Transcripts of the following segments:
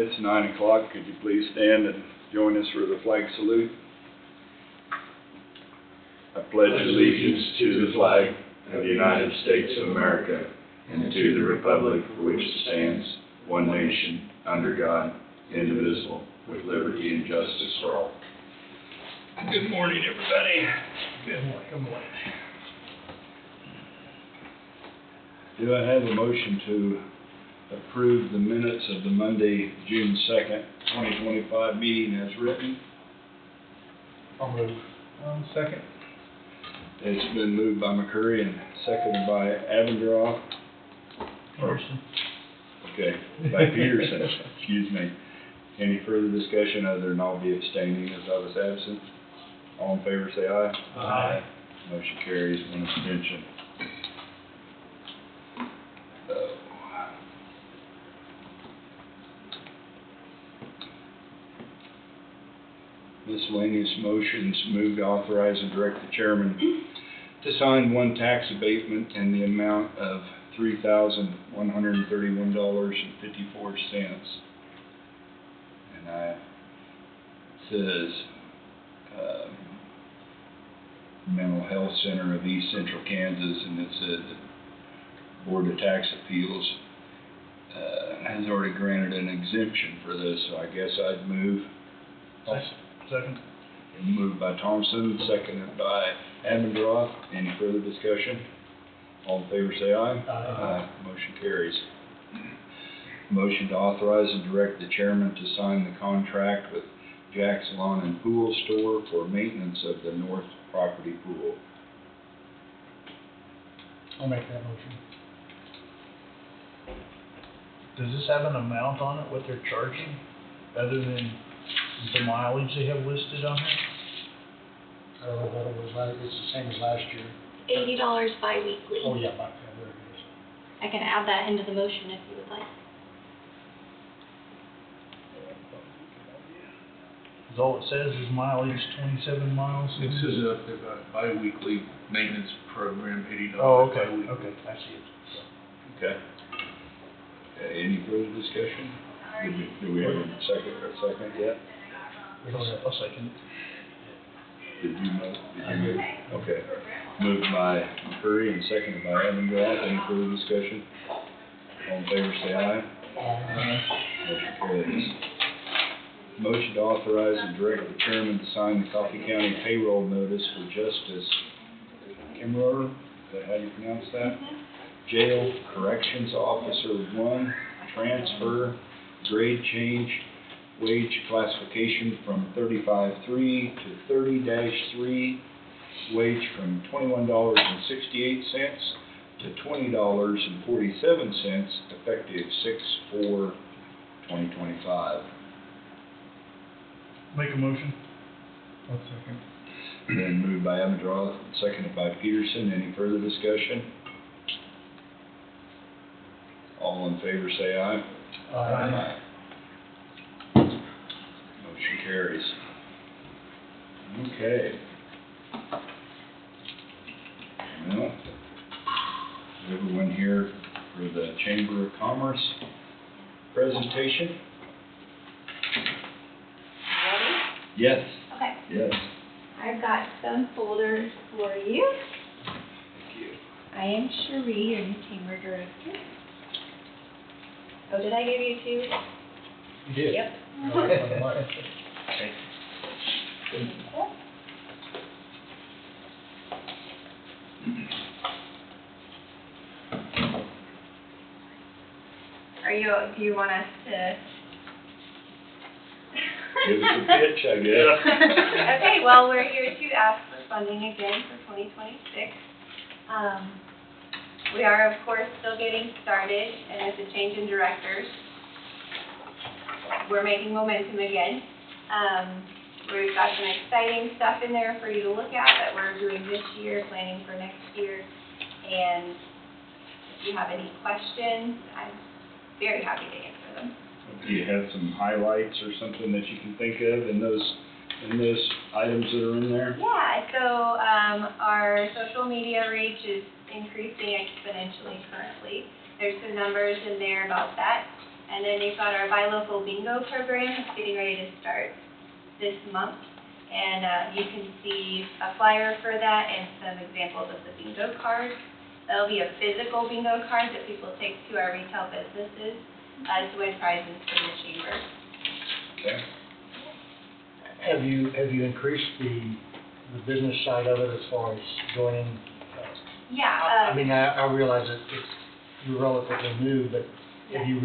It's 9 o'clock. Could you please stand and join us for the flag salute? I pledge allegiance to the flag of the United States of America and to the republic for which it stands, one nation, under God, indivisible, with liberty and justice for all. Good morning, everybody. Good morning. Good morning. Do I have a motion to approve the minutes of the Monday, June 2nd, 2025 meeting as written? I'll move. Second. It's been moved by McCurry and seconded by Avendroth. Peterson. Okay, by Peterson, excuse me. Any further discussion other than I'll be abstaining as I was absent? All in favor say aye. Aye. Motion carries, one abstention. Miscellaneous motions move to authorize and direct the chairman to sign one tax abatement in the amount of $3,131.54. And it says Mental Health Center of East Central Kansas, and it said the Board of Tax Appeals has already granted an exemption for this, so I guess I'd move. Second. Moved by Thompson, seconded by Avendroth. Any further discussion? All in favor say aye. Aye. Motion carries. Motion to authorize and direct the chairman to sign the contract with Jack's Lawn and Pool Store for maintenance of the north property pool. I'll make that motion. Does this have an amount on it, what they're charging, other than the mileage they have listed on here? I don't know what it was like, it's the same as last year. $80 bi-weekly. Oh, yeah, there it is. I can add that into the motion if you would like. Is all it says is mileage, 27 miles? It says up there about bi-weekly maintenance program, $80 Oh, okay, bi-weekly. okay, I see it. Okay. Any further discussion? Do we have a second yet? I'll second it. Did you move? Okay. Moved by McCurry and seconded by Avendroth. Any further discussion? All in favor say aye. Motion carries. Motion to authorize and direct the chairman to sign the Coffee County payroll notice for Justice Kimmerer, is that how you pronounce that? Jail Corrections Officer 1, transfer, grade change, wage classification from 35-3 to 30-3, wage from $21.68 to $20.47, effective 6/4/2025. Make a motion. I'll second. Then moved by Avendroth, seconded by Peterson. Any further discussion? All in favor say aye. Aye. Motion carries. Okay. Well, is everyone here for the Chamber of Commerce presentation? Ready? Yes. Okay. Yes. I've got some folders for you. Thank you. I am Cherie, your new chamber director. Oh, did I give you two? You did. Yep. Do you want us to? Give us a pitch, I guess. Okay, well, we're here to ask for funding again for 2026. We are, of course, still getting started, and with the change in directors, we're making momentum again. We've got some exciting stuff in there for you to look at that we're doing this year, planning for next year. And if you have any questions, I'm very happy to answer them. Do you have some highlights or something that you can think of in those items that are in there? Yeah, so our social media reach is increasing exponentially currently. There's some numbers in there about that. And then you've got our Buy Local Bingo program, it's getting ready to start this month. And you can see a flyer for that and some examples of the bingo cards. That'll be a physical bingo card that people take to our retail businesses to win prizes from the chamber. Okay. Have you increased the business side of it as far as joining? Yeah. I mean, I realize that you're relatively new, but have you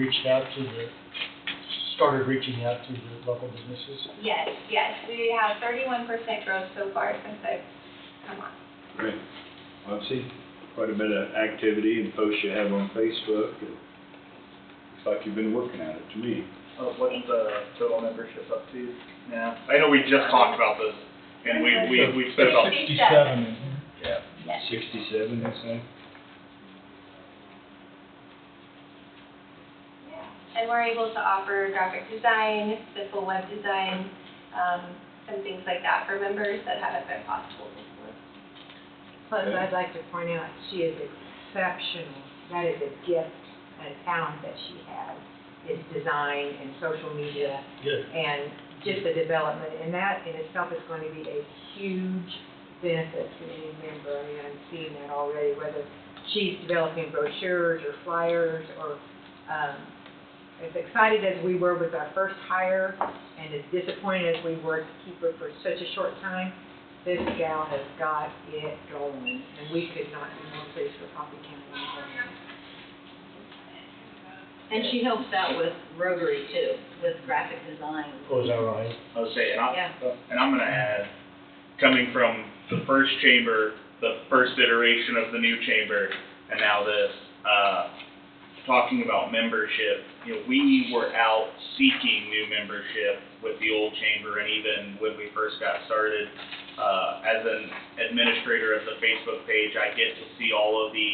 started reaching out to the local businesses? Yes, we have 31% growth so far since I've come on. Great. Well, I've seen quite a bit of activity and posts you have on Facebook. It looks like you've been working at it, to me. What's the total membership up to now? I know we just talked about this, and we spent about, 67. yeah. Yes. 67, you say? And we're able to offer graphic design, simple web design, some things like that for members that haven't been possible before. Plus, I'd like to point out, she is exceptional. That is a gift and talent that she has, is design and social media Good. and just the development. And that in itself is going to be a huge benefit to any member. I mean, I'm seeing that already, whether she's developing brochures or flyers or, as excited as we were with our first hire and as disappointed as we were to keep her for such a short time, this gal has got it going, and we could not be more pleased for Coffee County. And she helps out with Rotary too, with graphic design. Oh, is that right? I was saying, Yeah. and I'm gonna add, coming from the first chamber, the first iteration of the new chamber, and now this, talking about membership, you know, we were out seeking new membership with the old chamber, and even when we first got started, as an administrator of the Facebook page, I get to see all of the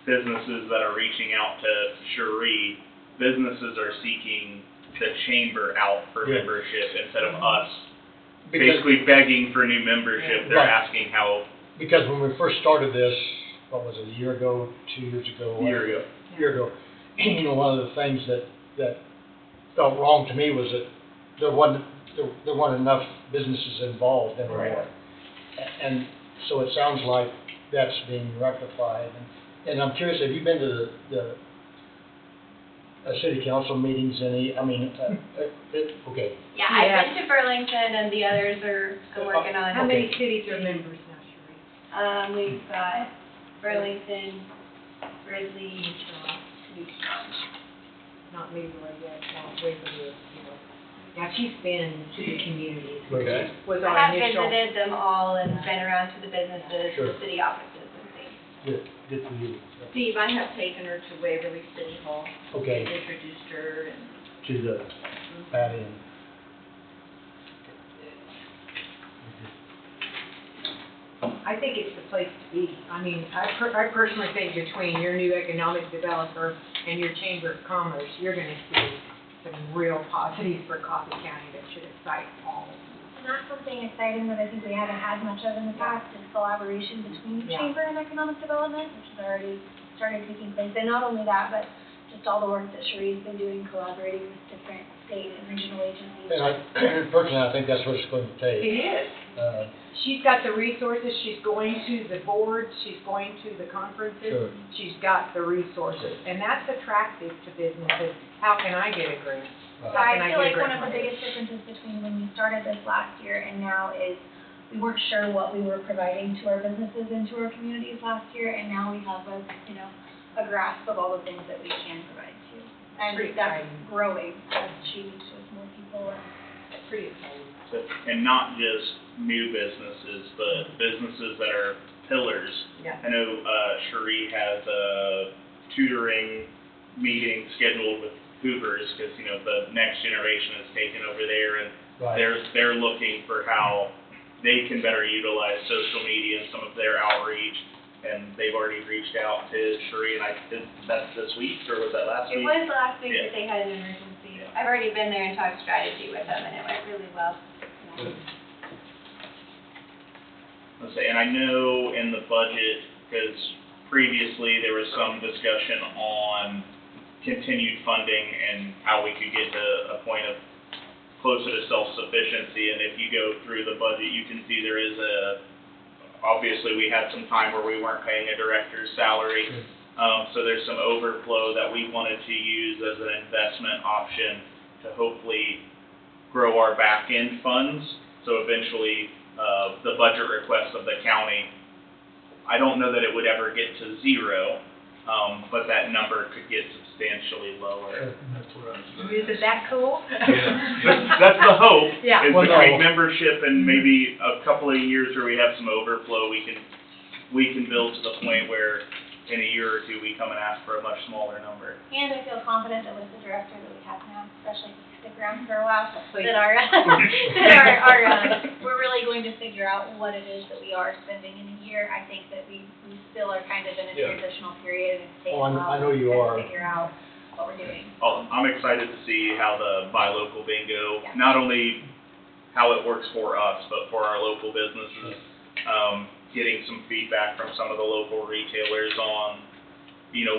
businesses that are reaching out to Cherie. Businesses are seeking the chamber out for Good. membership instead of us Because, basically begging for new membership. They're Right. asking how, because when we first started this, what was it, a year ago, 2 years ago? a year ago. Year ago, you know, one of the things that felt wrong to me was that there weren't enough businesses involved anymore. Right. And so it sounds like that's being rectified. And I'm curious, have you been to the city council meetings, okay. Yeah, I've been to Burlington and the others are still working on. How many cities are members now, Cherie? We've got Burlington, Ridley, Newton. Not Leroy yet, no, Waverly, you know. Now, she's been to the communities, which Okay. was I our have initial. visited them all and been around to the businesses, Sure. the city offices and things. Good for you. Steve, I have taken her to Waverly City Hall, Okay, introduced her, and to the Patty and. I think it's the place to be. I mean, I personally think between your new economic developer and your Chamber of Commerce, you're gonna see some real positives for Coffee County that should excite all of you. And that's something exciting that I think we haven't had much of in the past, is collaboration between the Yeah. chamber and economic development, which has already started taking place. And not only that, but just all the work that Cherie's been doing, collaborating with different state and regional agencies. And personally, I think that's what it's going to take. It is. She's got the resources, she's going to the boards, she's going to the conferences. Sure. She's got the resources, and that's attractive to businesses. How can I get a grant? So How can I I feel get a like one of grant? the biggest differences between when we started this last year and now is we weren't sure what we were providing to our businesses and to our communities last year, and now we have a grasp of all the things that we can provide to. And Pretty that's exciting. growing as she meets with more people and Pretty exciting. And not just new businesses, but businesses that are pillars. Yeah. I know Cherie has a tutoring meeting scheduled with Hoovers, because, you know, the next generation is taking over there, and Right. they're looking for how they can better utilize social media and some of their outreach, and they've already reached out to Cherie, and that's this week, or was that last It week? was last week Yeah. that they had an emergency. I've already been there and talked strategy with them and it went really well. Let's say, and I know in the budget, because previously there was some discussion on continued funding and how we could get to a point of closer to self-sufficiency. And if you go through the budget, you can see there is obviously we had some time where we weren't paying a director's salary. So there's some overflow that we wanted to use as an investment option to hopefully grow our back-end funds. So eventually, the budget request of the county, I don't know that it would ever get to zero, but that number could get substantially lower. Is it that cool? That's the hope, Yeah. is Well, between no. membership and maybe a couple of years where we have some overflow, we can build to the point where in a year or two, we come and ask for a much smaller number. And I feel confident that with the director that we have now, especially if you stick around for a while, Please. that we're really going to figure out what it is that we are spending in a year. I think that we still are kind of in a Yeah. transitional period, and it's taking Oh, a while I know you to are. figure out what we're doing. I'm excited to see how the buy local bingo, Yeah. not only how it works for us, but for our local businesses. Getting some feedback from some of the local retailers on,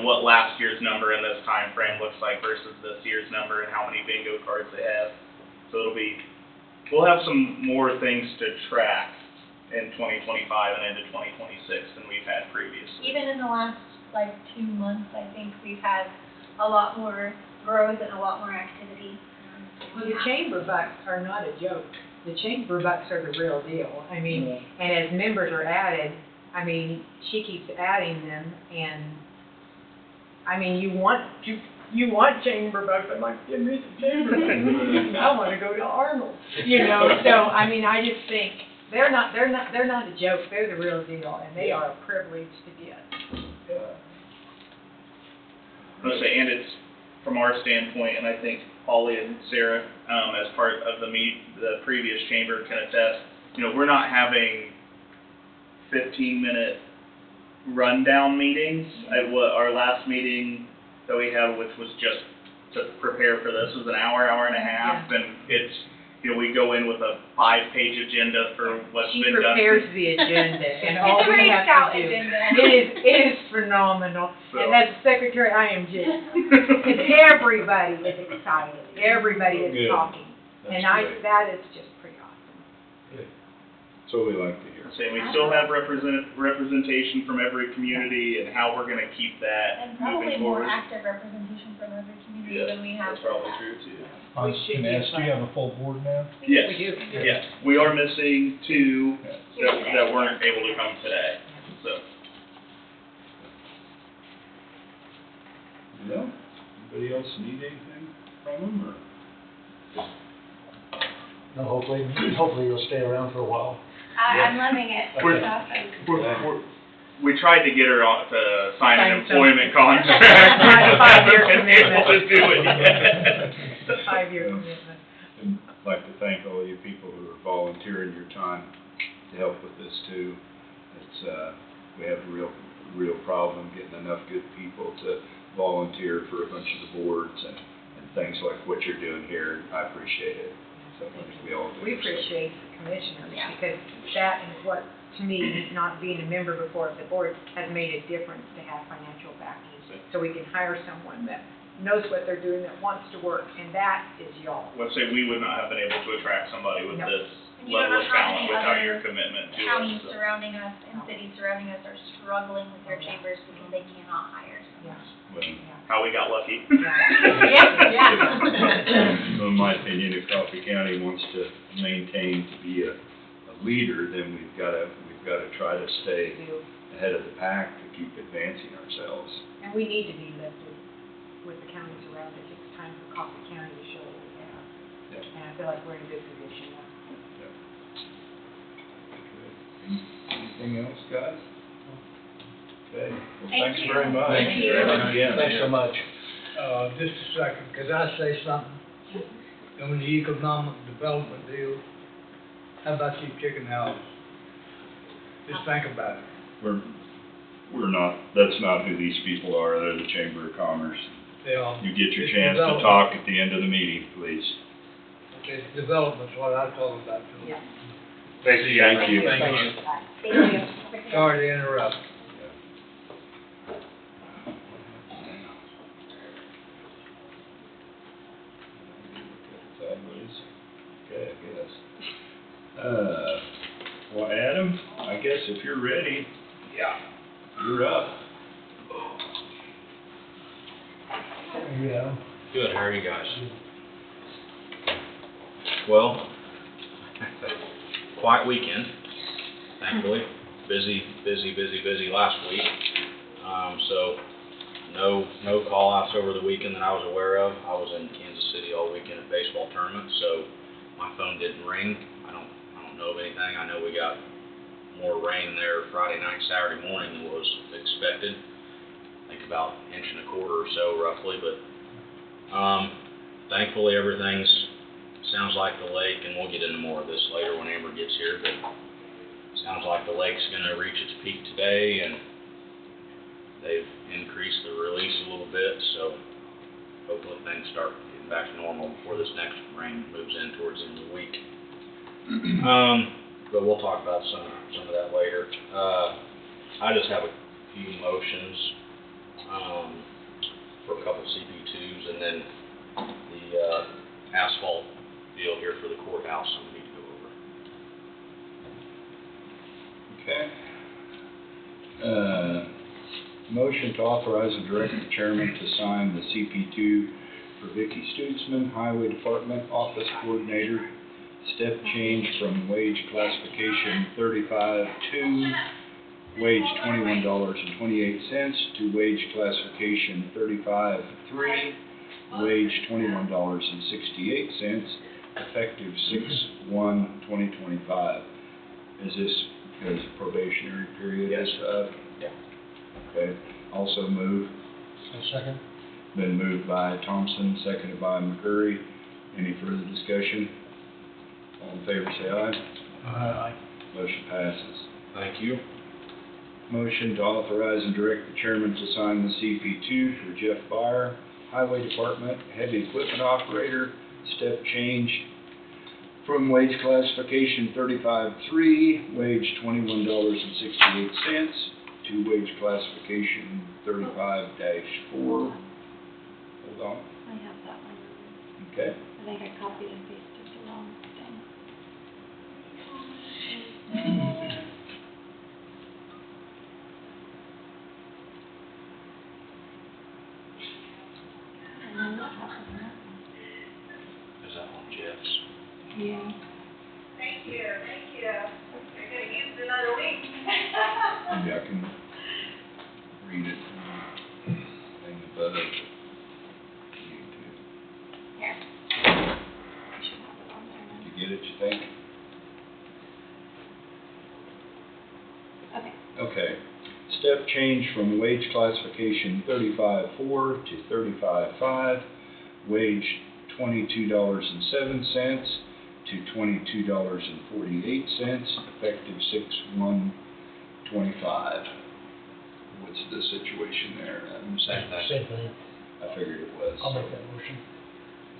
what last year's number in this time frame looks like versus this year's number and how many bingo cards they have. So we'll have some more things to track in 2025 and into 2026 than we've had previously. Even in the last, 2 months, I think we've had a lot more growth and a lot more activity. Well, the chamber bucks are not a joke. The chamber bucks are the real deal. I mean, and as members are added, I mean, she keeps adding them, and, I mean, you want chamber bucks. I'm like, give me the chamber bucks. I want to go to Arnold, So, I mean, I just think they're not a joke. They're the real deal, and they are a privilege to get. I would say, and it's from our standpoint, and I think Holly and Sarah, as part of the previous chamber can attest, we're not having 15-minute rundown meetings. Our last meeting that we had, which was just to prepare for this, was an hour and a half, and it's, we go in with a 5-page agenda for what's She been done. prepares the agenda, and all It's a we very have stout to do. agenda. It is phenomenal, So- and as secretary, I am just, and everybody is excited, everybody is Good. talking, That's and great. that is just pretty awesome. That's what we like to hear. Saying we still have representation from every community and how we're gonna keep that And probably moving more forward. active representation from every community Yeah, than we have. that's probably true too. I was should gonna be ask, do you have a full board now? Yes, We do. yes, we are missing 2 Here today. that weren't able to come today, so. Yeah, anybody else need anything from them, or? No, hopefully you'll stay around for a while. I'm loving it. We're- It's awesome. We tried to get her on to sign an Sign employment contract. Sign a 5-year We haven't been able to commitment. do it yet. It's a 5-year commitment. And I'd like to thank all you people who are volunteering your time to help with this too. It's, we have a real problem getting enough good people to volunteer for a bunch of the boards and things like what you're doing here. I appreciate it. So I think we all do. We appreciate the commissioners, Yeah. because that is what, to me, not being a member before of the board, has made a difference to have financial backing. So we can hire someone that knows what they're doing, that wants to work, and that is y'all. Let's say we would not have been able to attract somebody with No. this And you don't level know of how talent many without other your commitment to Counties it. So. surrounding us and cities surrounding us are struggling with their chambers because they cannot hire Yeah. someone. Well, How we got lucky. So in my opinion, if Coffee County wants to maintain to be a leader, then we've gotta try to stay ahead of the pack to keep advancing ourselves. And we need to be lifted with the counties around us. It's time for Coffee County to show what we have. Yep. And I feel like we're in a good position now. Anything else, guys? Okay, well, Thank thanks you. very much. Thank you. Again. Thanks so much. Just a second, could I say something? On the economic development deal, how about you chicken houses? Just think about it. We're not, that's not who these people are, they're the Chamber of Commerce. They are. You get your It's chance to development. talk at the end of the meeting, please. It's development's what I told about. Yeah. Thank you. Thank you. Thank you. Thank you. Sorry to interrupt. sideways. Okay, I guess. Well, Adam, I guess if you're ready. Yeah. You're up. Yeah. Good, how are you guys? Well, quiet weekend, thankfully. Busy last week. So no call outs over the weekend that I was aware of. I was in Kansas City all weekend at baseball tournament, so my phone didn't ring. I don't know of anything. I know we got more rain there Friday night, Saturday morning than was expected. I think about 1.25 inches or so roughly, but thankfully everything's sounds like the lake, and we'll get into more of this later when Amber gets here, but sounds like the lake's gonna reach its peak today, and they've increased the release a little bit, so hopefully things start getting back to normal before this next rain moves in towards the end of the week. But we'll talk about some of that later. I just have a few motions for a couple CP2s, and then the asphalt deal here for the courthouse we need to go over. Okay. Motion to authorize and direct the chairman to sign the CP2 for Vicky Stutzman, Highway Department Office Coordinator. Step change from wage classification 35-2, wage $21.28 to wage classification 35-3, wage $21.68, effective 6/1/2025. Is this because probationary period is up? Yeah. Okay, also move. Second? Been moved by Thompson, seconded by McCurry. Any further discussion? All in favor say aye. Aye. Motion passes. Thank you. Motion to authorize and direct the chairman to sign the CP2 for Jeff Byer, Highway Department Heavy Equipment Operator, step change from wage classification 35-3, wage $21.68 to wage classification 35-4. Hold on. I have that one. Okay. I think I copied and pasted the wrong thing. And then what happened to that one? Is that on Jeff's? Yeah. Thank you. You're gonna use it another week. Maybe I can read it from the thing above. Here. I should have it on there now. You get it, you think? Okay. Okay. Step change from wage classification 35-4 to 35-5, wage $22.07 to $22.48, effective 6/1/25. What's the situation there? Same thing. Same thing. I figured it was. I'll make that motion.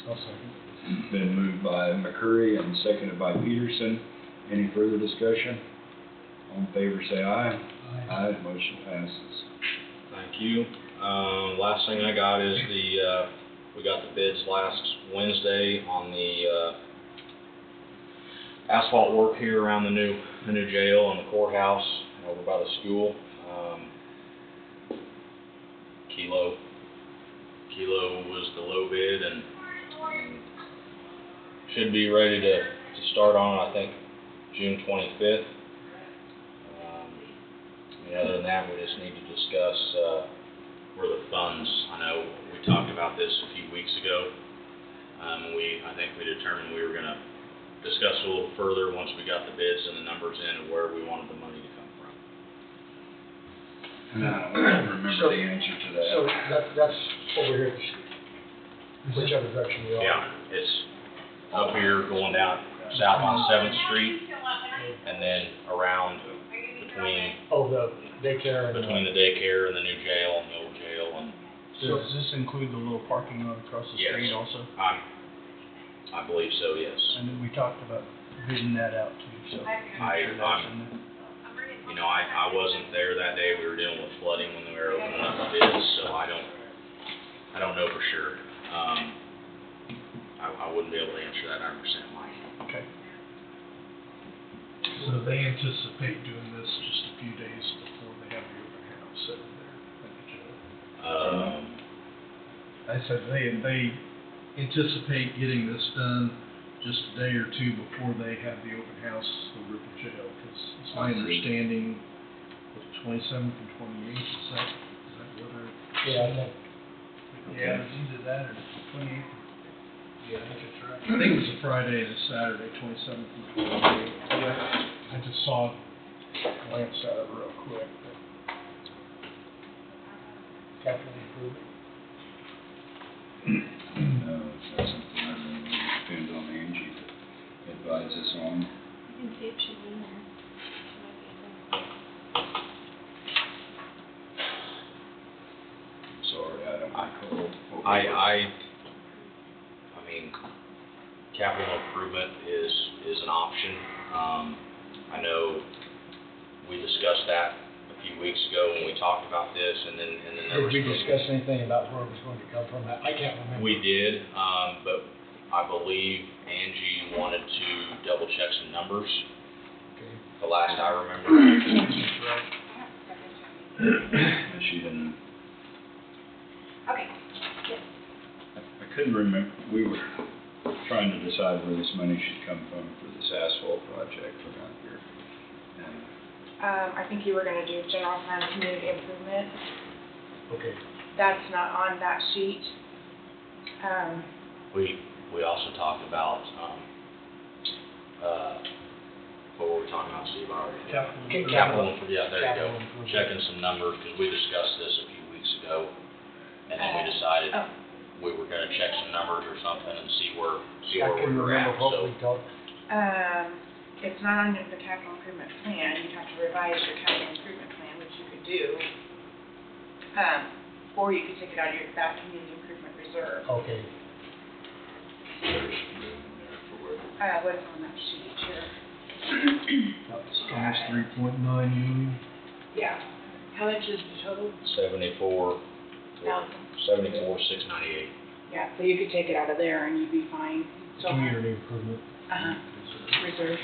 I'll second. Been moved by McCurry and seconded by Peterson. Any further discussion? All in favor say aye. Aye, motion passes. Thank you. Last thing I got is we got the bids last Wednesday on the asphalt work here around the new jail and the courthouse and over by the school. Kilo was the low bid, and should be ready to start on, I think, June 25th. Other than that, we just need to discuss where the funds. I know we talked about this a few weeks ago. I think we determined we were going to discuss a little further once we got the bids and the numbers in and where we wanted the money to come from. No, I don't remember the answer to that. So that's over here, whichever direction we are. Yeah, it's up here going down south on 7th Street and then around between Oh, the daycare and. between the daycare and the new jail and the old jail, and Does this include the little parking lot across the Yes. street also? I believe so, yes. And then we talked about bidding that out too, so. make sure that's in there. You know, I wasn't there that day. We were dealing with flooding when we were opening up the bids, so I don't know for sure. I wouldn't be able to answer that 100%, Mike. Okay. So they anticipate doing this just a few days before they have the open house sitting there at the jail? I said they anticipate getting this done just a day or two before they have the open house over at the jail, because it's my understanding the 27th and 28th, is that what I? Yeah, I think, Yeah, it's either that or the 28th. yeah, I think it's right. I think it was a Friday and a Saturday, 27th and 28th. I just saw, glanced at it real quick. Capital improvement. No, that's something I don't know, it depends on Angie to advise us on. You can see if she's in there. Sorry, I don't recall. I mean, capital improvement is an option. I know we discussed that a few weeks ago when we talked about this, and then there was. Did we discuss anything about where it was going to come from? I can't remember. We did, but I believe Angie wanted to double check some numbers, Okay. the last I remember. She didn't, Okay, I couldn't remember, we were trying to decide where this money should come from for this asphalt project around here. And I think you were gonna do general fund community improvement. Okay. That's not on that sheet. We also talked about, what were we talking about, Steve, already? Capital, yeah, there you go. Capital improvement. Checking some numbers, because we discussed this a few weeks ago, and then we decided we were gonna check some numbers or something and see where I can we were at, remember what so. we talked. It's not on the capital improvement plan, you'd have to revise your capital improvement plan, which you could do. Or you could take it out of that community improvement reserve. Okay. there's room in there for where. What's on that sheet here? Almost 3.9 million. Yeah. How much is the total? 74,698. Yeah, so you could take it out of there and you'd be fine. So, Community improvement. reserve.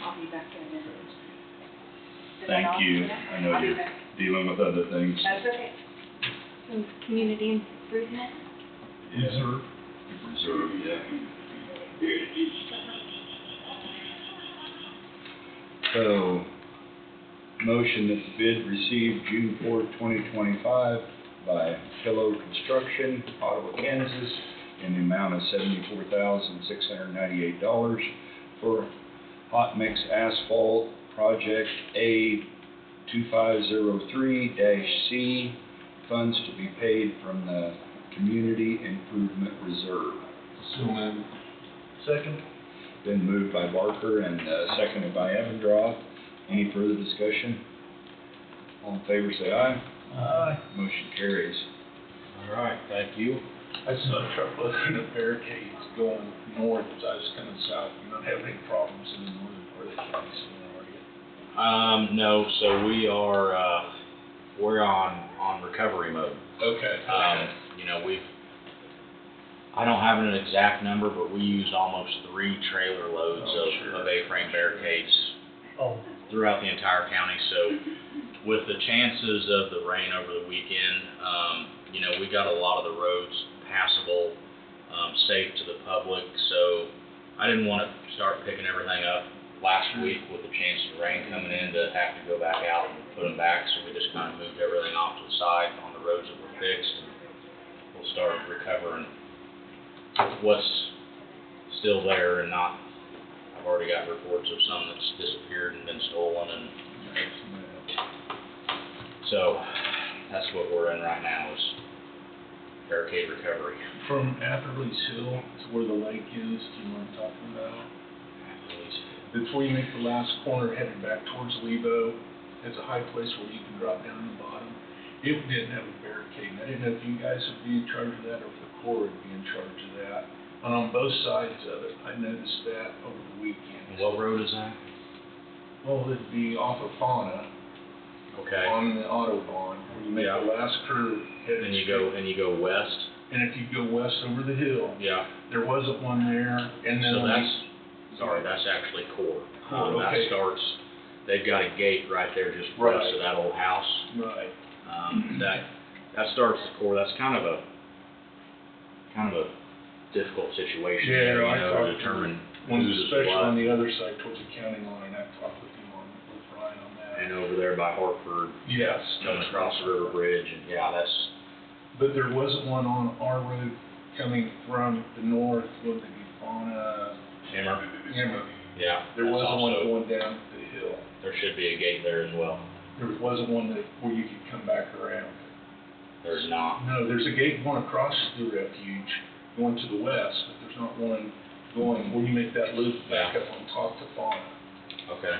I'll be back in a minute. Is that Thank all? you, Yeah. I know I'll be you're back. dealing with other things. That's okay. so community improvement. Reserve. Reserve, yeah. So, motion that the bid received June 4th, 2025 by Pillow Construction, Ottawa, Kansas, in the amount of $74,698 for hot mix asphalt project A 2503-C, funds to be paid from the Community Improvement Reserve. So moved. Second. Been moved by Barker and seconded by Evandroff. Any further discussion? All in favor, say aye. Aye. Motion carries. All right, thank you. I saw a truck looking at barricades going north, as I was coming south. You don't have any problems in the northern part of the county, so are you? No, so we're on recovery mode. Okay. You know, I don't have an exact number, but we used almost 3 trailer loads of A-frame barricades Oh, throughout the entire county. So with the chances of the rain over the weekend, you know, we got a lot of the roads passable, safe to the public. So I didn't want to start picking everything up last week with the chance of rain coming in to have to go back out and put them back. So we just kind of moved everything off to the side on the roads that were fixed. And we'll start recovering what's still there and not. I've already got reports of some that's disappeared and been stolen, and so that's what we're in right now is barricade recovery. From Atherley's Hill to where the lake is, do you know what I'm talking about? Before you make the last corner headed back towards Lebo, it's a high place where you can drop down to the bottom. It didn't have a barricade, and I didn't know if you guys would be in charge of that or if the Corps would be in charge of that. And on both sides of it, I noticed that over the weekend. What road is that? Well, it'd be off of Fauna, Okay. on the Autobahn, when you make Yeah. the last curve headed. And you go west? and if you go west over the hill, Yeah, there wasn't one there, and then so on that's, sorry, that's actually core. Core, That okay. starts, they've got a gate right there just Right. west of that old house. right. That starts the core, that's kind of a difficult situation there, Yeah, I you know, talked to to determine One who's especially on what. the other side towards the county line, I talked with him with Ryan on that. And over there by Hartford, Yes. coming across the river bridge, and yeah, that's, But there wasn't one on our road coming from the north, would it be Fauna, Emmer, Emmer? yeah. There that's wasn't one also- going down the hill. There should be a gate there as well. There wasn't one that, where you could come back around. There's not. No, there's a gate going across the refuge, going to the west, but there's not one going, where you make that loop back up on top to Fauna. Okay.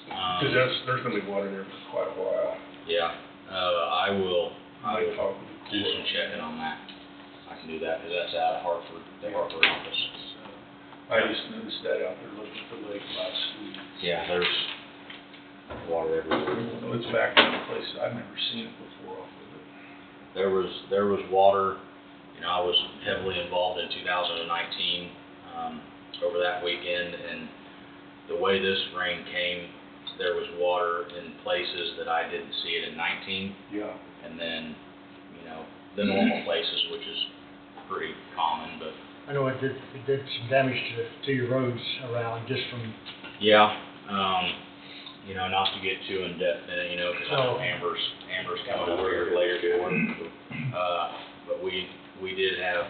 Because there's gonna be water there for quite a while. Yeah, I will Might talk with the do Corps. some checking on that. I can do that, because that's out of Hartford, the Hartford office. So, I just noticed that out there looking for lake last week. Yeah, there's water everywhere. So it's back in a place I've never seen it before off of it. There was water, you know, I was heavily involved in 2019, over that weekend, and the way this rain came, there was water in places that I didn't see it in 19, Yeah. and then, you know, the normal places, which is pretty common, but I know it did some damage to your roads around just from, yeah, you know, not to get too in depth in it, you know, because I know So- Amber's coming over here later for it. But we did have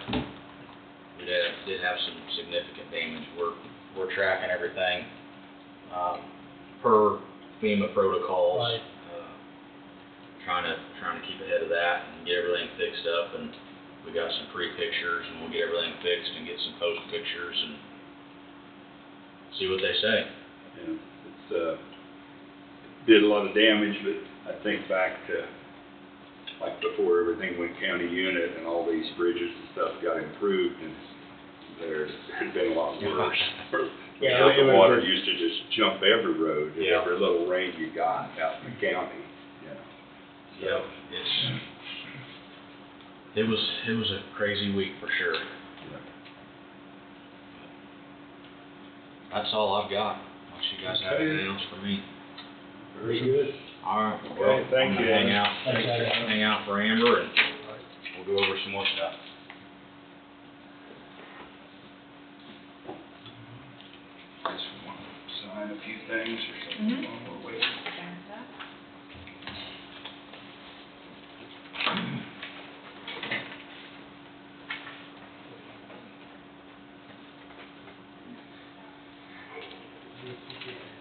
some significant damage. We're tracking everything, per FEMA protocols. Right. Trying to keep ahead of that and get everything fixed up, and we got some pre-pictures, and we'll get everything fixed and get some post-pictures and see what they say. Yeah, it's, did a lot of damage, but I think back to, like before everything went county unit and all these bridges and stuff got improved, and there's been a lot worse. Yeah, it The was- water used to just jump every road, Yeah. every little rain you got out in the county, you know. Yep, it was a crazy week for sure. That's all I've got, unless you guys have anything else for me. Very good. All right, well, I'm thank gonna you. Thanks, Adam. hang out for Amber, and we'll go over some more stuff. Guess we want to sign a few things or something while we're waiting.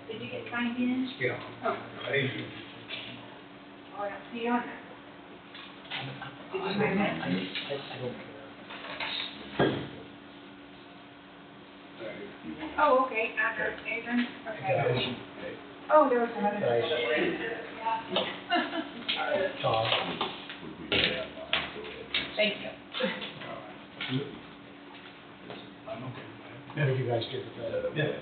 Did you get signed in? Yeah. Oh. Hey, Oh, I don't see you on there. Did you sign it? I don't care. Oh, okay, after Adrian, okay. Guys, Oh, there was some other Guys. people that were in. Tom, Thank you. what did you guys get with that? Yeah.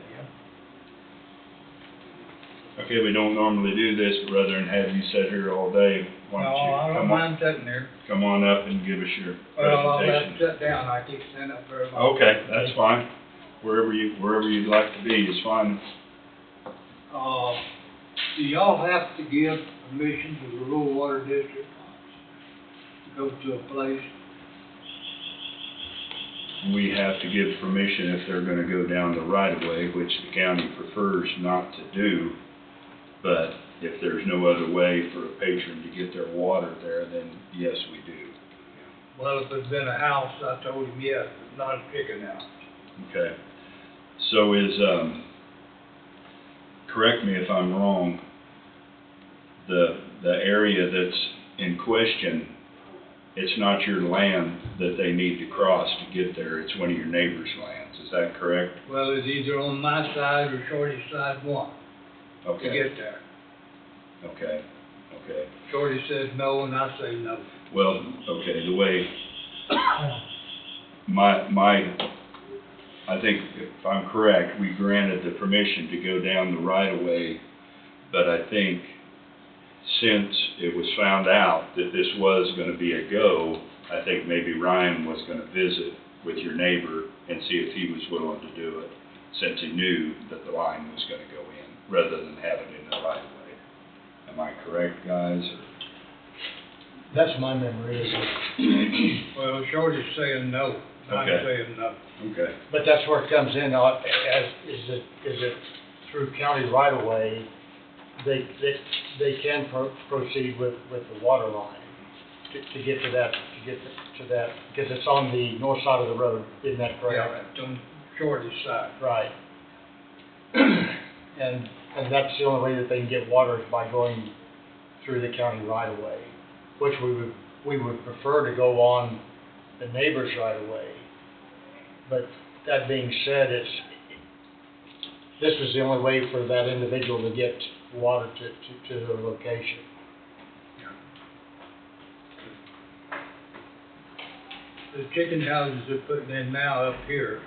Okay, we don't normally do this, but rather than have you sit here all day, No, why I don't you don't mind sitting there. come on up and give us your Well, I'll have to presentation? sit down, I keep standing up very long. Okay, that's fine. Wherever you'd like to be is fine. Do y'all have to give permission to the rural water district to go to a place? We have to give permission if they're gonna go down the right of way, which the county prefers not to do. But if there's no other way for a patron to get their water there, then yes, we do. Well, if it's been a house, I told him yes, but not a chicken house. Okay. So correct me if I'm wrong, the area that's in question, it's not your land that they need to cross to get there, it's one of your neighbor's lands, is that correct? Well, it's either on my side or Shorty's side one to Okay, get there. okay. Shorty says no, and I say no. Well, okay, the way, I think if I'm correct, we granted the permission to go down the right of way, but I think since it was found out that this was gonna be a go, I think maybe Ryan was gonna visit with your neighbor and see if he was willing to do it, since he knew that the line was gonna go in, rather than have it in the right of way. Am I correct, guys? That's my memory, is it? Well, Shorty's saying no, I'm Okay. saying no. Okay. But that's where it comes in, as, is it through county right of way, they can proceed with the water line to get to that, because it's on the north side of the road, isn't that correct? Yeah, it's on Shorty's side. Right. And that's the only way that they can get water is by going through the county right of way, which we would prefer to go on the neighbor's right of way. But that being said, this was the only way for that individual to get water to their location. The chicken houses they're putting in now up here,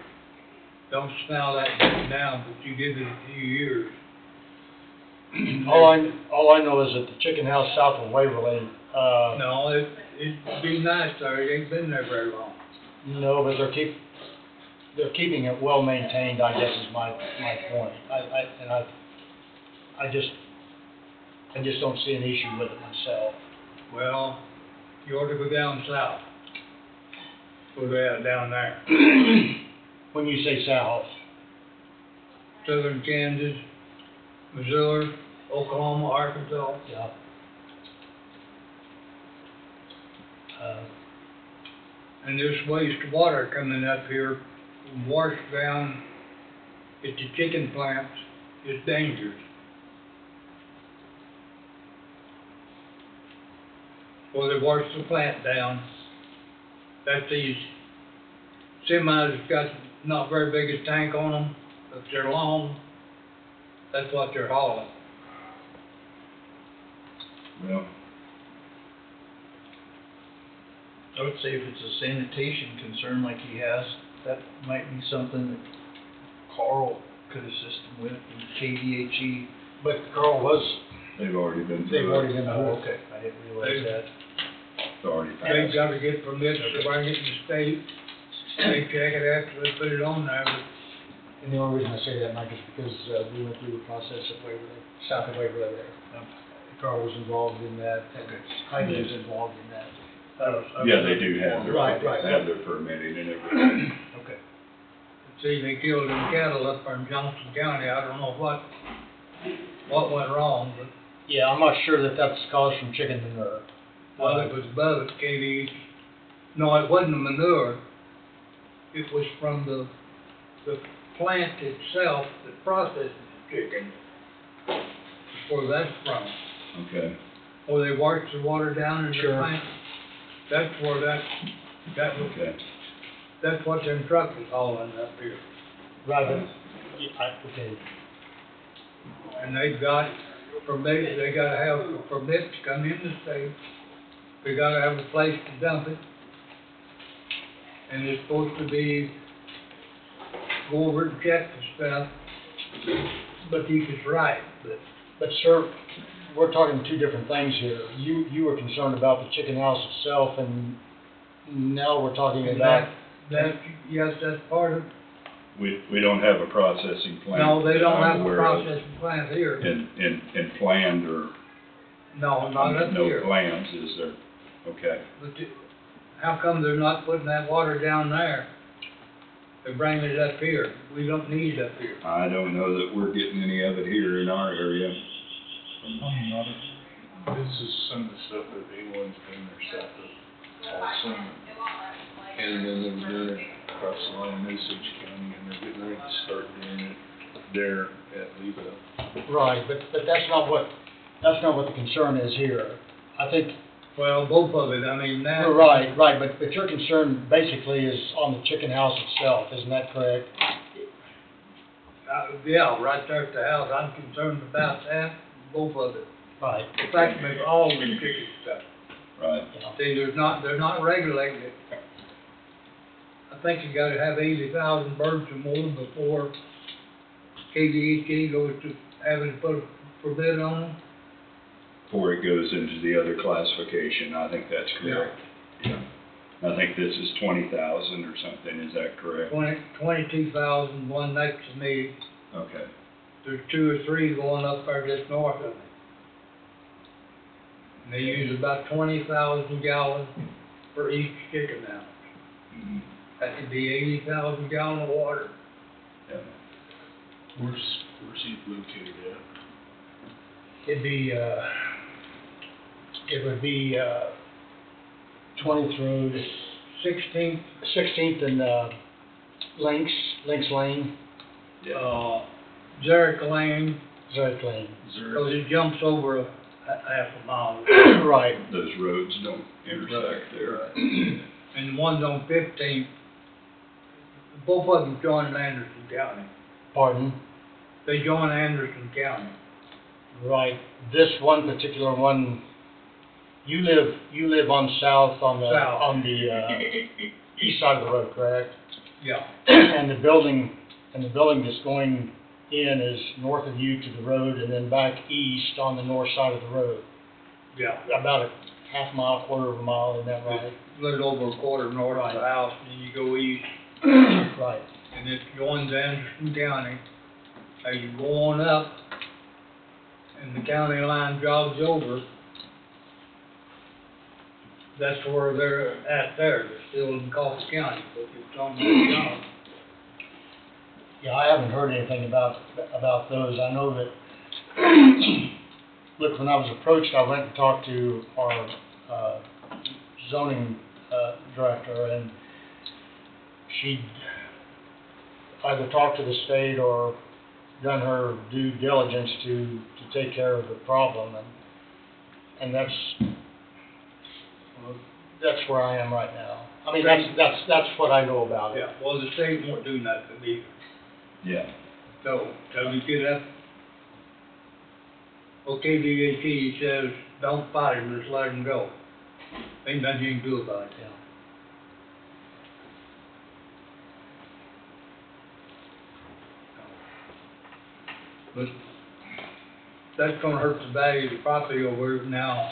don't smell that good now, but you give it a few years. All I know is that the chicken house south of Waverly, No, it'd be nice there, it ain't been there very long. no, but they're keeping it well maintained, I guess is my point. I just don't see an issue with it myself. Well, you ought to go down south. Go down there. When you say south, Southern Kansas, Missouri, Oklahoma, Arkansas. yeah. And there's wastewater coming up here, washed down at the chicken plants, it's dangerous. Well, they wash the plant down, that's these semis that's got not very big a tank on them, but they're long, that's what they're hauling. Well, I would say if it's a sanitation concern like he has, that might be something that Carl could assist him with, and KDHE. But Carl they've already been they've through already it. been Oh, through it. okay, I didn't realize that. It's already They've passed. gotta get permits to bring it to the state, they check it after they put it on there, but And the only reason I say that, Mike, is because we went through the process at Waverly, south of Waverly there. Carl was involved in that, and Heidi was involved in that. Yeah, they do have their, Right. have their permitting and everything. Okay. see, they killed them cattle up there in Johnson County, I don't know what went wrong, but, Yeah, I'm not sure that that's caused from chicken manure. well, it was above it, KD. No, it wasn't the manure, it was from the plant itself that processes the chicken. That's where that's from. Okay. Or they wash the water down in the Sure. plant, that's where that was, Okay. that's what them trucks is hauling up here. Right, but, okay, And they've got permits, they gotta have a permit to come in the state, they gotta have a place to dump it. And it's supposed to be, go over and check the stuff, but you is right, but sir, we're talking two different things here. You were concerned about the chicken house itself, and now we're talking and about, yes, that's part of, We don't have a processing plant. no, they that don't I'm have a aware of processing plant here. in planned or No, not up no here. plans, is there? Okay. But how come they're not putting that water down there? They're bringing it up here. We don't need it up here. I don't know that we're getting any of it here in our area. This is some of the stuff that A1's doing their stuff all summer. And then they're doing it across the line in Osage County, and they're getting ready to start doing it there at Lebo. right, but that's not what the concern is here. I think, Well, both of it, I mean, that. right, but your concern basically is on the chicken house itself, isn't that correct? Yeah, right there at the house, I'm concerned about that, both of it. Right. In fact, with all the chicken stuff. Right. See, they're not regulating it. I think you gotta have 80,000 birds or more before KDHE goes to having to put a permit on them. Before it goes into the other classification, I think that's correct. Yeah. I think this is 20,000 or something, is that correct? 22,000, one next to me. Okay, There's 2 or 3 going up there just north of me. And they use about 20,000 gallons for each chicken house. mhm, That could be 80,000 gallons of water. yeah, Where's he located at? It'd be, it would be, 20th Road, 16th and, Links Lane, yeah. Zurich Lane, Zurich Lane. because it jumps over a half a mile. Right. Those roads don't intersect there. And the ones on 15th, both of them join Anderson County. Pardon? They join Anderson County. Right. This one particular one, you live on south on the, South. on the, east side of the road, correct? Yeah. And the building that's going in is north of you to the road and then back east on the north side of the road. Yeah. About a half mile, quarter of a mile, isn't that right? A little over a quarter north of the house, and then you go east, Right. and it joins Anderson County. As you go on up, and the county line jogs over, that's where they're at there. They're still in Coffee County, but it's on the job. Yeah, I haven't heard anything about those. I know that, look, when I was approached, I went and talked to our zoning director, and she'd either talked to the state or done her due diligence to take care of the problem, and that's where I am right now. I mean, that's what I know about it. Yeah, well, the state won't do nothing either. Yeah, So, tell me, get up. Okay, DHE says, don't fight him, just let him go. Ain't nothing you can do about it. Yeah. But that's gonna hurt the value of the property over now.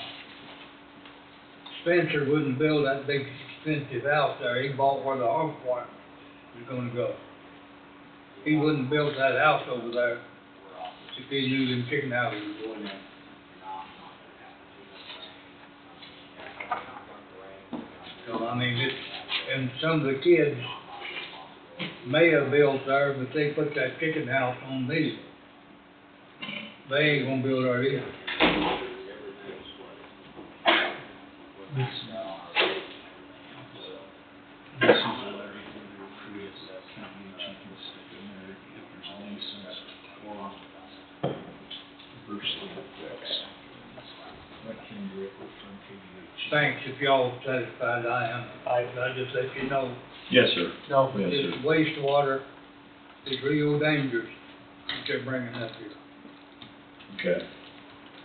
Spencer wouldn't build that big expensive house there, he bought where the hog farm was gonna go. He wouldn't build that house over there if he knew them chicken houses were going in. So, I mean, and some of the kids may have built there, but they put that chicken house on these. They ain't gonna build there either. This is a letter where they create that county, and you can stick in there if there's a nuisance or adversely affects. That came directly from KDH. Thanks, if y'all satisfied, I am. I just let you know, yes, sir. No, Yes, this sir. wastewater is real dangerous, that they're bringing up here. Okay,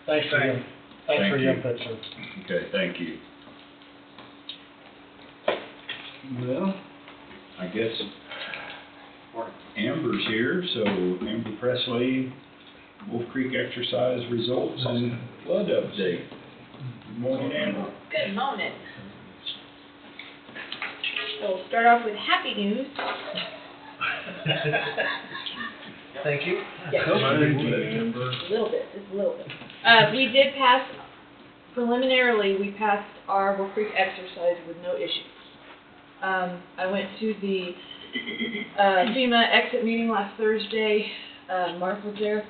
thanks for your Thank you. input, sir. okay, thank you. Well, I guess Amber's here, so Amber Presley, Wolf Creek exercise results and flood update. Good morning, Amber. Good morning. So we'll start off with happy news. Thank you. Yeah. Thank you. A little bit, just a little bit. We did pass, preliminarily, we passed our Wolf Creek exercise with no issues. I went to the FEMA exit meeting last Thursday. Mark was there.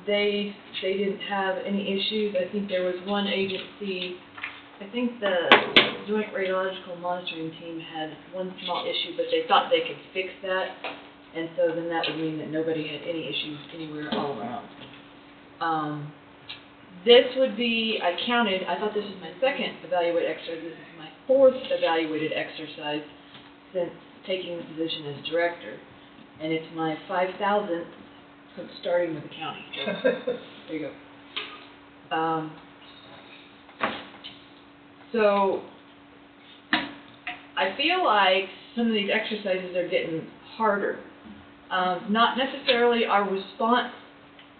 They didn't have any issues. I think there was one agency, I think the Joint Radiological Monitoring Team had one small issue, but they thought they could fix that. And so then that would mean that nobody had any issues anywhere all around. This would be, I counted, I thought this was my second evaluate exercise. This is my fourth evaluated exercise since taking the position as director. And it's my 5,000th from starting with the county. So, there you go. So, I feel like some of these exercises are getting harder. Not necessarily our response,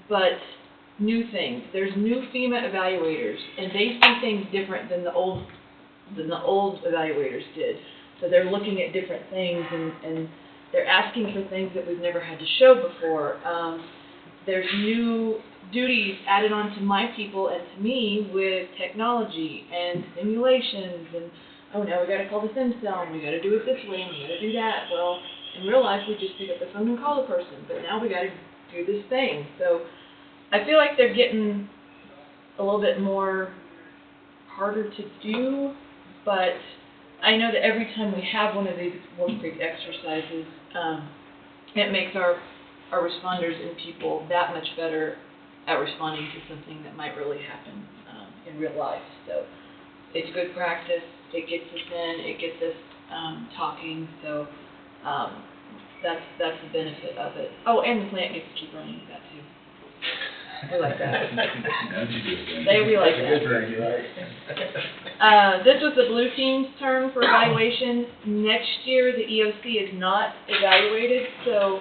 but new things. There's new FEMA evaluators, and they see things different than the old than the old evaluators did. So they're looking at different things and they're asking for things that we've never had to show before. There's new duties added on to my people and to me with technology and simulations and, oh, now we gotta call the cell and we gotta do it this way and we gotta do that. Well, in real life, we just pick up the phone and call the person, but now we gotta do this thing. So I feel like they're getting a little bit more harder to do, but I know that every time we have one of these Wolf Creek exercises, it makes our responders and people that much better at responding to something that might really happen in real life. So it's good practice. It gets us in. It gets us talking. So that's the benefit of it. Oh, and the plant gets to keep running that too. We like that. We like that. This was the blue team's turn for evaluation. Next year, the EOC is not evaluated, so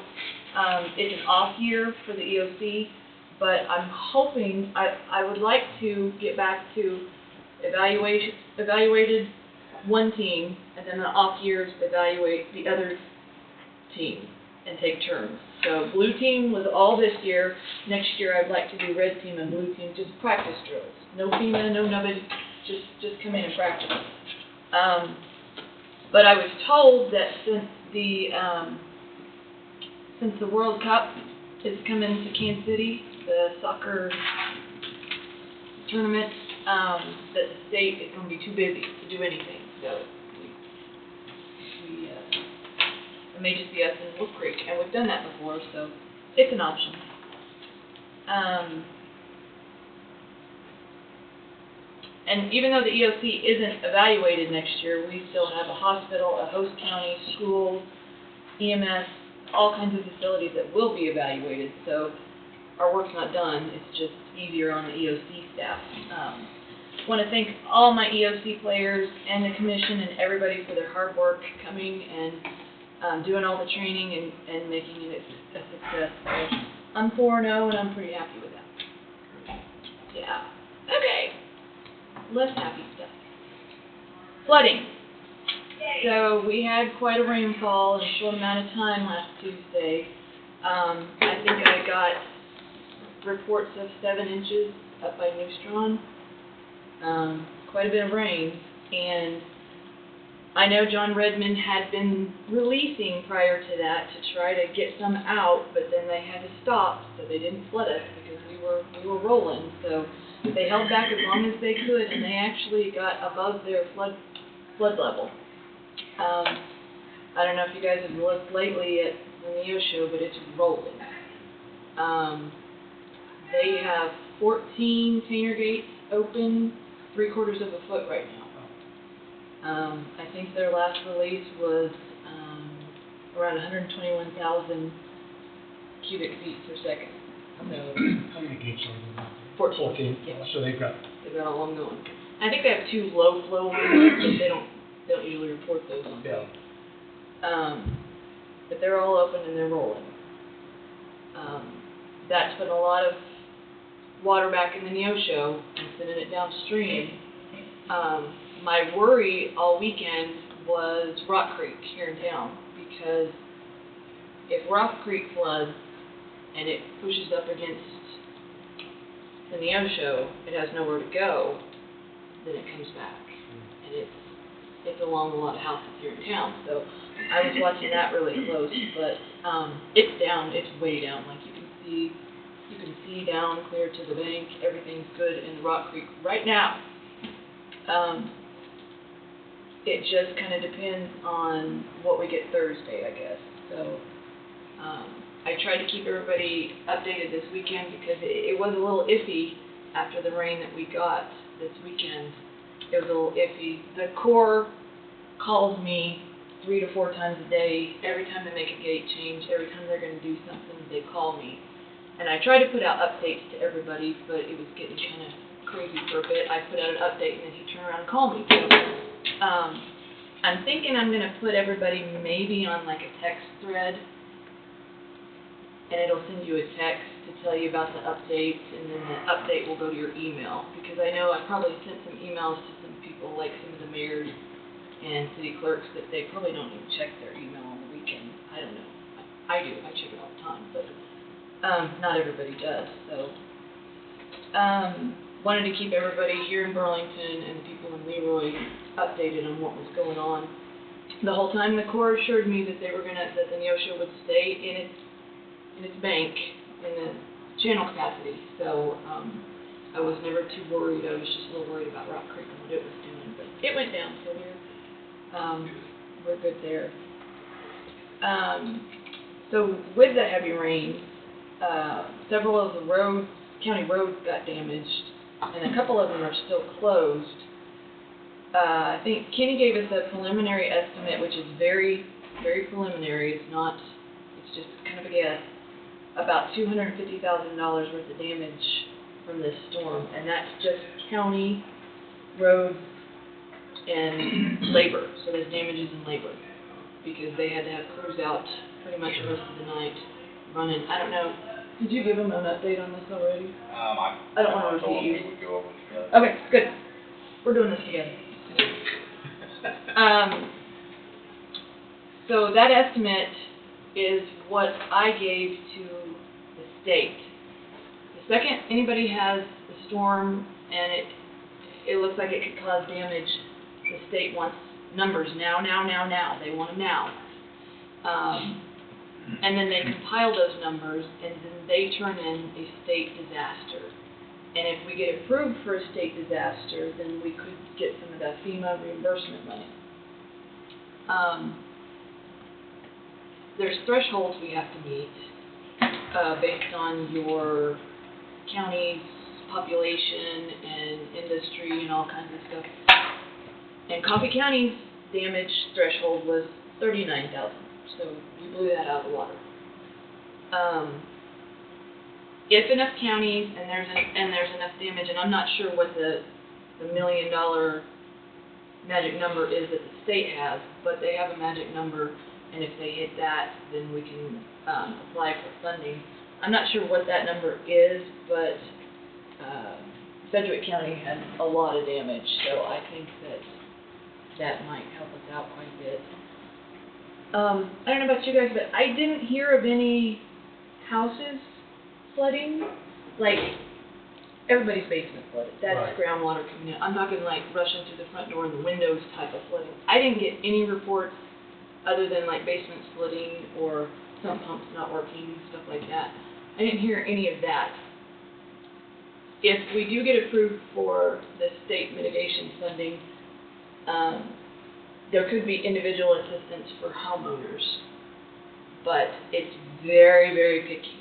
it's an off year for the EOC. But I'm hoping, I would like to get back to evaluated one team, and then the off years evaluate the other team and take turns. So blue team was all this year. Next year I'd like to do red team and blue team, just practice drills. No FEMA, no nobody, just come in and practice. But I was told that since the World Cup is coming to Kansas City, the soccer tournament, that the state is going to be too busy to do anything. So it may just be us in Wolf Creek, and we've done that before, so it's an option. And even though the EOC isn't evaluated next year, we still have a hospital, a host county, schools, EMS, all kinds of facilities that will be evaluated. So our work's not done, it's just easier on the EOC staff. I want to thank all my EOC players and the commission and everybody for their hard work coming and doing all the training and making it a success. So I'm 4-0 and I'm pretty happy with that. Yeah. Okay. Less happy stuff. Flooding. So we had quite a rainfall in a short amount of time last Tuesday. I think I got reports of 7 inches up by New Strawn. Quite a bit of rain, and I know John Redmond had been releasing prior to that to try to get some out, but then they had to stop so they didn't flood us because we were rolling. So they held back as long as they could, and they actually got above their flood level. I don't know if you guys have looked lately at the Neo show, but it's rolling. They have 14 container gates open, 3/4 of a foot right now. I think their last release was around 121,000 cubic feet per second. How many gates are there? 14. Yeah, Yeah. so they've got all of them going. I think they have 2 low flow ones, but they don't usually report those on. Yeah. But they're all open and they're rolling. That's put a lot of water back in the Neosho and sending it downstream. My worry all weekend was Rock Creek here in town, because if Rock Creek floods and it pushes up against the Neosho, it has nowhere to go, then it comes back. And it's along a lot of houses here in town, so I was watching that really close, but it's down, it's way down, like you can see down clear to the bank, everything's good in Rock Creek right now. It just kind of depends on what we get Thursday, I guess. So I tried to keep everybody updated this weekend because it was a little iffy after the rain that we got this weekend. It was a little iffy. The Corps calls me 3 to 4 times a day. Every time they make a gate change, every time they're going to do something, they call me. And I try to put out updates to everybody, but it was getting kind of crazy for a bit. I put out an update and then he'd turn around and call me. So I'm thinking I'm going to put everybody maybe on like a text thread, and it'll send you a text to tell you about the updates, and then the update will go to your email, because I know I probably sent some emails to some people, like some of the mayors and city clerks that they probably don't even check their email on the weekend. I don't know. I do, I check it all the time, but, not everybody does, so. Wanted to keep everybody here in Burlington and the people in Leroy updated on what was going on. The whole time, the Corps assured me that that the Neosho would stay in its bank, in the channel capacity, so, I was never too worried. I was just a little worried about Rock Creek and what it was doing, but it went down, so we're good there. So with the heavy rain, several of the county roads got damaged, and a couple of them are still closed. I think Kenny gave us a preliminary estimate, which is very, very preliminary. It's just kind of a guess, about $250,000 worth of damage from this storm, and that's just county roads and labor. So there's damages in labor because they had to have crews out pretty much most of the night running. I don't know. Did you give them an update on this already? I don't want to repeat you. We would go over together. Okay, good. We're doing this together. So that estimate is what I gave to the state. The second anybody has a storm and it looks like it could cause damage, the state wants numbers now. They want them now. And then they compile those numbers and then they turn in a state disaster. And if we get approved for a state disaster, then we could get some of that FEMA reimbursement money. There's thresholds we have to meet based on your county's population and industry and all kinds of stuff. And Coffee County's damage threshold was $39,000, so we blew that out of the water. If enough counties and there's enough damage, and I'm not sure what the $1 million magic number is that the state has, but they have a magic number, and if they hit that, then we can apply for funding. I'm not sure what that number is, but Sedgwick County had a lot of damage, so I think that might help us out quite a bit. I don't know about you guys, but I didn't hear of any houses flooding. Like, everybody's basement flooded. That's Right. groundwater coming in. I'm talking like rushing through the front door and the windows type of flooding. I didn't get any reports other than like basements flooding or sump pumps not working, stuff like that. I didn't hear any of that. If we do get approved for the state mitigation funding, there could be individual assistance for homeowners, but it's very, very picky.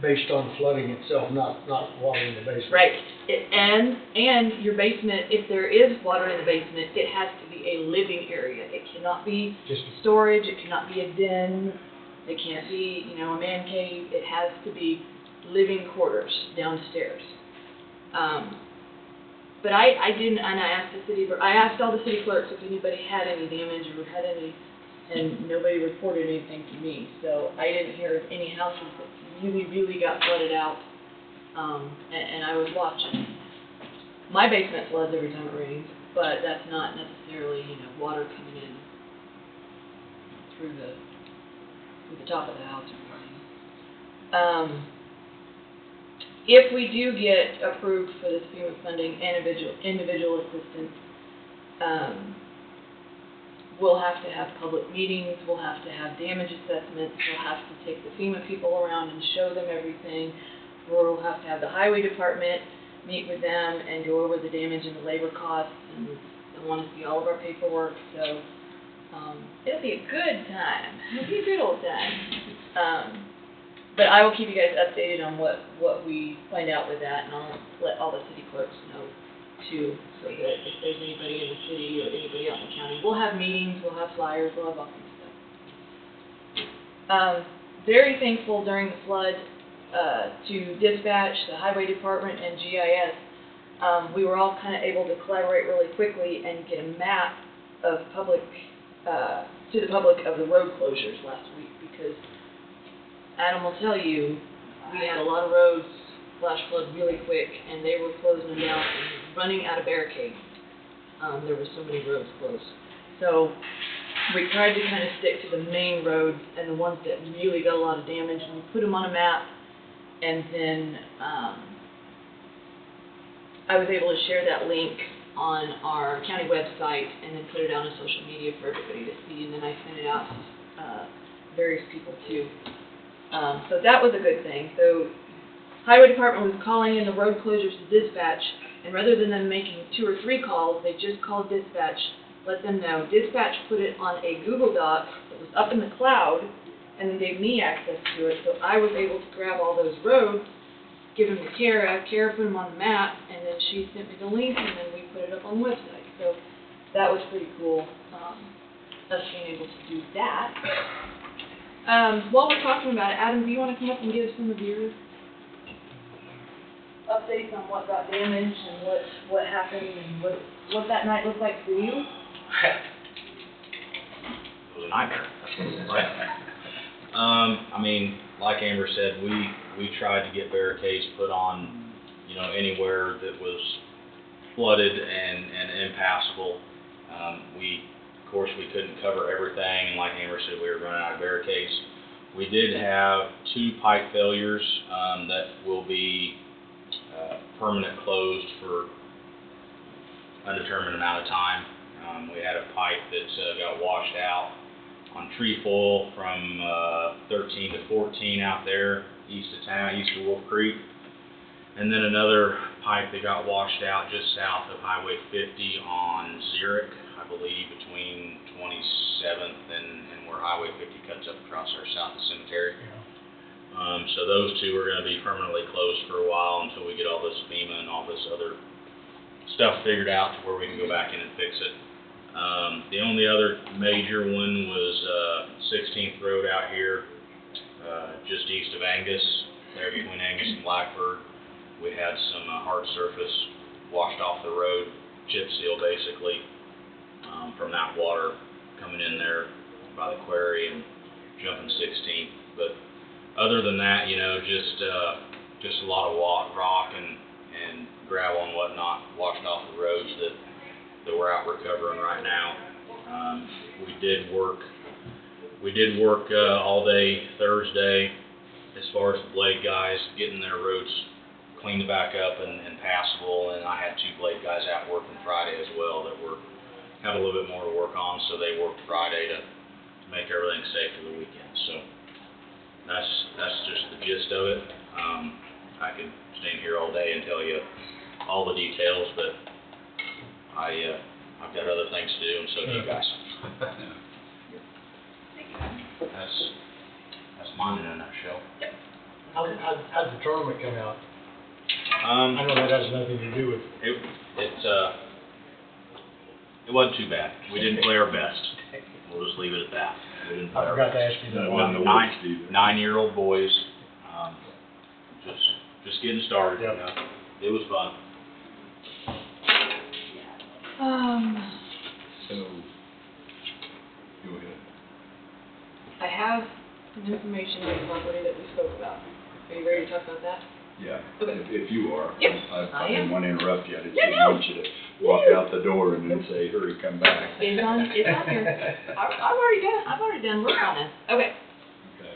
Based on flooding itself, not water in the basement. Right, and your basement, if there is water in the basement, it has to be a living area. It cannot be Just storage, it cannot be a den, it can't be, a man cave. It has to be living quarters downstairs. But I didn't, and I asked all the city clerks if anybody had any damage or had any, and nobody reported anything to me. So I didn't hear of any houses that really, really got flooded out, and I was watching. My basement floods every time it rains, but that's not necessarily, water coming in through the top of the house or anything. If we do get approved for this FEMA funding and individual assistance, we'll have to have public meetings, we'll have to have damage assessments, we'll have to take the FEMA people around and show them everything. We'll have to have the highway department meet with them and go over the damage and the labor costs, and they'll want to see all of our paperwork, so it'll be a good time. It'll be a good old time. But I will keep you guys updated on what we find out with that, and I'll let all the city clerks know too, so that if there's anybody in the city or anybody out in the county, we'll have meetings, we'll have flyers, we'll have all kinds of stuff. Very thankful during the flood to dispatch, the highway department, and GIS. We were all kind of able to collaborate really quickly and get a map of to the public of the road closures last week, because Adam will tell you, we had a lot of roads flash flood really quick, and they were closing them down and running out of barricades. there were so many roads closed. So we tried to kind of stick to the main roads and the ones that really got a lot of damage, and we put them on a map, and then, I was able to share that link on our county website and then put it out on social media for everybody to see, and then I sent it out to various people too. So that was a good thing. So Highway Department was calling in the road closures to dispatch, and rather than them making 2 or 3 calls, they just called dispatch, let them know. Dispatch put it on a Google Doc that was up in the cloud, and then gave me access to it, so I was able to grab all those roads, give them to Kara, Kara put them on the map, and then she sent me the link, and then we put it up on the website. So that was pretty cool, us being able to do that. While we're talking about it, Adam, do you want to come up and give some of your updates on what got damaged and what happened and what that night looked like for you? It was a nightmare. That's what it was like. I mean, like Amber said, we tried to get barricades put on, you know, anywhere that was flooded and impassable. Of course, we couldn't cover everything, and like Amber said, we were running out of barricades. We did have 2 pipe failures that will be permanent closed for undetermined amount of time. We had a pipe that got washed out on trefoil from 13 to 14 out there east of town, east of Wolf Creek. And then another pipe that got washed out just south of Highway 50 on Zurich, I believe, between 27th and where Highway 50 cuts up across our south of the cemetery. So those 2 are going to be permanently closed for a while until we get all this FEMA and all this other stuff figured out to where we can go back in and fix it. The only other major one was 16th Road out here, just east of Angus, there between Angus and Blackbird. We had some hard surface washed off the road, chip seal basically, from that water coming in there by the quarry and jumping 16th. But other than that, you know, just a lot of rock and gravel and whatnot washed off the roads that we're out recovering right now. We did work all day Thursday as far as the blade guys getting their roads cleaned back up and passable, and I had 2 blade guys out working Friday as well that had a little bit more to work on, so they worked Friday to make everything safe for the weekend. So that's just the gist of it. I could stand here all day and tell you all the details, but I've got other things to do, and so do you guys. That's mine in a nutshell. How'd the tournament come out? I know that has nothing to do with. It wasn't too bad. We didn't play our best. We'll just leave it at that. We didn't play I our forgot to best. ask you that. That wasn't the worst either. 9-year-old boys, just getting started. Yep. You know? It was fun. So, go ahead. I have some information on the property that we spoke about. Are you ready to talk about that? Yeah, Okay. if you are. Yep, I I didn't am. want to interrupt you, I just Yeah, didn't no. want you to walk out the door and then say, hurry, come back. It's on here. I've already done work on this. Okay. Okay.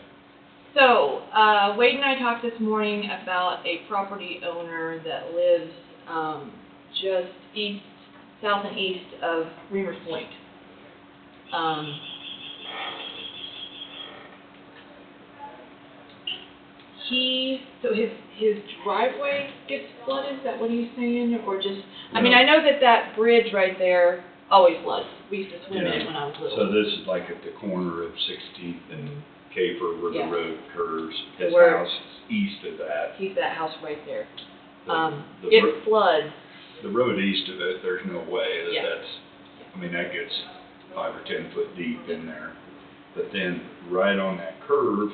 So, Wade and I talked this morning about a property owner that lives, just south and east of Reamer's Point. So his driveway gets flooded, is that what he's saying, or just, I mean, No. I know that bridge right there always floods. We used to swim in Yeah. it when I was little. So this is like at the corner of 16th and Caper where the Yeah. road curves. So His where- house is east of that. He's that house right there. The It ro- floods. The road east of it, there's no way Yeah. that gets 5 or 10 foot deep in there. But then right on that curve,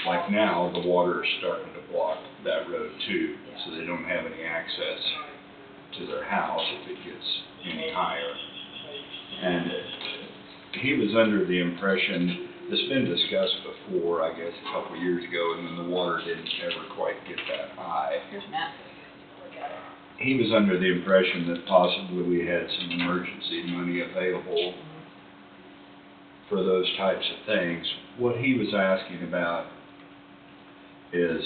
like now, the water is starting to block that road too. So they don't have any access to their house if it gets any higher. And he was under the impression, it's been discussed before, I guess, a couple of years ago, and then the water didn't ever quite get that high. Here's Matt. Look at it. he was under the impression that possibly we had some emergency money available for those types of things. What he was asking about is,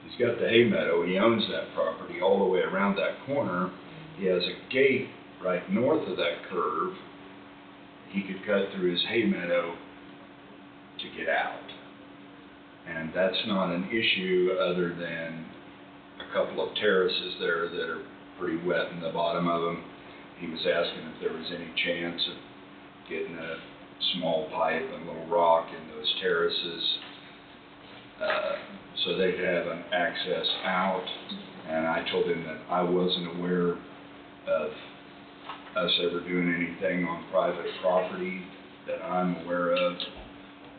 he's got the hay meadow, he owns that property all the way around that corner. He has a gate right north of that curve. He could cut through his hay meadow to get out. And that's not an issue other than a couple of terraces there that are pretty wet in the bottom of them. He was asking if there was any chance of getting a small pipe and a little rock in those terraces, so they'd have an access out. And I told him that I wasn't aware of us ever doing anything on private property that I'm aware of,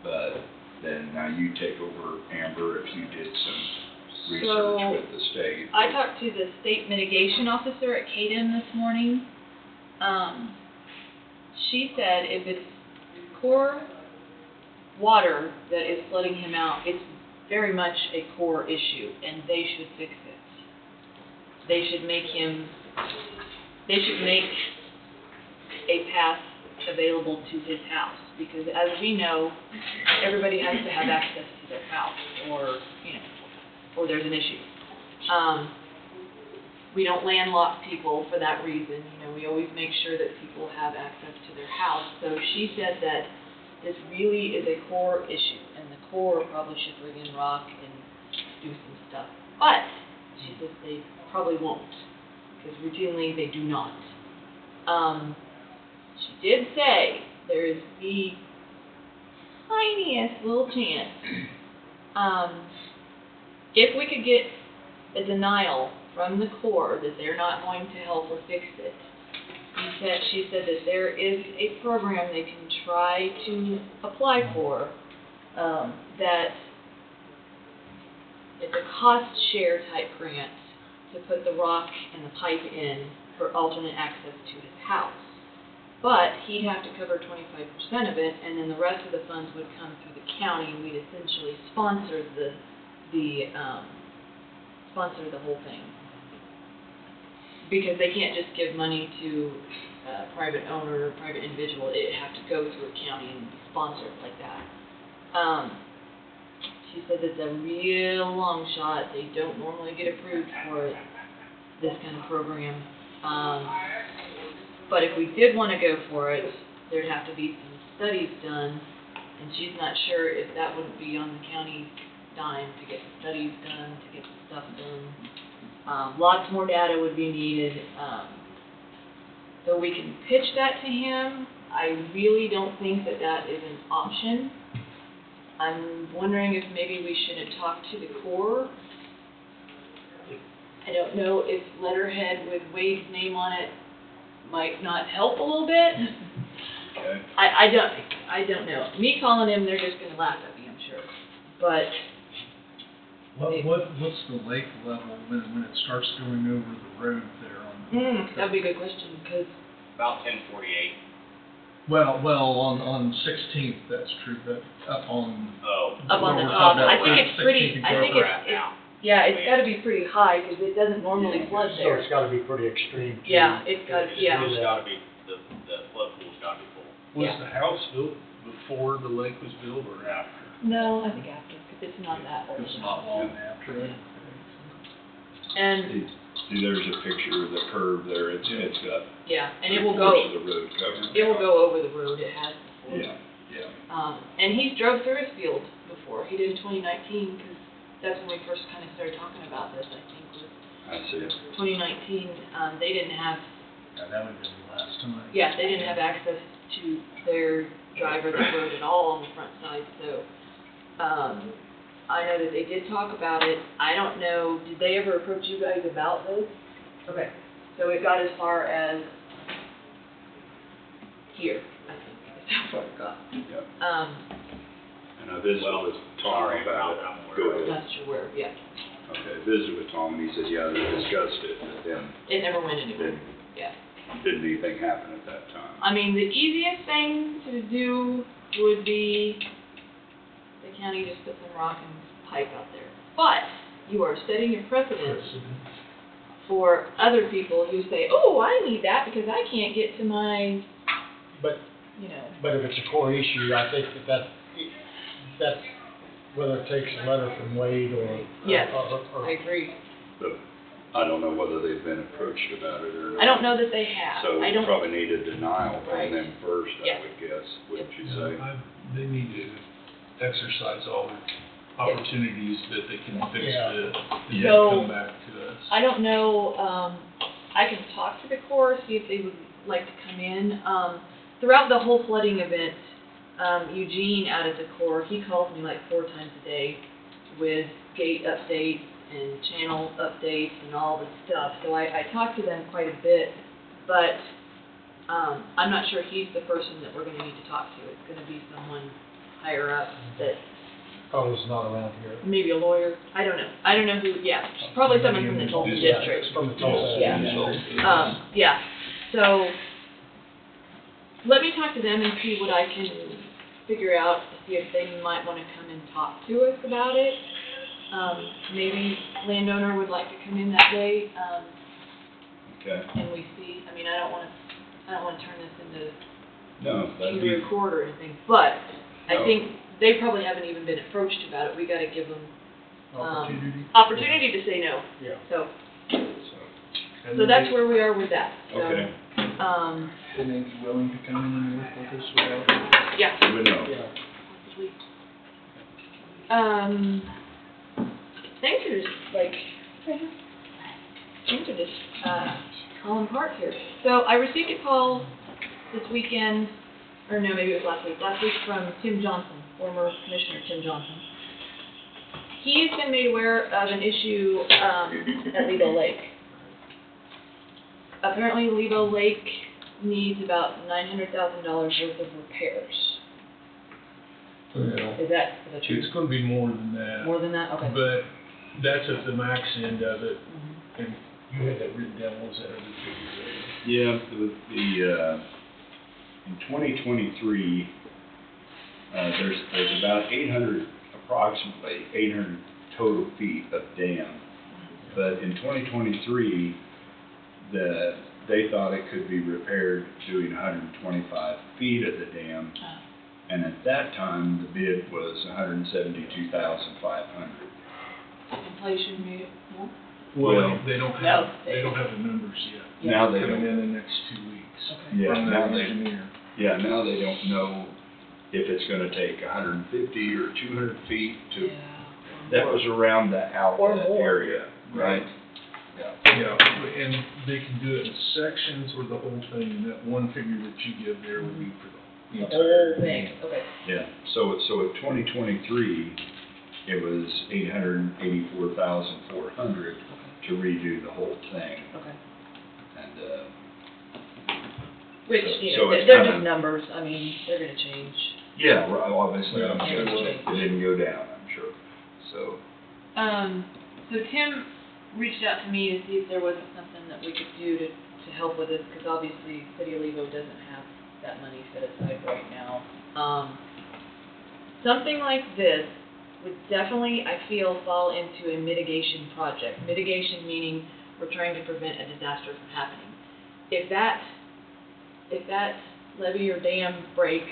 but then now you take over, Amber, if you did some research with the state. I talked to the state mitigation officer at KDM this morning. She said if it's core water that is flooding him out, it's very much a core issue, and they should fix it. They should make a path available to his house, because as we know, everybody has to have access to their house, or, or there's an issue. We don't landlock people for that reason. We always make sure that people have access to their house. So she said that this really is a core issue, and the Corps probably should bring in rock and do some stuff. But she says they probably won't, because routinely they do not. She did say there is the tiniest little chance, if we could get a denial from the Corps that they're not going to help or fix it. She said that there is a program they can try to apply for, that it's a cost share type grant to put the rock and the pipe in for alternate access to his house. But he'd have to cover 25% of it, and then the rest of the funds would come through the county, and we'd essentially sponsor sponsor the whole thing. Because they can't just give money to a private owner or private individual. It'd have to go through a county and be sponsored like that. She said it's a real long shot. They don't normally get approved for it, this kind of program. But if we did want to go for it, there'd have to be some studies done, and she's not sure if that wouldn't be on the county's dime to get the studies done, to get the stuff done. Lots more data would be needed. So we can pitch that to him. I really don't think that that is an option. I'm wondering if maybe we should talk to the Corps. I don't know if letterhead with Wade's name on it might not help a little bit. Okay. I don't know. Me calling him, they're just gonna laugh at me, I'm sure. But What's the lake level when it starts going over the road there on? that'd be a good question, because About 10:48. Well, on 16th, that's true, but up on. up on the we're top, talking I about think where it's pretty, 16th I think Where we're at it's, now. yeah, it's gotta be pretty high, because it doesn't normally flood So there. it's gotta be pretty extreme. too. Yeah, it's got, yeah. It's gotta be, the flood pool's gotta be full. Was Yeah. the house built before the lake was built or after? No, I think after, because it's not that old. It's not long after it. And, See, there's a picture of the curve there, it's got yeah, and it will three-fourths go, of the road covered. it will go over the road, it has before. Yeah. And he's drove through his field before. He did in 2019, because that's when we first kind of started talking about this, I think, was I see it. 2019. They didn't have, Yeah, that would have been the last time. yeah, they didn't have access to their driveway road at all on the front side, so, I know that they did talk about it. I don't know, did they ever approach you guys about this? Okay, so it got as far as here, I think, is how far it got. Yep. And I visited Well, with Tom sorry about about it. that, I'm aware Go of it. ahead. Not sure where, yeah. Okay, visited with Tom, and he said, yeah, they discussed it, but then It never went anywhere, didn't, yeah. didn't anything happen at that time. I mean, the easiest thing to do would be the county just put some rock and pipe out there. But you are setting a precedent for other people who say, oh, I need that because I can't get to my, But, you know. but if it's a core issue, I think that's whether it takes a letter from Wade or. Yes, or- I agree. But I don't know whether they've been approached about it or not. I don't know that they have. So I we don't, probably need a denial Right. from them first, I Yes. would guess, wouldn't you You say? know, they need to exercise all opportunities that they can fix Yeah. it, and then So- come back to us. I don't know, I can talk to the Corps, see if they would like to come in. Throughout the whole flooding event, Eugene out at the Corps, he calls me like 4 times a day with gate updates and channel updates and all this stuff. So I talk to them quite a bit, but I'm not sure he's the person that we're gonna need to talk to. It's gonna be someone higher up that, Probably is not around here. maybe a lawyer, I don't know. I don't know who, yeah, probably someone from the Tulsa Yeah, district. it's from the Tulsa. Yeah. Yeah, so, let me talk to them and see what I can figure out, to see if they might wanna come and talk to us about it. Maybe landowner would like to come in that day, Okay, and we see, I mean, I don't wanna turn this into no, that'd kangaroo be, court or anything, but I No. think they probably haven't even been approached about it, we gotta give them, Opportunity. opportunity to say no, Yeah. so, And so that's where we are with that, so. okay, And then he's willing to come in and work with us without. Yeah. good to know. Yeah. Things are just like, things are just, falling apart here. So I received a call this weekend, or no, maybe it was last week from Tim Johnson, former Commissioner Tim Johnson. He's been made aware of an issue, at Lebo Lake. Apparently Lebo Lake needs about $900,000 worth of repairs. Well, Is that true? it's gonna be more than that. More than that? Okay. But that's at the max end of it, Mhm. and you had that written down, what was that other figure? Yeah, in 2023, there's about approximately 800 total feet of dam. But in 2023, they thought it could be repaired doing 125 feet of the dam. And at that time, the bid was 172,500. Inflation made it more? Well, they don't No. have, they don't have the numbers yet. Now they Coming don't, in the next 2 weeks. yeah, From now the they, engineer. yeah, now they don't know if it's gonna take 150 or 200 feet to, that was around the outlet more. area, right? Yeah, and they can do it in sections or the whole thing, and that one figure that you give there would be for the The entire. whole thing, okay. Yeah, so at 2023, it was 884,400 to redo the whole thing, Okay. and, Which, So- you so know, it's they're kinda- just numbers, I mean, they're gonna change. yeah, right, obviously, I'm Yeah. sure it didn't go down, I'm sure, so. So Tim reached out to me to see if there wasn't something that we could do to help with this, because obviously City of Levo doesn't have that money set aside right now. Something like this would definitely, I feel, fall into a mitigation project. Mitigation meaning we're trying to prevent a disaster from happening. If that levee or dam breaks,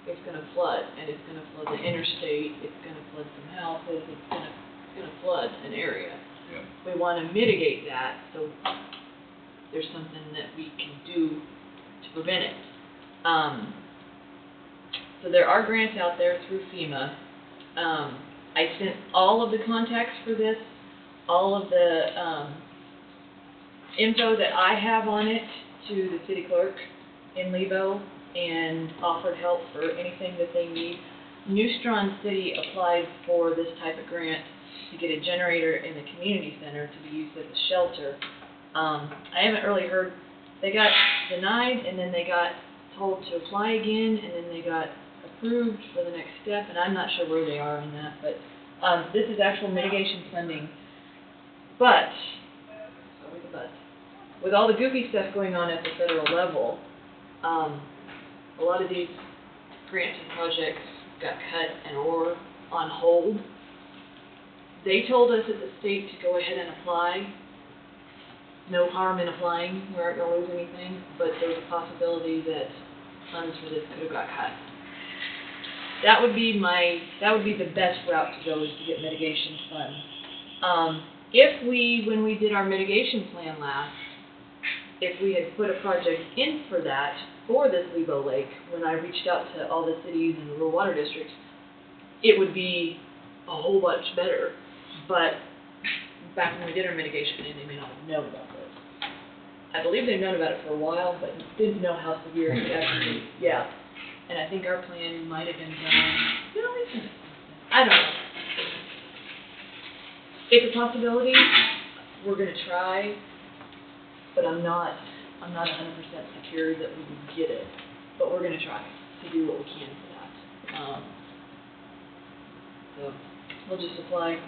it's gonna flood, and it's gonna flood the interstate, it's gonna flood some houses, it's gonna flood an area. Yeah. We wanna mitigate that, so there's something that we can do to prevent it. So there are grants out there through FEMA. I sent all of the contacts for this, all of the, info that I have on it to the city clerk in Lebo, and offered help for anything that they need. New Strawn City applied for this type of grant to get a generator in the community center to be used as a shelter. I haven't really heard, they got denied, and then they got told to apply again, and then they got approved for the next step, and I'm not sure where they are in that, but, this is actual mitigation funding. But, always a but, with all the goofy stuff going on at the federal level, a lot of these grants and projects got cut and or on hold. They told us at the state to go ahead and apply no harm in applying, we aren't gonna lose anything, but there's a possibility that funds for this could have got cut. That would be the best route to go, is to get mitigation funds. When we did our mitigation plan last, if we had put a project in for that, for this Lebo Lake, when I reached out to all the cities and the rural water districts, it would be a whole bunch better. But back when we did our mitigation plan, they may not have known about this. I believe they've known about it for a while, but didn't know how severe it actually, yeah. And I think our plan might have been done, I don't know. It's a possibility, we're gonna try, but I'm not 100% secure that we would get it. But we're gonna try to do what we can for that. So, we'll just apply,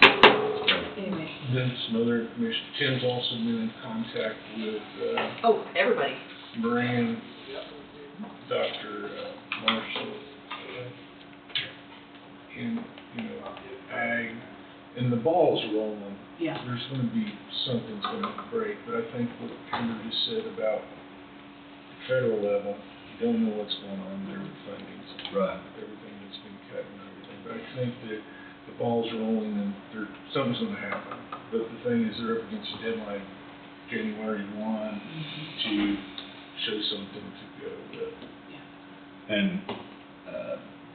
anyway. Then some other information, Tim's also been in contact with, Oh, everybody. Moran, Dr. Marshall, and, ag, and the ball's rolling. Yeah. There's gonna be, something's gonna break, but I think what Kimber just said about the federal level, you don't know what's going on there with fundings. Right. Everything that's been cut and everything, but I think that the ball's rolling and something's gonna happen. But the thing is, they're up against a deadline, January 1, to show something to go with. And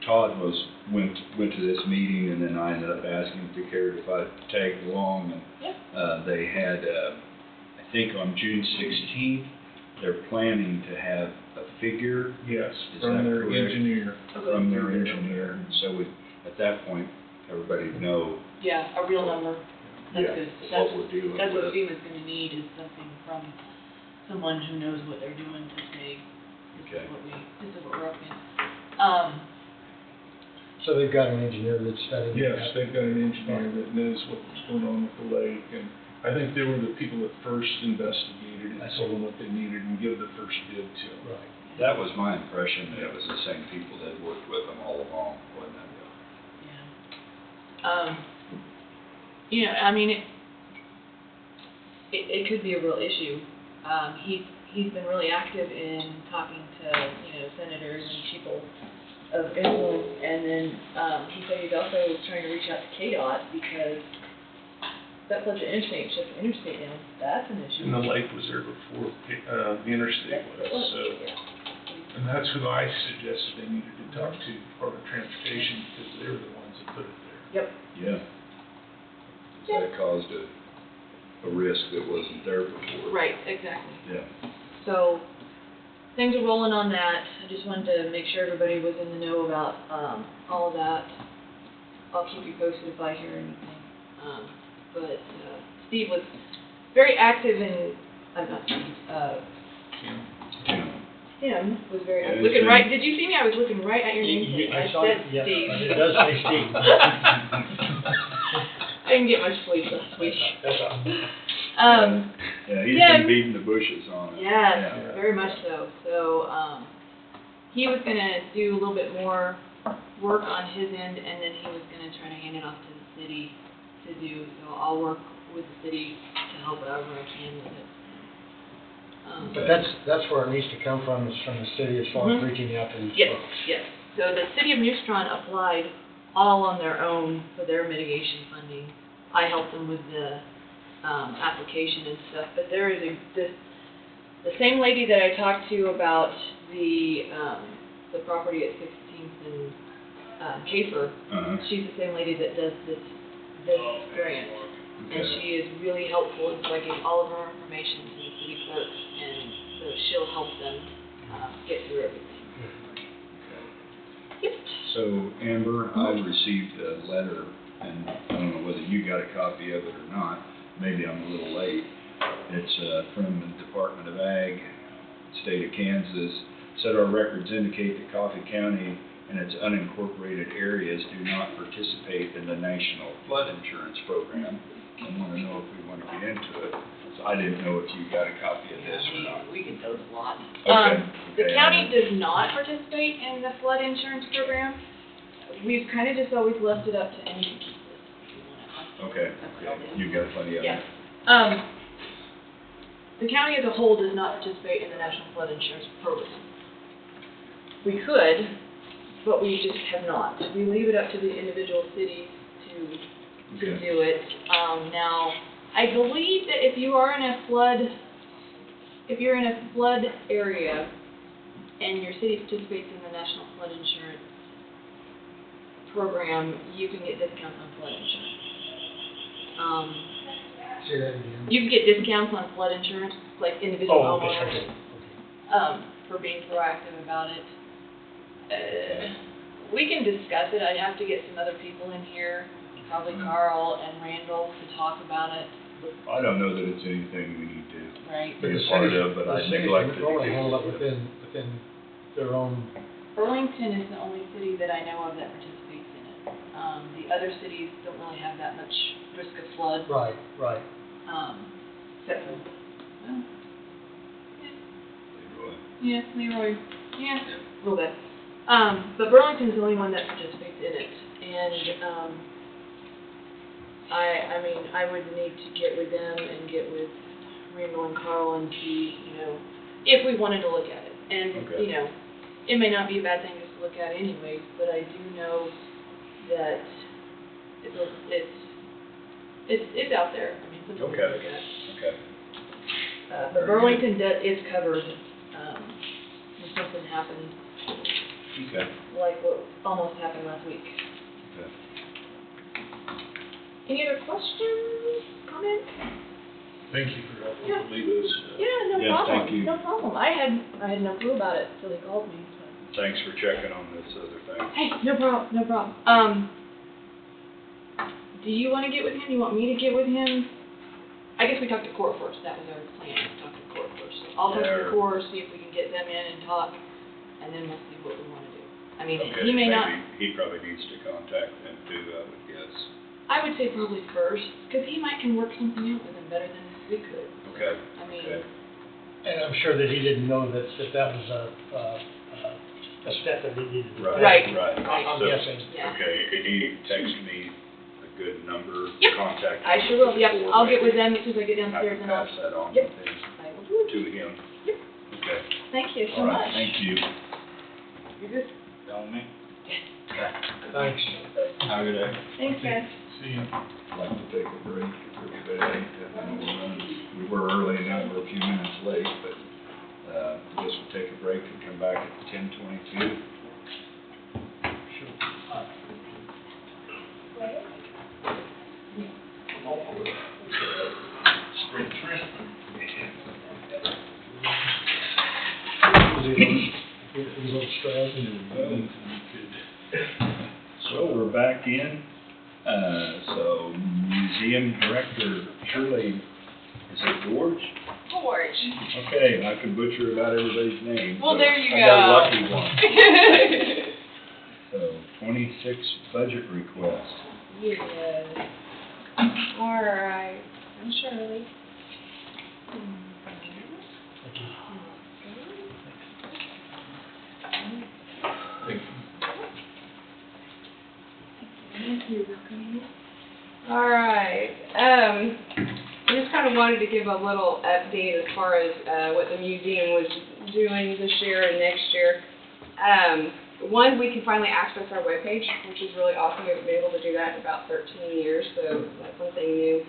Todd went to this meeting, and then I ended up asking if he cared if I tagged along, and they had, I think on June 16th, they're planning to have a figure. Yes, Is from that their correct? engineer. From their engineer, so at that point, everybody would know Yeah, a real number. That's Yeah, good. what we're dealing That's what with. FEMA's gonna need, is something from someone who knows what they're doing to say, Okay. this is what we're up in. So they've got an engineer that's studying Yes, that. they've got an engineer that knows what's going on with the lake, and I think they were the people that first investigated it, and told them what they needed and give the first bid to them. Right. That was my impression, that it was the same people that worked with them all along, wasn't it? Yeah. I mean, it could be a real issue. He's been really active in talking to, senators and people of influence, and then, he said he's also trying to reach out to KDOT, because that's such an interstate, shut the interstate down, that's an issue. And the lake was there before, the interstate was, so, and that's who I suggested they needed to talk to, Department of Transportation, because they were the ones that put it there. Yep. Yeah. That caused a risk that wasn't there before. Right, exactly. Yeah. So, things are rolling on that. I just wanted to make sure everybody was in the know about, all of that. I'll keep you posted if I hear anything. But Steve was very active in, not Steve, Tim was very, I was Yeah, looking Tim. right, did you see me? I was looking right at your namesake. I I saw said it, yeah, Steve. it does say Steve. I didn't get much sleep last week. That's all. Yeah, he's Yeah. been beating the bushes on it. Yes, Yeah. very much so. So, he was gonna do a little bit more work on his end, and then he was gonna try to hand it off to the city to do. So I'll work with the city to help however I can with it. But that's where it needs to come from, is from the city, as far as Mhm. reaching out to these Yes, folks. yes. So the city of Neutron applied all on their own for their mitigation funding. I helped them with the, application and stuff, but there is the same lady that I talked to about the property at 16th and, Kafer, Uh-huh. she's the same lady that does this grant. And Okay. she is really helpful, and so I gave all of her information to the city clerk, and so she'll help them, get through everything. Yep. So Amber, I received a letter, and I don't know whether you got a copy of it or not. Maybe I'm a little late. It's from the Department of Ag, State of Kansas. Said our records indicate that Coffee County and its unincorporated areas do not participate in the National Flood Insurance Program. I want to know if we want to get into it. So I didn't know if you got a copy of this or not. We can tell a lot. Okay. The Okay. county does not participate in the flood insurance program. We've kind of just always left it up to, and you can keep this if you want it. Okay, you got plenty of Yeah. it. the county as a whole does not participate in the National Flood Insurance Program. We could, but we just have not. We leave it up to the individual cities to Okay. do it. Now, I believe that if you are in a flood area and your city participates in the National Flood Insurance Program, you can get discounts on flood insurance. Say that again. You can get discounts on flood insurance, like individual Oh, okay, homeowners, okay. for being proactive about it. We can discuss it. I'd have to get some other people in here, probably Carl and Randall, to talk about it, I don't know that it's anything we need to right? be a part of, but I neglected to Only get handle it with within their own, Burlington is the only city that I know of that participates in it. The other cities don't really have that much risk of flood, right. except for, well, Leroy. yeah, Leroy, yeah, a little bit. But Burlington's the only one that participates in it, and, I mean, I would need to get with them and get with Randall and Carl and see, if we wanted to look at it. And, Okay. It may not be a bad thing just to look at anyways, but I do know that it's out there. I mean, something to Okay. look at. Okay. But Burlington is covered, if something happened, Okay. like what almost happened last week. Okay. Any other questions, comments? Thank you for helping Yeah. lead us. Yeah, no Yes, problem. thank you. No problem. I had no clue about it until he called me, so. Thanks for checking on this other thing. Hey, no problem, no problem. Do you wanna get with him? You want me to get with him? I guess we talked to Core first. That was our plan, to talk to Core first. So I'll talk to Yeah. the Core, see if we can get them in and talk, and then we'll see what we wanna do. I mean, Okay, he may not, maybe he probably needs to contact them too, I would guess. I would say probably first, cause he can work something out with him better than we could. Okay. I mean, Okay. And I'm sure that he didn't know that was a step that he needed to take. Right. Right. I'm So- guessing. yeah. Okay, can you text me a good number, Yep. contact? I sure will, yep, before I'll get maybe with them as soon as I get I downstairs can and I'll, pass that on Yep. to I will do it. him. Yep. Okay. Thank you so All right, much. thank you. You're good. Telling me? Thanks. Have a good day. Thanks, guys. See you. I'd like to take a break if everybody, I know we're running, we were early and now we're a few minutes late, but, I guess we'll take a break and come back at 10:22. Spring trip. Was he a little stressed? So we're back in, so Museum Director Shirley, is it George? George. Okay, I can butcher about everybody's name. Well, so there you I got a go. lucky one. So, 26 budget request. Yes. All right. I'm Shirley. All right, I just kind of wanted to give a little update as far as, what the museum was doing this year and next year. One, we can finally access our webpage, which is really awesome. We've been able to do that in about 13 years, so that's something new.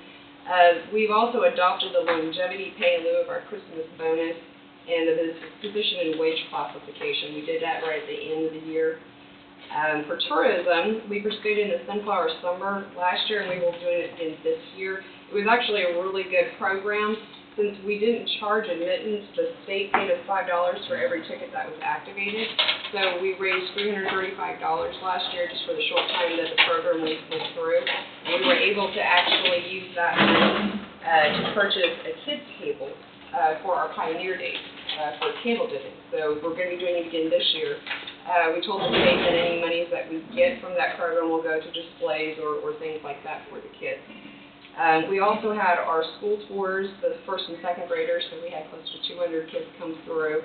We've also adopted the longevity pay in lieu of our Christmas bonus and the position and wage classification. We did that right at the end of the year. For tourism, we participated in the Sunflower Summer last year, and we will be doing it again this year. It was actually a really good program. Since we didn't charge admittance, the state paid us $5 for every ticket that was activated. So we raised $335 last year just for the short time that the program was through. And we were able to actually use that money to purchase a kids table for our Pioneer Days for candle dipping. So we're going to be doing it again this year. We told the state that any monies that we get from that program will go to displays or things like that for the kids. We also had our school tours, the first and second graders, so we had close to 200 kids come through.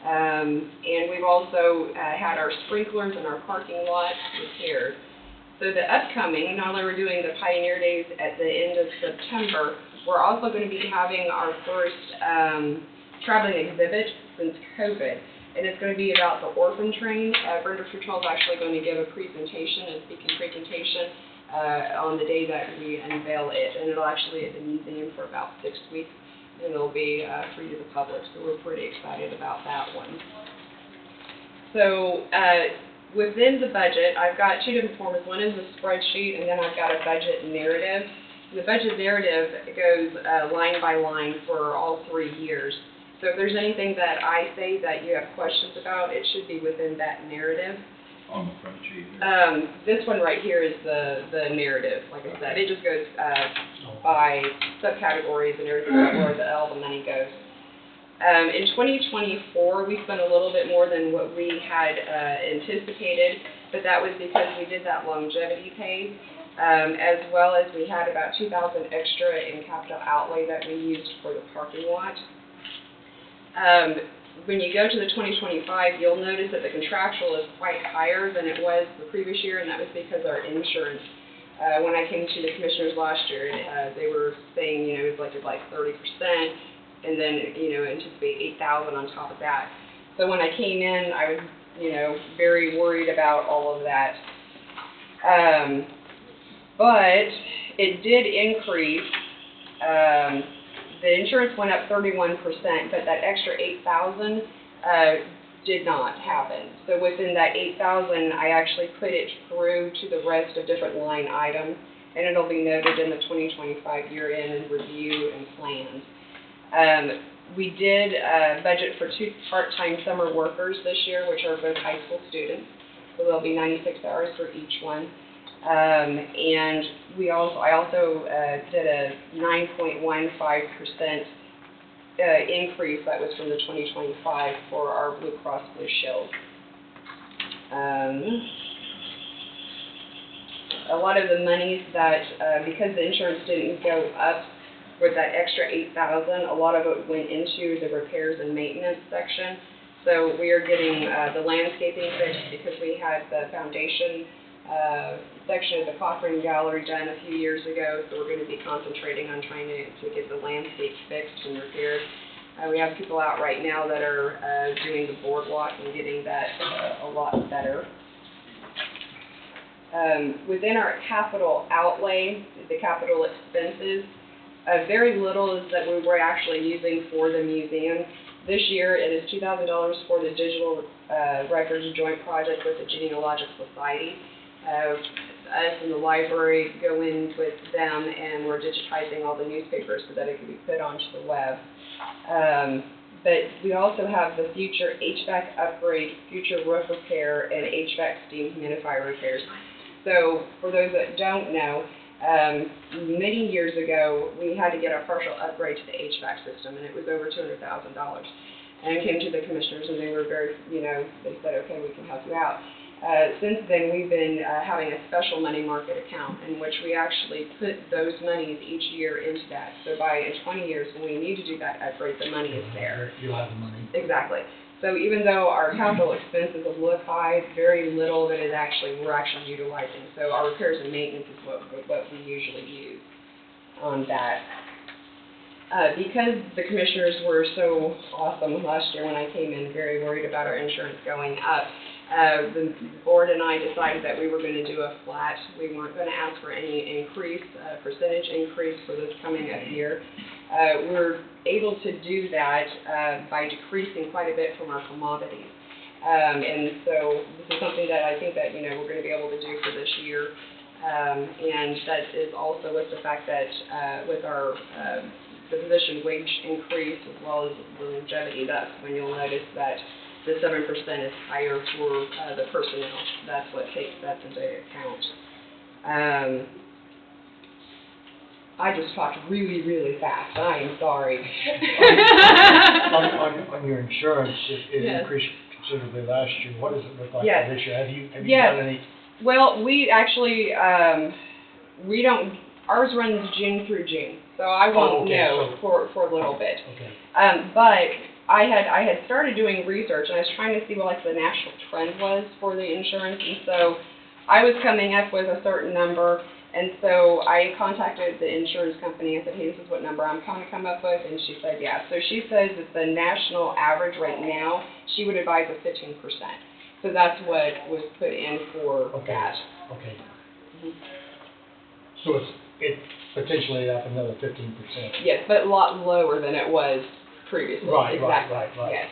And we've also had our sprinklers in our parking lot repaired. So the upcoming, not only we're doing the Pioneer Days at the end of September, We're also going to be having our first traveling exhibit since COVID, and it's going to be about the orphan train. Brenda Futrell is actually going to give a presentation, a speaking presentation, on the day that we unveil it, and it'll actually be at the museum for about 6 weeks, and it'll be free to the public, so we're pretty excited about that one. So within the budget, I've got two different formats. One is a spreadsheet, and then I've got a budget narrative. The budget narrative goes line by line for all 3 years. So if there's anything that I say that you have questions about, it should be within that narrative. On the front sheet here. This one right here is the narrative, like I said. It just goes by subcategories and everything where all the money goes. In 2024, we spent a little bit more than what we had anticipated, but that was because we did that longevity pay, as well as we had about $2,000 extra in capital outlay that we used for the parking lot. When you go to the 2025, you'll notice that the contractual is quite higher than it was the previous year, and that was because our insurance. When I came to the commissioners last year, they were saying, you know, it was like 30%, and then, you know, anticipate $8,000 on top of that. So when I came in, I was, you know, very worried about all of that. But it did increase. The insurance went up 31%, but that extra $8,000 did not happen. So within that $8,000, I actually put it through to the rest of different line items, and it'll be noted in the 2025 year-end review and plans. We did budget for 2 part-time summer workers this year, which are both high school students. So there'll be 96 hours for each one. And I also did a 9.15% increase that was from the 2025 for our Blue Cross Blue Shield. A lot of the monies that, because the insurance didn't go up with that extra $8,000, a lot of it went into the repairs and maintenance section. So we are getting the landscaping fixed because we had the foundation section of the Cochrane Gallery done a few years ago, so we're going to be concentrating on trying to get the landscape fixed and repaired. We have people out right now that are doing the boardwalk and getting that a lot better. Within our capital outlay, the capital expenses, very little is that we were actually using for the museum. This year it is $2,000 for the digital records joint project with the Genealogical Society. Us in the library go in with them, and we're digitizing all the newspapers so that it can be put onto the web. But we also have the future HVAC upgrade, future roof repair, and HVAC steam humidifier repairs. So for those that don't know, many years ago, we had to get a partial upgrade to the HVAC system, and it was over $200,000. And I came to the commissioners, and they were very, you know, they said, okay, we can help you out. Since then, we've been having a special money market account in which we actually put those monies each year into that. So in 20 years, when we need to do that upgrade, the money is there. You'll have the money. Exactly. So even though our capital expenses look high, very little of it is we're actually utilizing. So our repairs and maintenance is what we usually use on that. Because the commissioners were so awesome last year when I came in, very worried about our insurance going up, the board and I decided that we were going to do a flat. We weren't going to ask for any increase, percentage increase for this coming up year. We're able to do that by decreasing quite a bit from our commodities. And so this is something that I think that, you know, we're going to be able to do for this year. And that is also with the fact that with our the position wage increase as well as the longevity, that's when you'll notice that the 7% is higher for the personnel. That's what takes that into account. I just talked really, really fast. I am sorry. On your insurance, it Yes. increased considerably last year. What does it look like Yes. for this year? Have you Yes. done any? Well, we actually, we don't, ours runs June through June, so I won't know for a little bit. Okay. But I had started doing research, and I was trying to see what like the national trend was for the insurance, and so I was coming up with a certain number, And so I contacted the insurance company. I said, hey, this is what number I'm trying to come up with, and she said, yeah. So she says that the national average right now, she would advise a 15%. So that's what was put in for that. Okay. Mhm. So it's potentially up another 15%. Yes, but a lot lower than it was previously. Right, right, Exactly. right, right. Yes.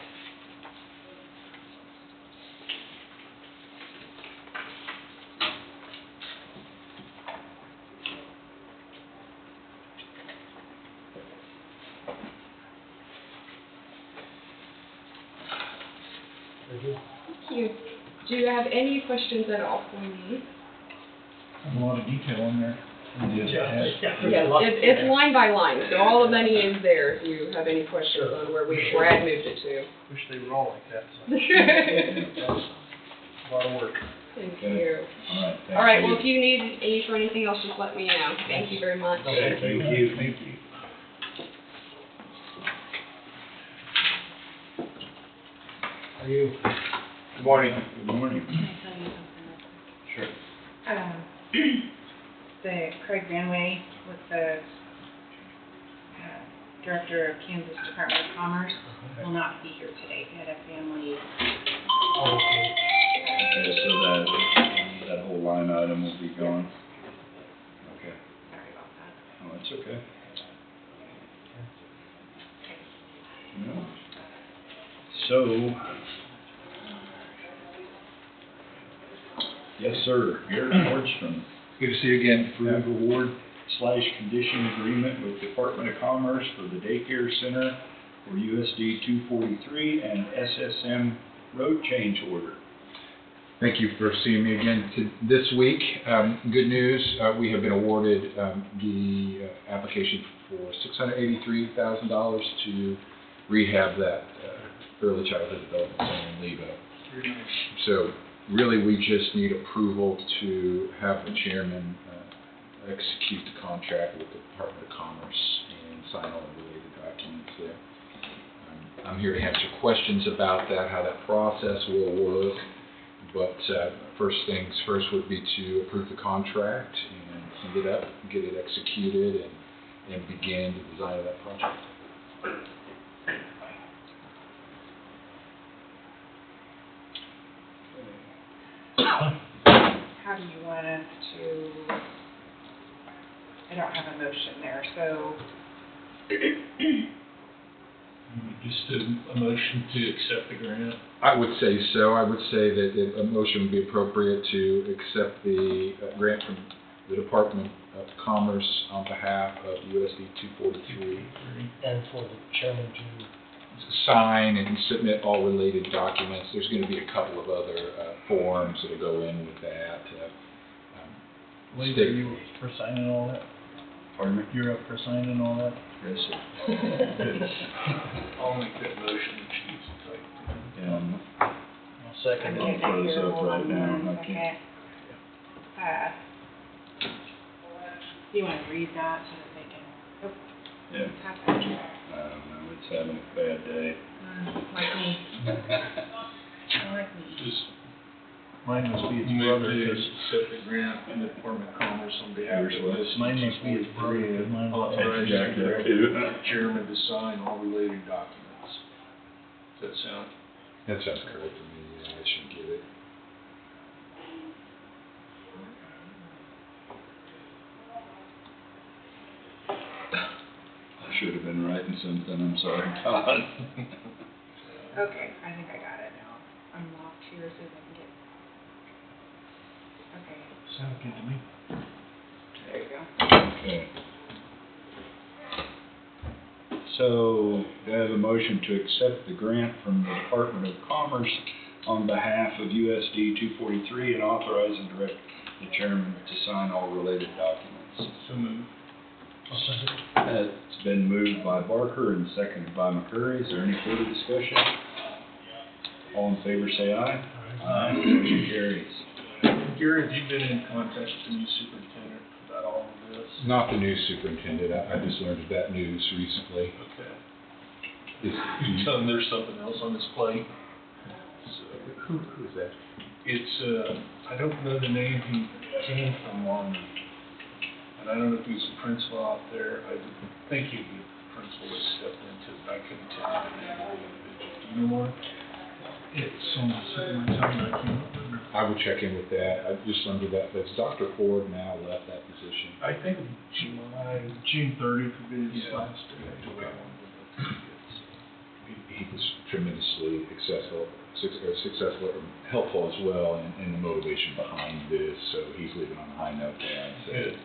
Very good. Thank you. Do you have any questions at all for me? A lot of detail in there. Yeah. Yes, it's line by line, so all of that is there if you have any questions on where Brad moved it to. Wish they were all like that. A lot of work. Thank Okay. you. All right, thank All right, you. well, if you need any for anything else, just let me know. Thank you very much. Okay, thank you. Thank you. Are you? Good morning. Good morning. Can I tell you something real quick? Sure. The Craig Vanway with the Director of Kansas Department of Commerce will not be here today. He had a family. Oh, okay. Okay, so that whole line item will be gone? Okay. Sorry about that. Oh, that's okay. No. So, yes, sir, Garrett Nordstrom. Good to see you again. Approve award/condition agreement with Department of Commerce for the daycare center for USD 243 and SSM road change order. Thank you for seeing me again this week. Good news, we have been awarded the application for $683,000 to rehab that early childhood development center in Lebo. So really, we just need approval to have the chairman execute the contract with the Department of Commerce and sign all the related documents there. I'm here to answer questions about that, how that process will work. But first things first would be to approve the contract and send it up, get it executed, and begin the design of that project. How do you want us to, I don't have a motion there, so. Just a motion to accept the grant. I would say so. I would say that a motion would be appropriate to accept the grant from the Department of Commerce on behalf of USD 243. And for the chairman to Sign and submit all related documents. There's going to be a couple of other forms that'll go in with that. Lee, are you for signing all that? Pardon me? You're up for signing all that? Yes, sir. I'll make that motion if she's typed I'll Second. I'll close up right now. I can't. You want to read that so that they can, Yeah. have that? I don't know, it's having a bad day. Like me. Like me. Just Mine must be his move brother, to 'cause accept the grant from the Department of Commerce on behalf Yours of was? USD Mine must be his brother, 'cause 243 mine and was authorize Jack, the that too. chairman to sign all related documents. Does that sound? That sounds correct to me. Yeah, I should get it. I should have been writing something, I'm sorry, Todd. Okay, I think I got it now. I'm locked here so I can get. Okay, sounds good to me. there you go. Okay. So, do I have a motion to accept the grant from the Department of Commerce on behalf of USD 243 and authorize and direct the chairman to sign all related documents? So move. It's been moved by Barker and seconded by McCurry. Is there any further discussion? All in favor say aye. Aye. Motion carries. Gary, have you been in contact with the new superintendent about all of this? Not the new superintendent. I just learned of that news recently. Okay. Is- Tell him there's something else on his plate. So, who's that? it's, I don't know the name, he came from And I don't know if he was a principal out there, I would think he'd be a principal that stepped into, I couldn't tell you the name of the individual. Do you know more? It's on the tip of my tongue, I can't remember. I would check in with that. I just under that, has Dr. Ford now left that position? I think July. June 30th would be his Yeah. last day. July one would have to be it, so. He was tremendously successful and helpful as well in the motivation behind this, so he's leaving on a high note there, I'd say. Good.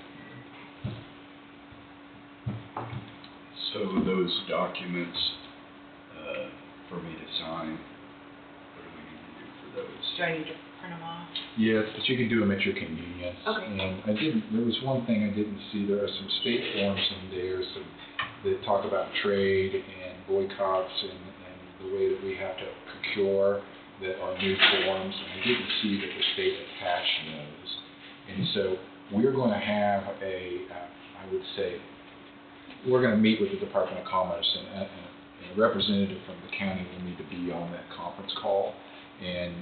So those documents, for me to sign, what do we need to do for those? Do I need to print them off? Yes, but you can do them at your convenience. Okay. And there was one thing I didn't see, there are some state forms in there, that talk about trade and boycotts and the way that we have to procure that are new forms, and I didn't see that the state attached those. And so we're going to have I would say, we're going to meet with the Department of Commerce, and a representative from the county will need to be on that conference call, and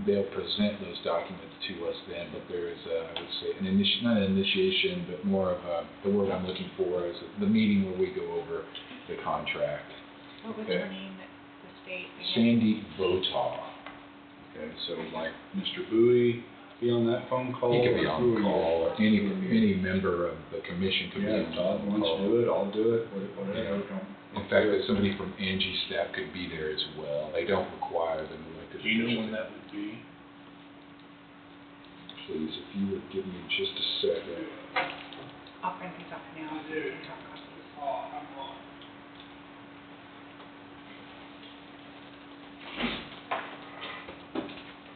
they'll present those documents to us then, but there is, I would say, not an initiation, but more of the word I'm looking for is the meeting where we go over the contract. What was Okay. her name, the state? again? Sandy Votaw. Okay, so like Mr. Bowie, be on that phone call? He could be or on who the are you? call, or any member of the commission could be Yeah, on if Todd the wants call. to do it, I'll do it, whatever. In fact, that somebody from Angie staff could be there as well. They don't require them elected. Do you know officials. when that would be? Please, if you would give me just a second. I'll print these off now, and we can talk copies.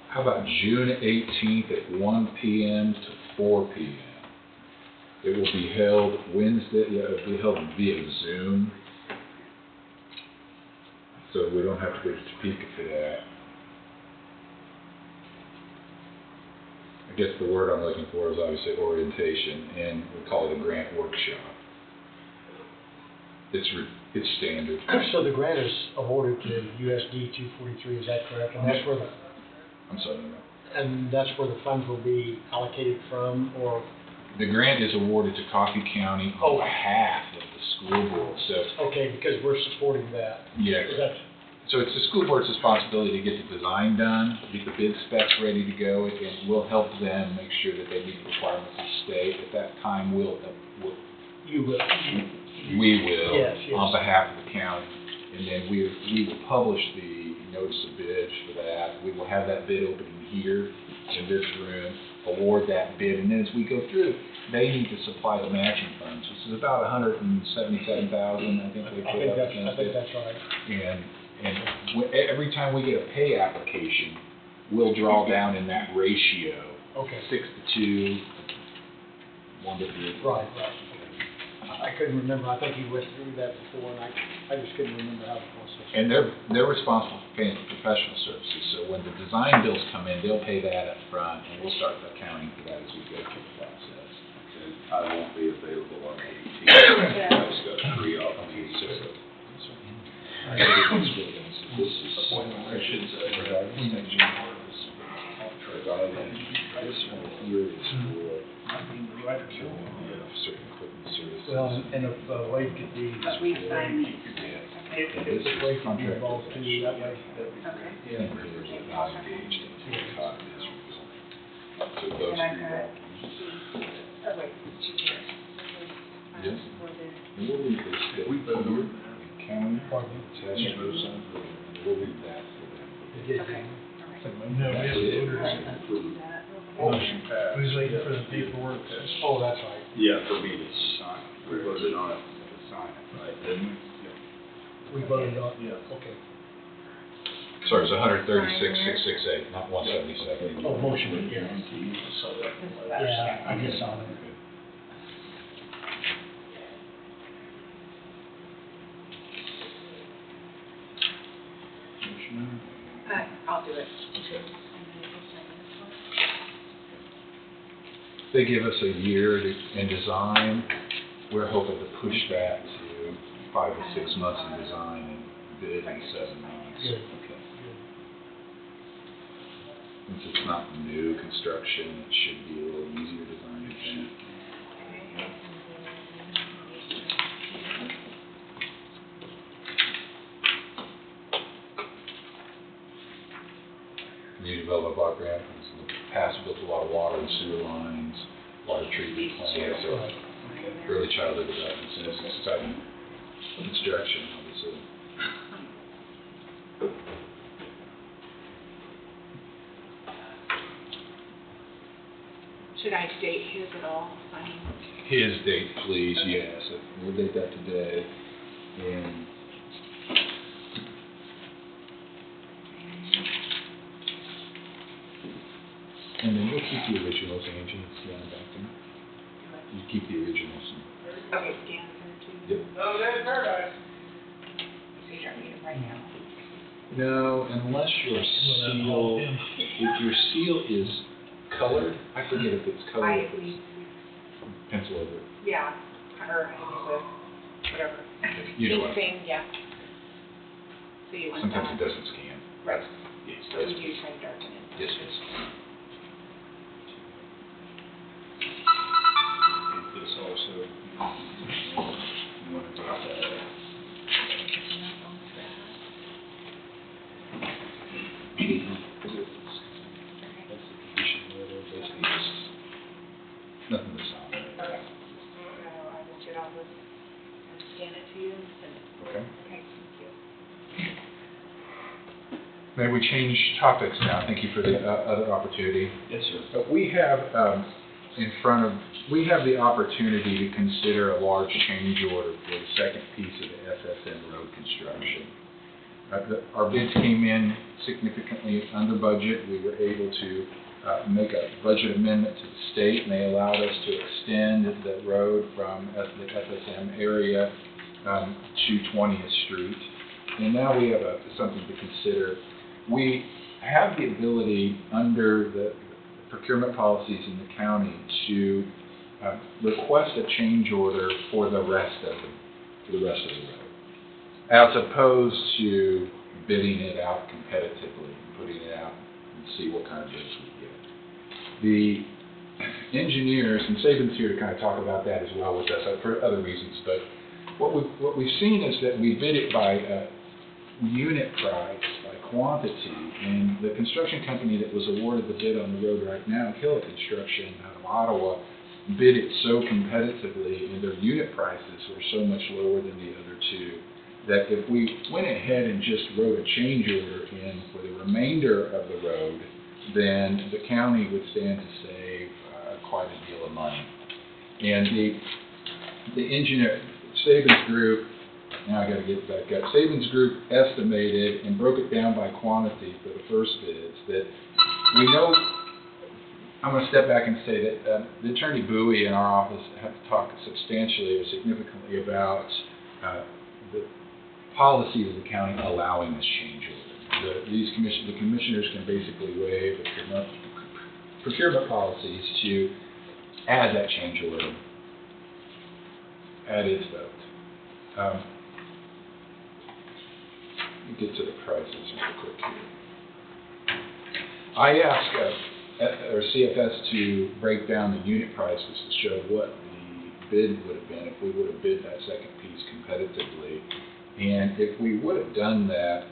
How about June 18th at 1 p.m. to 4 p.m.? It will be held Wednesday, it'll be held via Zoom. So we don't have to go to Topeka for that. I guess the word I'm looking for is obviously orientation, and we call it a grant workshop. It's standard. So the grant is awarded to USD 243, is that correct? And that's where I'm sorry. and that's where the funds will be allocated from, or? The grant is awarded to Coffee County on behalf of the school board, so, Okay, because we're supporting that. yes. That's, So it's the school board's responsibility to get the design done, get the bid specs ready to go, and we'll help them make sure that they meet the requirements of the state. At that time, you will. we will, Yes, yes. on behalf of the county. And then we will publish the notice of bids for that. We will have that bid opening here in this room, award that bid, and then as we go through, they need to supply the matching funds, which is about $177,000, I think they put up against it. that's right. And every time we get a pay application, we'll draw down in that ratio, Okay. 6-2, 1-3. Right. I couldn't remember, I think you went through that before, and I just couldn't remember how the process. And they're responsible for paying for professional services, so when the design bills come in, they'll pay that up front, and we'll start accounting for that as we go through the process. I won't be available on the 18th. I just got a pre-op meeting, so. This is appointment, providing this one here is for certain equipment services. Well, and if Wade could be, We sign. if Wade could be involved too, that way. Yeah, because they're not engaged in cotton Israel. So those And I've three got, documents. oh wait, she's here. Yes. For the, And we'll leave this here, in county, test or something, we'll leave that for them. okay, No, we That's haven't it. voted. Approved. Motion passed. Who's waiting for the paperwork? Oh, that's right. Yeah, for me to sign. We voted on it to sign it, right, didn't we? We voted on, Yes. okay. Sorry, it's 136,668, not 177. Oh, motion, yeah. So that. Yeah, I just saw that. I'll do it. They give us a year in design, we're hoping to push that to 5 to 6 months in design and bid in 7 months. Good. Okay. Since it's not new construction, it should be a little easier design, I think. program. It's in the past built a lot of water and sewer lines, water treatment plants, so early childhood development centers, it's exciting construction, obviously. Should I date his at all? Signing? His date, please, yes, we'll date that today, and then we'll keep the originals, Angie, scan them back to me. You keep the originals. Okay, scan them too. Yep. So you don't need them right now. No, unless your seal, if your seal is colored, I forget if it's colored, pencil over it. Yeah, or I use whatever. You know what? Thing, yeah. So you want that. Sometimes it doesn't scan. Right. Yes, So yes. we do try to darken it. Yes, yes. This also, you want to talk about Nothing to sign. Okay. So I will get all this and scan it to you and send it. Okay. Okay, thank you. May we change topics now? Thank you for the other opportunity. Yes, sir. But we have we have the opportunity to consider a large change order for the second piece of the SSN road construction. Our bids came in significantly under budget. We were able to make a budget amendment to the state, and they allowed us to extend the road from the FSM area to 20th Street. And now we have something to consider. We have the ability under the procurement policies in the county to request a change order for the rest of the road, as opposed to bidding it out competitively, putting it out and see what kind of bids we get. The engineers, and Saban's here to kind of talk about that as well with us for other reasons, but what we've seen is that we bid it by unit price, by quantity, and the construction company that was awarded the bid on the road right now, Killa Construction out of Ottawa, bid it so competitively, and their unit prices were so much lower than the other two, that if we went ahead and just wrote a change order in for the remainder of the road, then the county would stand to save quite a deal of money. And the engineer, Saban's group, now I got to get back up. Saban's group estimated and broke it down by quantity for the first bids that we know. I'm going to step back and say that the Attorney Bowie in our office have talked substantially or significantly about the policy of the county allowing this change order. The commissioners can basically waive procurement policies to add that change order at its vote. Let me get to the prices real quick here. I asked CFS to break down the unit prices to show what the bid would have been if we would have bid that second piece competitively. And if we would have done that,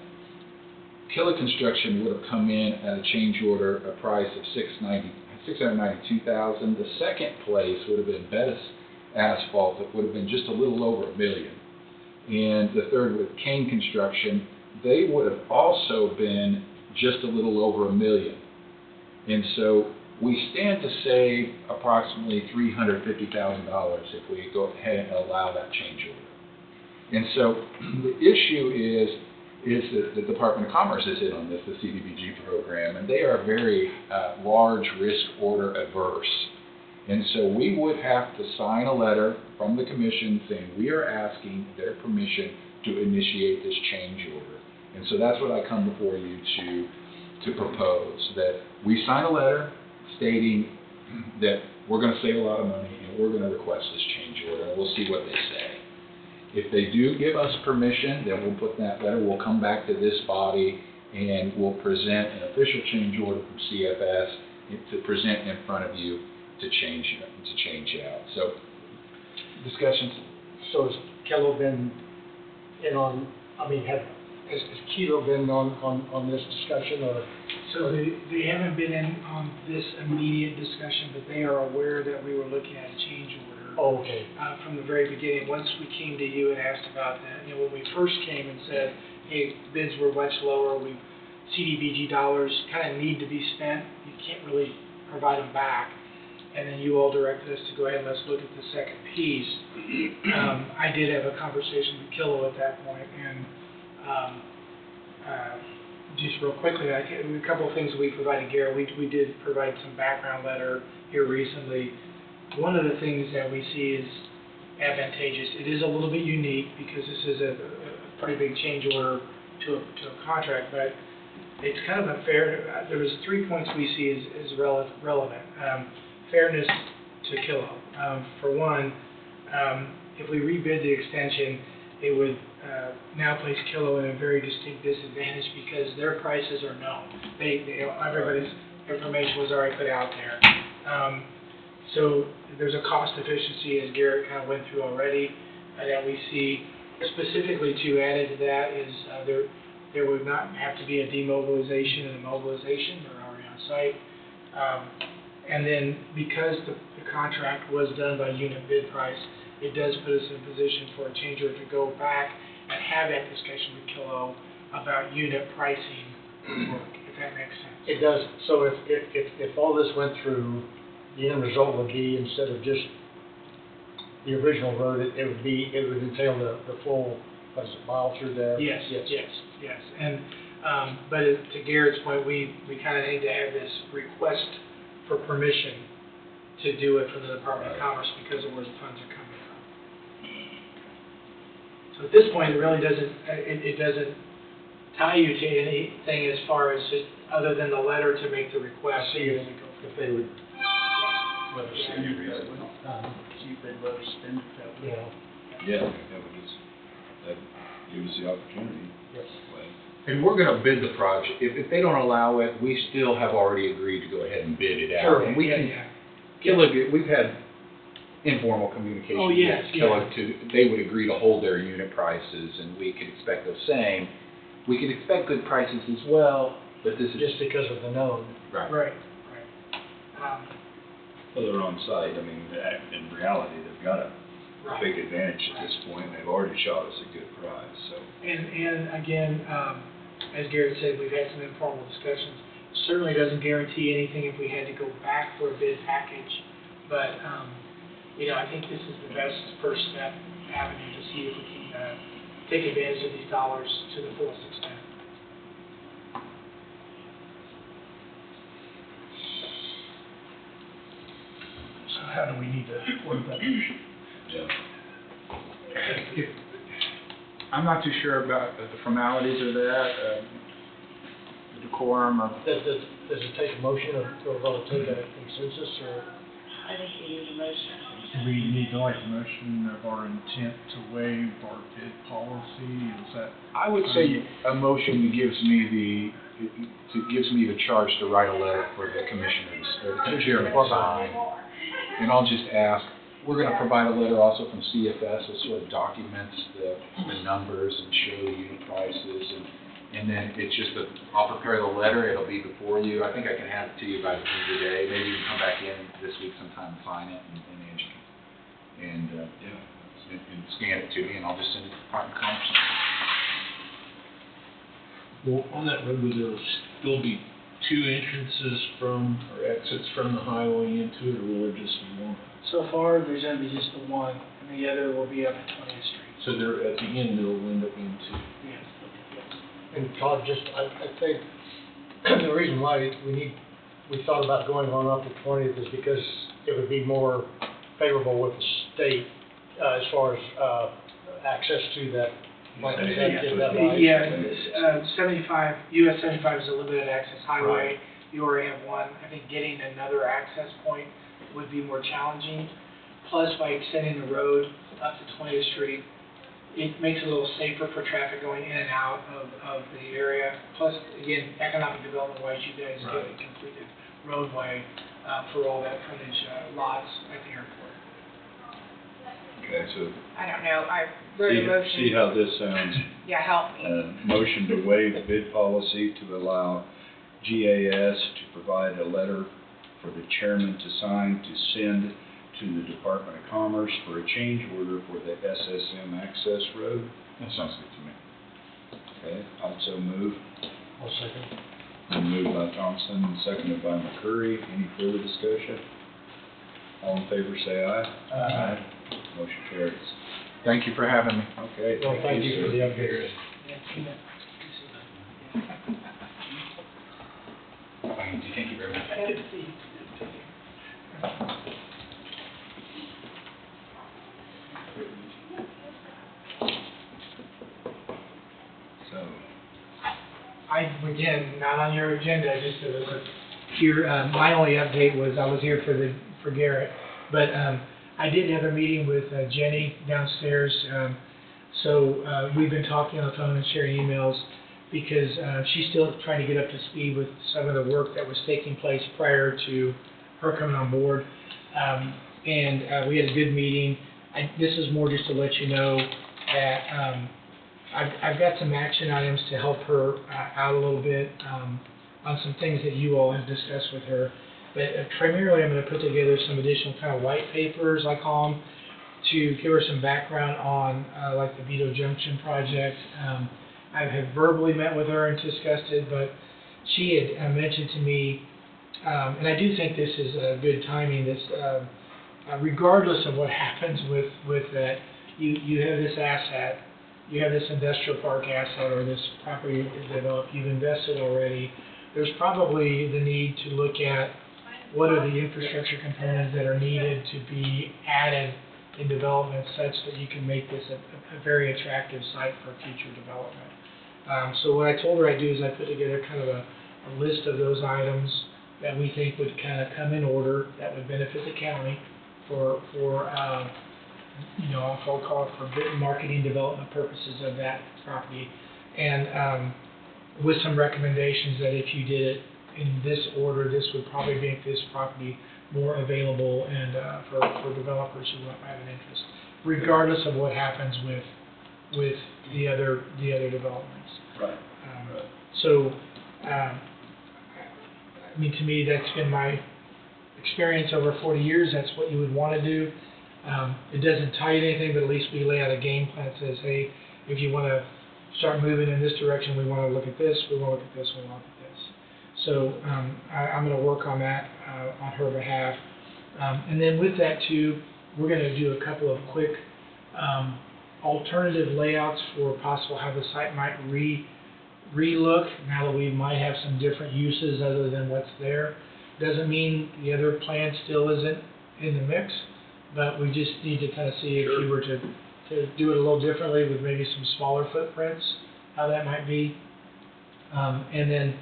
Killa Construction would have come in at a change order, a price of $692,000. The second place would have been Bettis Asphalt, that would have been just a little over $1 million. And the third with Kane Construction, they would have also been just a little over $1 million. And so we stand to save approximately $350,000 if we go ahead and allow that change order. And so the issue is that the Department of Commerce is in on this, the CDBG program, and they are very large risk order adverse. And so we would have to sign a letter from the commission saying we are asking their permission to initiate this change order. And so that's what I come before you to propose, that we sign a letter stating that we're going to save a lot of money and we're going to request this change order, and we'll see what they say. If they do give us permission, then we'll put that letter, we'll come back to this body and we'll present an official change order from CFS to present in front of you to change out. So, discussions? So has Kilo been in on, I mean, has Kilo been on this discussion, or? So they haven't been in on this immediate discussion, but they are aware that we were looking at a change order. Oh, okay. From the very beginning, once we came to you and asked about that, you know, when we first came and said, hey, bids were much lower, CDBG dollars kind of need to be spent, you can't really provide them back. And then you all directed us to go ahead and let's look at the second piece. I did have a conversation with Kilo at that point, and just real quickly, a couple of things we provided Garrett. We did provide some background letter here recently. One of the things that we see is advantageous. It is a little bit unique because this is a pretty big change order to a contract, but it's kind of unfair. There was 3 points we see as relevant. Fairness to Kilo. For one, if we rebid the extension, it would now place Kilo in a very distinct disadvantage because their prices are known. Everybody's information was already put out there. So there's a cost efficiency, as Garrett kind of went through already, that we see. Specifically to add to that is there would not have to be a demobilization and a mobilization. They're already on site. And then because the contract was done by unit bid price, it does put us in a position for a change order to go back and have that discussion with Kilo about unit pricing work, if that makes sense. It does. So if all this went through, the end result would be, instead of just the original road, it would entail the full, what is it, mile through there? Yes. And, but to Garrett's point, we kind of need to have this request for permission to do it from the Department of Commerce because of where the funds are coming from. So at this point, it really doesn't, it doesn't tie you to anything as far as just, other than the letter to make the request. See if they would let us Yeah. see if they'd let us spend it that way. Yeah, that gives us the opportunity. Yes. And we're gonna bid the project. If they don't allow it, we still have already agreed to go ahead and bid it out. Sure. And we can, we've had informal communication. Oh, yes, with Kellogg they would agree to hold their unit prices, and we could expect the same. We could expect good prices as well, but this is Just because of the known. right. Right. Well, they're on site. I mean, in reality, they've got a big advantage at this point. They've already shot us a good price, so. And again, as Garrett said, we've had some informal discussions. Certainly doesn't guarantee anything if we had to go back for a bid package, but, you know, I think this is the best first step avenue to see if we can take advantage of these dollars to the fullest extent. So how do we need to word that? Yeah. I'm not too sure about the formalities of that, the decorum of. Does it take a motion or will it take a consensus or? I think you need a motion. We need to like a motion of our intent to waive our bid policy, is that? I would say a motion gives me the charge to write a letter for the commissioners, or the chairman to sign. And I'll just ask, we're gonna provide a letter also from CFS that sort of documents the numbers and show the unit prices, and then it's just I'll prepare the letter, it'll be before you. I think I can have it to you by the end of the day. Maybe you can come back in this week sometime and sign it, and Angie can, and scan it to me, and I'll just send it to the Department of Commerce. Well, on that road, will there still be two entrances from, or exits from the highway into it, or will there just be one? So far, there's going to be just the one, and the other will be up at 20th Street. So there, at the end, there will end up being two. Yes. And Todd, I think the reason why we thought about going on up to 20th is because it would be more favorable with the state as far as access to that. Is that right? Yeah, 75, US 75 is a limited access highway. You already have one. I think getting another access point would be more challenging. Plus, by extending the road up to 20th Street, it makes it a little safer for traffic going in and out of the area. Plus, again, economic development-wise, you guys get a completed roadway for all that frontage lots at the airport. Okay, so. I don't know, I wrote a motion. See how this sounds? Yeah, help me. Motion to waive bid policy to allow GAS to provide a letter for the chairman to sign to send to the Department of Commerce for a change order for the SSM access road. That sounds good to me. Okay, I'd so move. I'll second. Been moved by Thompson and seconded by McCurry. Any further discussion? All in favor say aye. Aye. Motion carries. Thank you for having me. Okay, Well, thank you for the sir. update. Thank you very much. Good to see you. So, Again, not on your agenda, just to look here, my only update was I was here for Garrett, but, I did have a meeting with Jenny downstairs, so, we've been talking on the phone and sharing emails because, she's still trying to get up to speed with some of the work that was taking place prior to her coming on board. We had a good meeting. This is more just to let you know that, I've got some action items to help her out a little bit on some things that you all have discussed with her. But primarily, I'm going to put together some additional kind of white papers, I call them, to give her some background on like the Vito Junction project. I have verbally met with her and discussed it, but she had mentioned to me, and I do think this is good timing, this regardless of what happens with that, you have this asset, you have this industrial park asset or this property developed, you've invested already. There's probably the need to look at what are the infrastructure components that are needed to be added in development such that you can make this a very attractive site for future development. So what I told her I'd do is I put together kind of a list of those items that we think would kind of come in order that would benefit the county for I'll call it for marketing development purposes of that property. And with some recommendations that if you did it in this order, this would probably make this property more available and for developers who might have an interest, regardless of what happens with the other developments. right. I mean, to me, that's been my experience over 40 years. That's what you would want to do. It doesn't tell you anything, but at least we lay out a game plan that says, hey, if you want to start moving in this direction, we want to look at this, we want to look at this, we want to look at this. So I'm going to work on that on her behalf. And then with that too, we're going to do a couple of quick alternative layouts for possible how the site might re-look now that we might have some different uses other than what's there. Doesn't mean the other plan still isn't in the mix, but we just need to kind of see if you were to do it a little differently with maybe some smaller footprints, how that might be. And then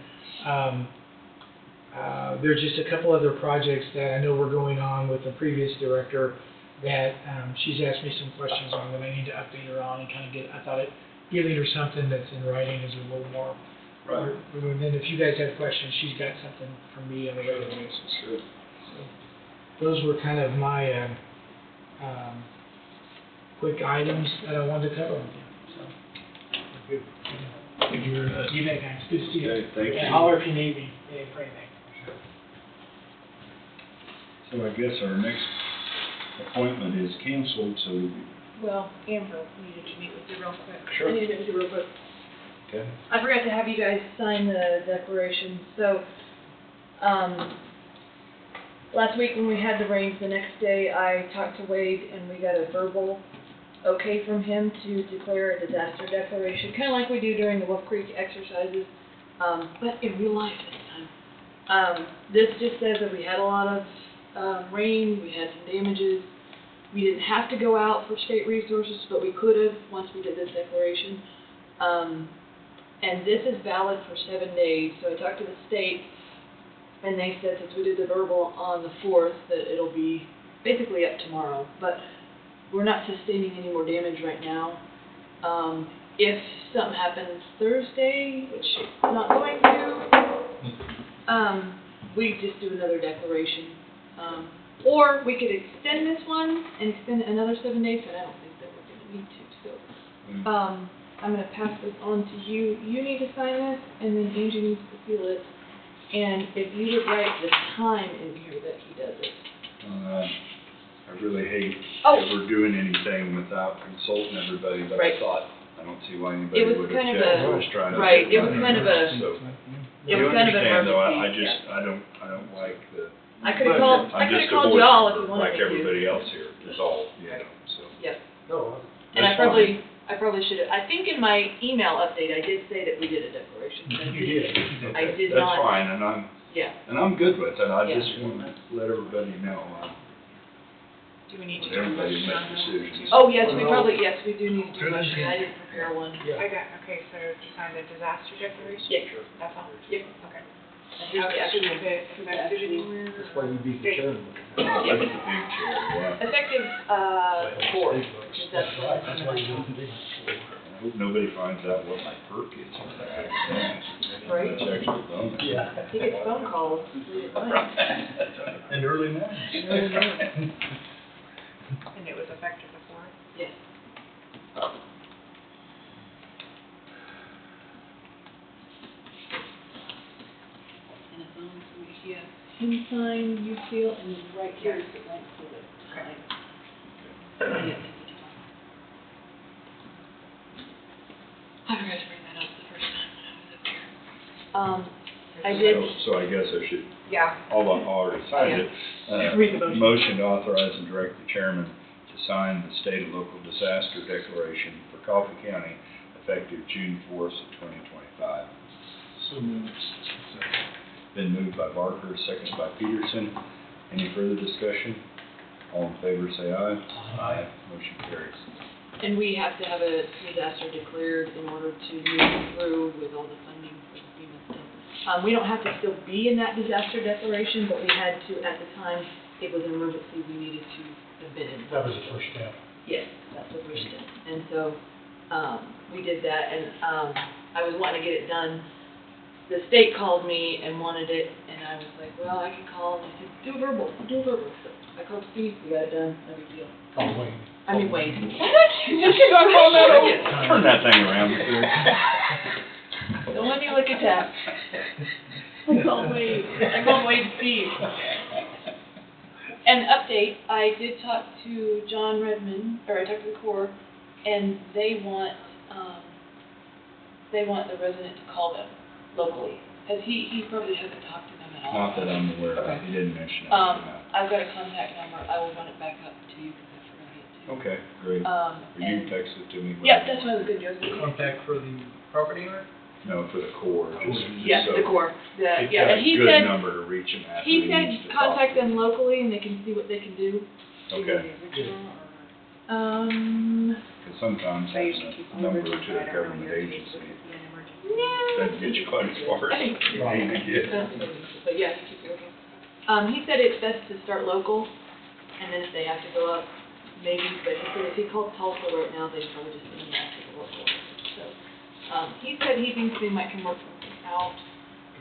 there's just a couple other projects that I know were going on with the previous director that she's asked me some questions on that I need to update her on and kind of I thought giving her something that's in writing is a little more. Right. And then if you guys have questions, she's got something from me on a regular basis. Sure. So those were kind of my quick items that I wanted to cover with you. So. Good. Thank you very much. You bet, guys. Good to see you. Okay, thank you. And holler if you need me, for anything. So I guess our next appointment is canceled, so, Well, Amber needed to meet with you real quick. Sure. I needed to do real quick. okay. I forgot to have you guys sign the declaration, so, last week when we had the rains, the next day I talked to Wade and we got a verbal okay from him to declare a disaster declaration, kinda like we do during the Wolf Creek exercises, but in real life this time. This just says that we had a lot of, rain, we had some damages. We didn't have to go out for state resources, but we could have once we did this declaration. And this is valid for 7 days, so I talked to the state, and they said since we did the verbal on the 4th, that it'll be basically up tomorrow, but we're not sustaining any more damage right now. If something happens Thursday, which it's not going to, we just do another declaration. Or we could extend this one and extend it another 7 days, but I don't think that we're gonna need to, so. I'm gonna pass this on to you. You need to sign this, and then Angie needs to seal it. And if you would write the time in here that he does it. I really hate Oh. ever doing anything without consulting everybody, but I Right. thought, I don't see why anybody It was would kind of object. a- We're just trying to. right, it was kind of a- So, It you was kind of an understand though, I emergency, just, I don't like the. I could've called, I I'm could've just a called board y'all if member, you wanted me like to. everybody else here, is all, you know, so. Yep. No, And I That's fine. probably should have, I think in my email update, I did say that we did a declaration. but I you did. I did not. That's fine, and Yeah. I'm good with it, I Yeah. just want to let everybody know, Do we need to let do a everybody motion make on that? decisions. Oh, yes, yes, we do need to do a Good. motion. I didn't prepare one. Yeah. I got, okay, so to sign the disaster declaration? Yeah. That's all? Yep. Okay. Here's the Should actual- we put effective anywhere? That's why you beat the Date. chairman. That's the big chair, yeah. Effective, 4, because that's what Right, that's why you beat the big chair. I hope nobody finds out what my perk is on that. Right. That's actually bonus. Yeah. He gets phone calls late at night. And early morning. And it was effective before? Yes. And as long as we have him sign, you seal, and then right here is the blank for the time. Yeah. I forgot to bring that up the first time when I was up here. I did, So I guess I should, Yeah. although I already signed it, Read the motion. motion to authorize and direct the chairman to sign the state and local disaster declaration for Coffee County effective June 4th of 2025. So moved. Been moved by Barker, seconded by Peterson. Any further discussion? All in favor, say aye. Aye. Motion carries. and we have to have a disaster declared in order to move through with all the funding for the FEMA stuff. We don't have to still be in that disaster declaration, but we had to, at the time, it was an emergency, we needed to have been in. That was the first step. Yes, that's the first step. And so, we did that, and, I was wanting to get it done. The state called me and wanted it, and I was like, well, I can call, and I said, do a verbal. So I called Steve, we got it done, no big deal. Oh, Wayne. I mean, Wade. Turn that thing around, sir. Don't let me look at that. I called Wade Steve. And update, I did talk to John Redmond, or I talked to the Corps, and they want the resident to call them locally. Because he probably hasn't talked to them at all. Not that I'm aware of, Okay. he didn't mention it. I've got a contact number, I will run it back up to you because I forgot it too. Okay, great. Or You can text it to me. Yep, that's what I was gonna do. Contact for the property owner? No, for the Corps, just Yeah, so. the Corps, yeah, It's got and a he good said, number to reach him at. he who said needs to talk contact to. them locally and they can see what they can do. Okay, because sometimes having a number to a government agency doesn't get you quite as far as you need to get. But yeah, keep looking. He said it's best to start local, and then if they have to go up, maybe, but he said if he called Tulsa right now, they'd probably just send him back to the local. So, he said he thinks we might can work something out,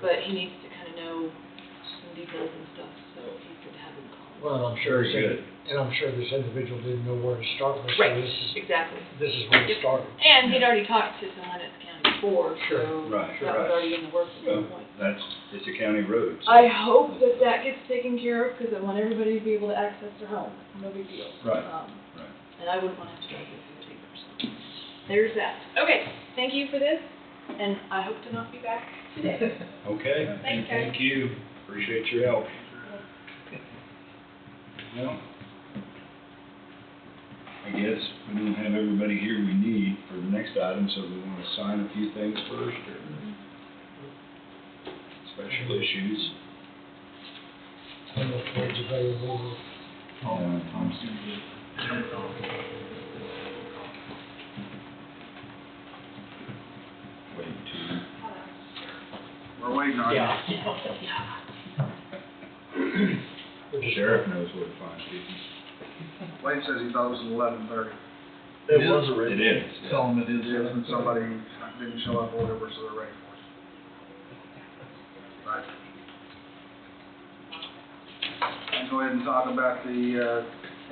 but he needs to kind of know some details and stuff, so he could have him call. Well, I'm sure, Very good. and I'm sure this individual didn't know where to start with, so Right, exactly. exactly. This is where it started. And he'd already talked to someone at the county before, Sure. so Right, that was right. already in the works at Well, that point. it's a county road. so- I hope that that gets taken care of, because I want everybody to be able to access their home, no big deal. Right, right. right. And I wouldn't want to have to drive it for 2 years. There's that. Okay, thank you for this, and I hope to not be back today. Okay, Thanks, thank you, appreciate your help. Well, I guess we don't have everybody here we need for the next item, so we want to sign a few things first, or special issues. And the board's available. Tom's gonna get. Wait to, We're waiting on you. the sheriff knows where to find people. Wade says he thought it was 11:30. It was already. It is. Tell them it is. And somebody didn't show up or whatever, so they're ready for us. Right. And go ahead and talk about the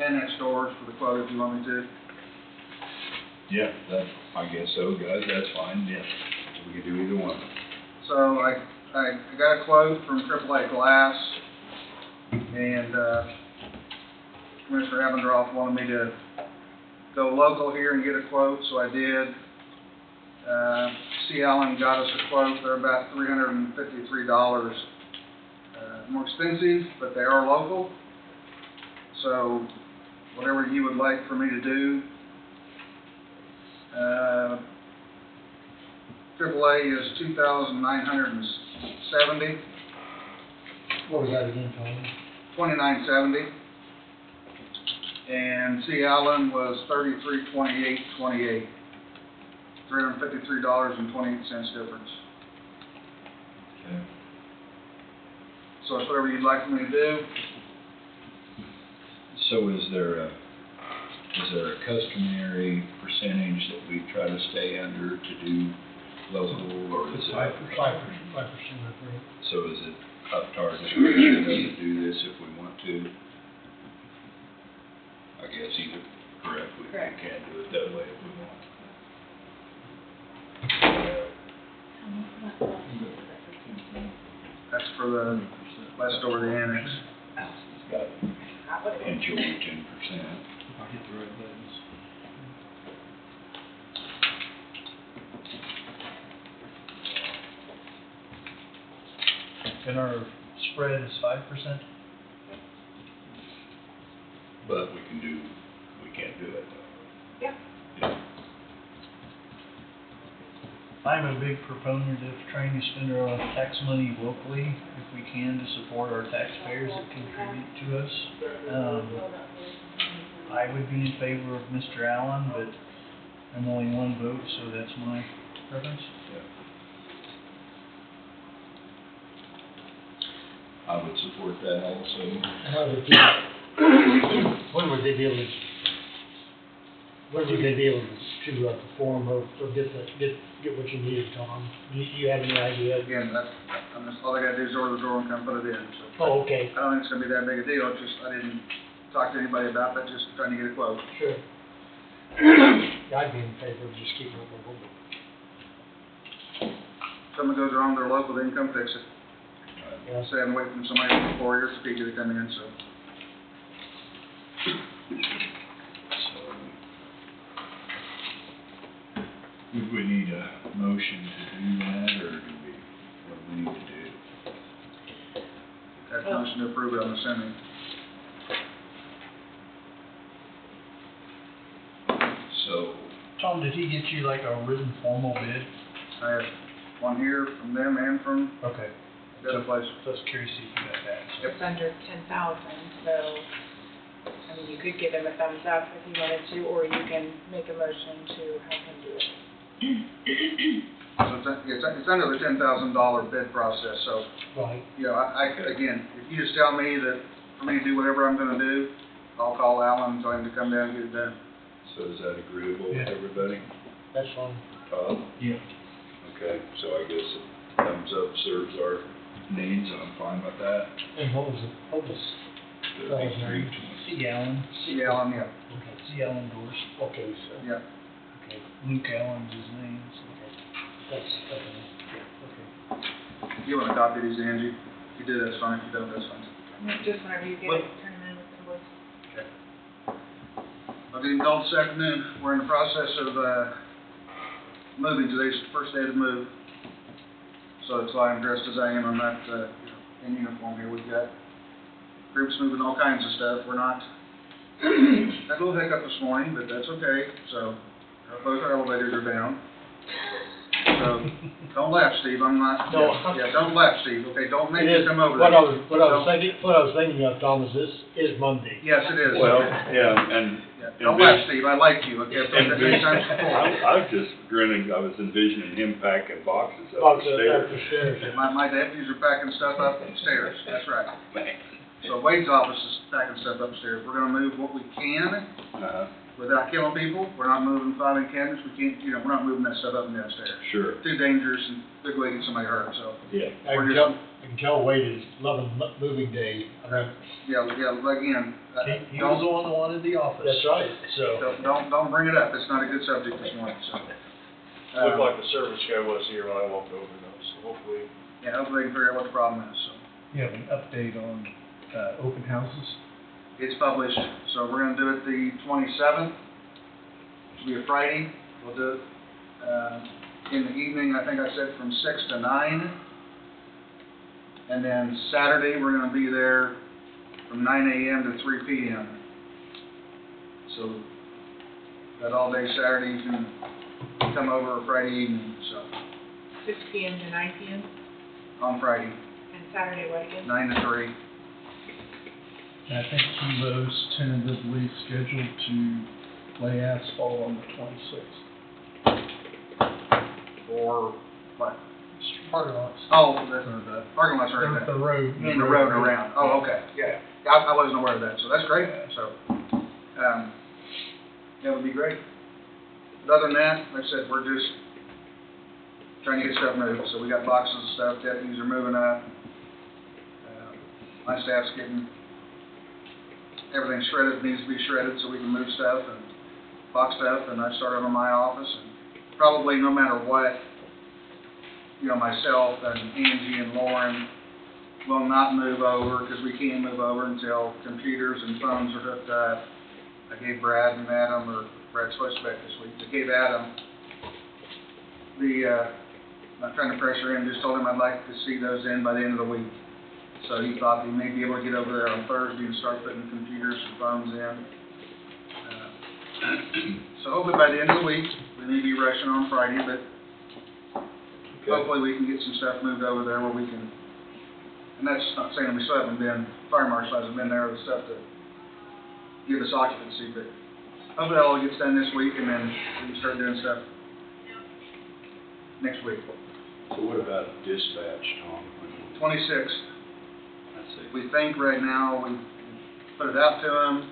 annex doors for the quote if you want me to. Yeah, that, I guess so, guys, that's fine, yeah, we can do either one. So I I got a quote from AAA Glass, and, Commissioner Evandroff wanted me to go local here and get a quote, so I did. C. Allen got us a quote, they're about $353, more expensive, but they are local. So, whatever you would like for me to do. AAA is $2,970, What was that again, Tony? $2,970. And C. Allen was $3328.28, $353.28 difference. Okay. So it's whatever you'd like me to do. So is there a customary percentage that we try to stay under to do local, or is it? 5%, I think. So is it up to our discretion to do this if we want to? I guess either, correct, we can do it that way if we want. That's for the west door of the annex. It's got potential 10%. If I hit the right buttons. And our spread is 5%? But we can't do it though. Yeah. I'm a big proponent of trying to spend our tax money locally, if we can, to support our taxpayers that contribute to us. I would be in favor of Mr. Allen, but I'm only one vote, so that's my preference. I would support that also. When would they be able to perform or get what you needed, Tom? Do you have any idea? Again, all I gotta do is order the door and come put it in, so. Oh, okay. I don't think it's gonna be that big a deal, it's just, I didn't talk to anybody about that, just trying to get a quote. Sure. I'd be in favor of just keeping it local. Something goes wrong, they're local, they can come fix it. Yeah. Say I'm waiting for somebody for 4 years to get it come in, so. Would we need a motion to do that, or what do we need to do? Have a motion to approve it, I'm assuming. So, Tom, did he get you like a written formal bid? I have one here from them and from Okay. the other place. So I was curious if you got that. It's under 10,000, so, I mean, you could give him a thumbs up if you wanted to, or you can make a motion to have him do it. So it's under the $10,000 bid process, so, Right. you know, again, if you just tell me that for me to do whatever I'm gonna do, I'll call Alan and tell him to come down and get it done. so is that agreeable with Yeah. everybody? That's fine. Todd? Yeah. Okay, so I guess a thumbs up serves our needs, and I'm fine with that. And what was The Fellow's big name? three. C. Allen? See Alan, yeah, Okay, C. Allen Doors. Okay, so. yeah. Okay, Luke Allen's his name, so that's, okay. If you want a copy of these, Angie, if you do, that's fine, if you don't, that's fine. Just whenever you get What? it, turn them in with the voice. Okay. I'll get involved this afternoon. We're in the process of, moving. Today's the first day of the move. So that's why I'm dressed as I am. I'm not, in uniform here. We've got groups moving all kinds of stuff. We're not, had a little hiccup this morning, but that's okay. So, both our elevators are down. So, don't laugh, Steve. I'm not, No. yeah, don't laugh, Steve. Okay, don't make It me is, come over what there. I was thinking of, Tom, is this is Monday. Yes, it is. Well, yeah, and. Yeah, don't laugh, Steve. I like you. Okay, I've told you that many times before. I was just grinning, I was envisioning him packing boxes up Box the up stairs. the stairs. My deputies are packing stuff upstairs, that's right. Man. So Wade's office is packing stuff upstairs. We're gonna move what we can without killing people. We're not moving filing cabinets. We can't, we're not moving that stuff up and downstairs. Sure, Too dangerous and big way to get somebody hurt, so. yeah. I can tell Wade is loving moving day. I mean, Yeah, again, he was the one that wanted the office. That's right, so. don't bring it up. It's not a good subject this morning, so. Looked like the service guy was here when I walked over, though, so hopefully yeah, hopefully they can figure out what the problem is, so. You have an update on, open houses? It's published, so we're gonna do it the 27th, it'll be a Friday, we'll do it, in the evening, I think I said from 6 to 9. And then Saturday, we're gonna be there from 9 a.m. to 3 p.m. So, that all day Saturday, you can come over Friday evening, so, 6 PM to 9 PM, on Friday, and Saturday, what again? 9 to 3. I think Kilo's tentatively scheduled to lay asphalt on the 26th. Or what? Parking lots. Oh, Or the the, parking lots are in there. the road. You mean the road around? Oh, okay, yeah. I wasn't aware of that, so that's great, so, that would be great. But other than that, like I said, we're just trying to get stuff moved, so we got boxes of stuff, deputies are moving up. My staff's getting everything shredded, needs to be shredded, so we can move stuff and box stuff, and I started on my office, and probably no matter what, you know, myself and Angie and Lauren will not move over, because we can't move over until computers and phones are hooked up. I gave Brad and Adam, or Brad's supposed to be back this week, I gave Adam not trying to pressure him, just told him I'd like to see those in by the end of the week. So he thought he may be able to get over there on Thursday and start putting computers and phones in. So hopefully by the end of the week, we may be rushing on Friday, but hopefully we can get some stuff moved over there where we can, and that's not saying we still haven't been, fire marshal hasn't been there with stuff to give us occupancy, but hopefully that all gets done this week, and then we can start doing stuff next week. So what about dispatch, Tom? 26th. Let's see. We think right now, we put it out to them,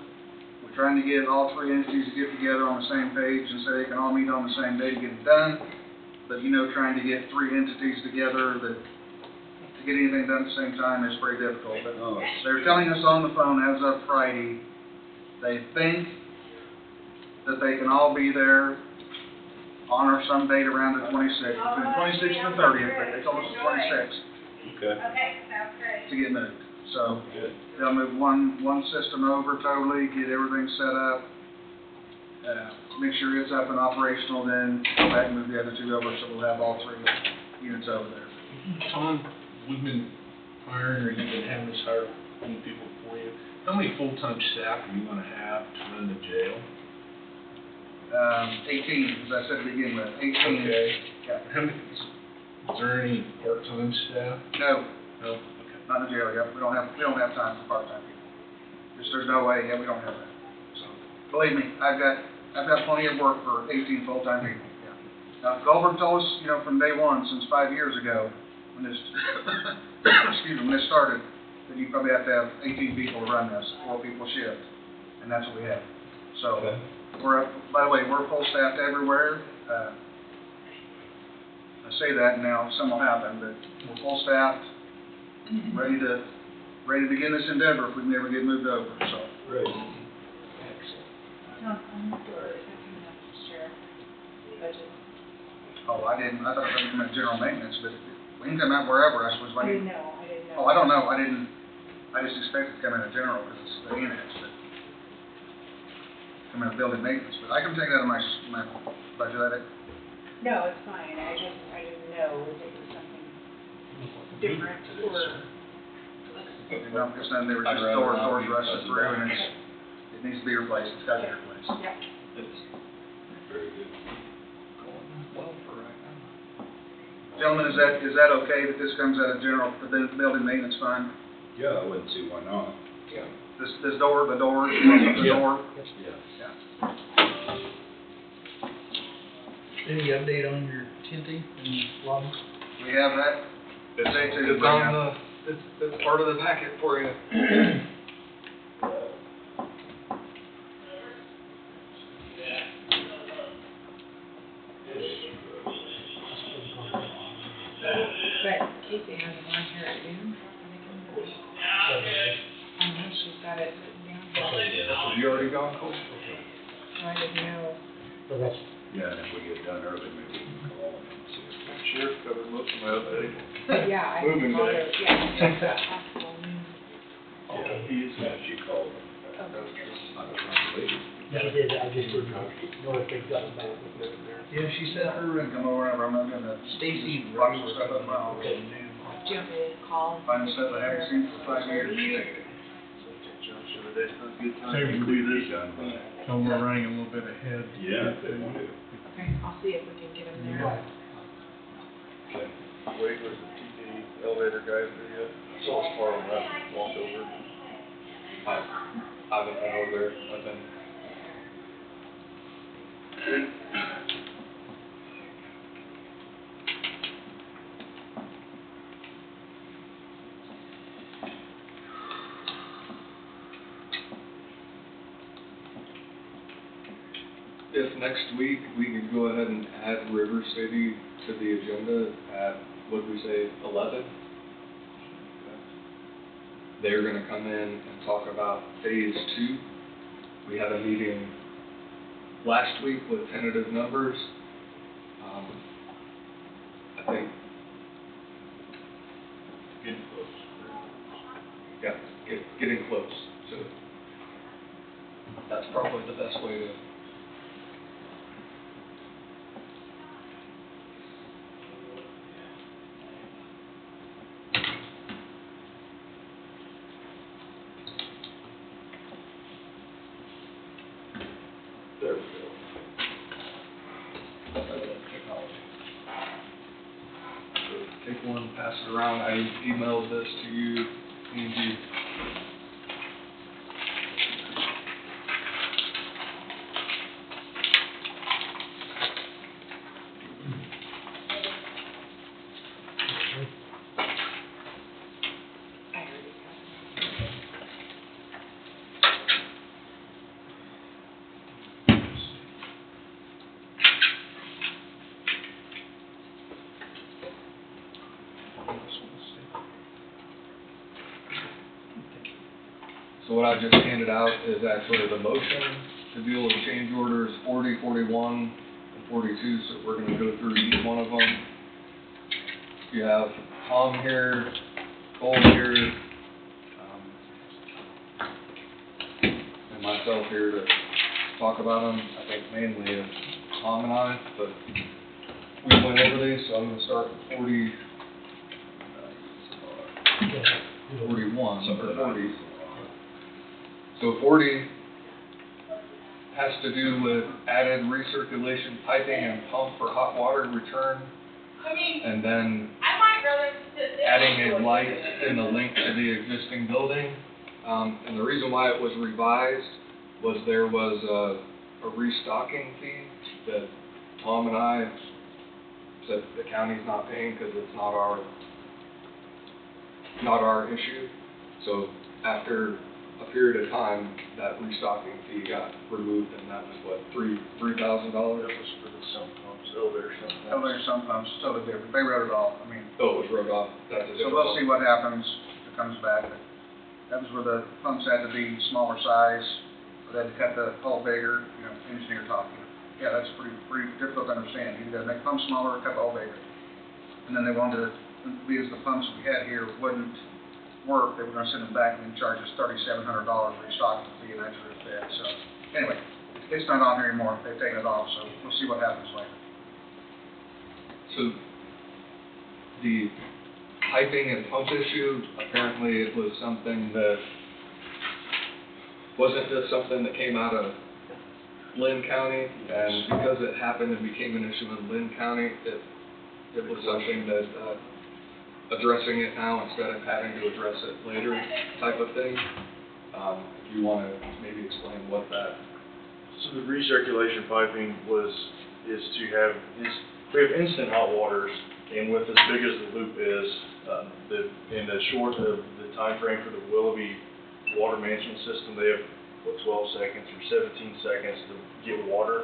we're trying to get all three entities to get together on the same page and say they can all meet on the same day to get it done. But you know, trying to get three entities together that, to get anything done at the same time is pretty difficult. But they're telling us on the phone as of Friday, they think that they can all be there on or some date around the 26th, between the 26th and the 30th, but they told us the 26th. Okay. To get moved. So they'll move one system over totally, get everything set up, make sure it's up and operational, then go back and move the other two over, so we'll have all three units over there. Tom, we've been hiring, or you've been having us hire new people for you. How many full-time staff are you gonna have to run the jail? 18, as I said to begin with, 18. Okay. Yeah. How many, is there any part-time staff? No, No? Okay. not in the jail yet. We don't have time for part-time people. There's no way, we don't have that. So, believe me, I've got plenty of work for 18 full-time people, yeah. Now, Goldberg told us, you know, from day one, since 5 years ago, when this, when this started, that you probably have to have 18 people to run this, 4 people shift, and that's what we have. So, we're up, by the way, we're full staffed everywhere. I say that now, some will happen, but we're full staffed, ready to begin this endeavor if we never get moved over, so. Great. Oh, I thought it was gonna come out general maintenance, but we can come out wherever, I suppose. I didn't know. Oh, I don't know, I just expected to come out of general, because it's the annex, but come out of building maintenance, but I can take that out of my budget, I think. No, it's fine, I didn't know if it was something different or. No, it's not, they were just doors rusted through, and it needs to be replaced, it's gotta be replaced. Yeah. Very good. Gentlemen, is that okay that this comes out of general, the building maintenance fund? Yeah, I wouldn't see why not. Yeah. The door? Yeah. Any update on your tinting and lobby? We have that? Stay tuned. It's on it's part of the packet for you. But Casey has it on here at noon. I know she's got it written down. Have you already gone, Cole? So I didn't know. So that's, Yeah, and if we get done early, maybe we can call and see if we can sheriff covered most of my update. Yeah, I Moving saw day. it, yeah. Yeah, he is. She called. Yeah, I did, I just didn't know if they got back with it there. Yeah, she said her and Come over, I'm not gonna Stacy box Ray some were stuff up coming my over office. till noon. Do you want me to call? Find stuff I haven't seen for 5 years. Say we do this, so we're running a little bit ahead. Yeah. Okay, I'll see if we can get them there. Okay. Wade was the TD elevator guy there yet? I saw his car when I walked over. I haven't been over there, I've been. If next week we can go ahead and add River City to the agenda at, what did we say, 11? They're gonna come in and talk about phase 2. We had a meeting last week with tentative numbers. I think getting close. Yeah, getting close. So that's probably the best way to. There we go. Technology. So take one, pass it around. I emailed this to you, Angie. So what I just handed out is actually the motion to deal with change orders 40, 41, and 42, so we're gonna go through each one of them. You have Tom here, Cole here, and myself here to talk about them. I think mainly it's Tom and I, but we went over these, so I'm gonna start with 41, or 40. So 40 has to do with added recirculation piping and pump for hot water return. And then adding a light in the link to the existing building. And the reason why it was revised was there was a restocking fee that Tom and I said the county's not paying because it's not our issue. So after a period of time, that restocking fee got removed, and that was what, $3,000? That was for the sump pumps, elevator sump pumps. Elevator sump pumps, totally different. They wrote it off, I mean. Oh, it was wrote off, that's a So different we'll one. see what happens if it comes back. But that was where the pumps had to be smaller size, they had to cut the hole bigger, engineer talking. Yeah, that's pretty difficult to understand. You gotta make pumps smaller or cut the hole bigger. And then they wanted to, because the pumps we had here wouldn't work, they were gonna send them back and then charge us $3,700 restocking fee, and that's where it's at. So, anyway, it's not on here anymore. They've taken it off, so we'll see what happens later. So, the piping and pump issue, apparently it was something that, wasn't this something that came out of Lynn County? And because it happened and became an issue in Lynn County, it was something that, addressing it now instead of having to address it later type of thing. If you wanna maybe explain what that. So the recirculation piping is to have, we have instant hot waters, and with as big as the loop is, in the short of the time frame for the Willoughby water management system, they have, 12 seconds or 17 seconds to get water.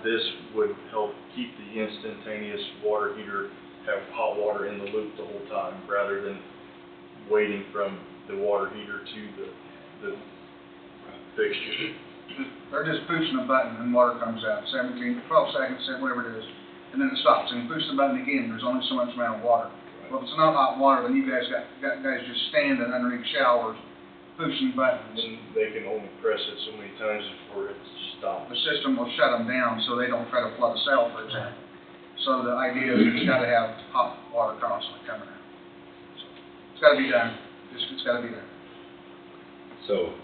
This would help keep the instantaneous water heater, have hot water in the loop the whole time, rather than waiting from the water heater to the fixture. They're just pushing a button and water comes out, 12 seconds, whatever it is. and then it stops, and you push the button again, there's only so much amount of water. Well, if it's not hot water, then you guys got guys just standing underneath showers, pushing buttons. And they can only press it so many times before it stops. The system will shut them down so they don't try to flood a cell, for example. So the idea is it's gotta have hot water constantly coming out. So, it's gotta be done, it's gotta be done. So,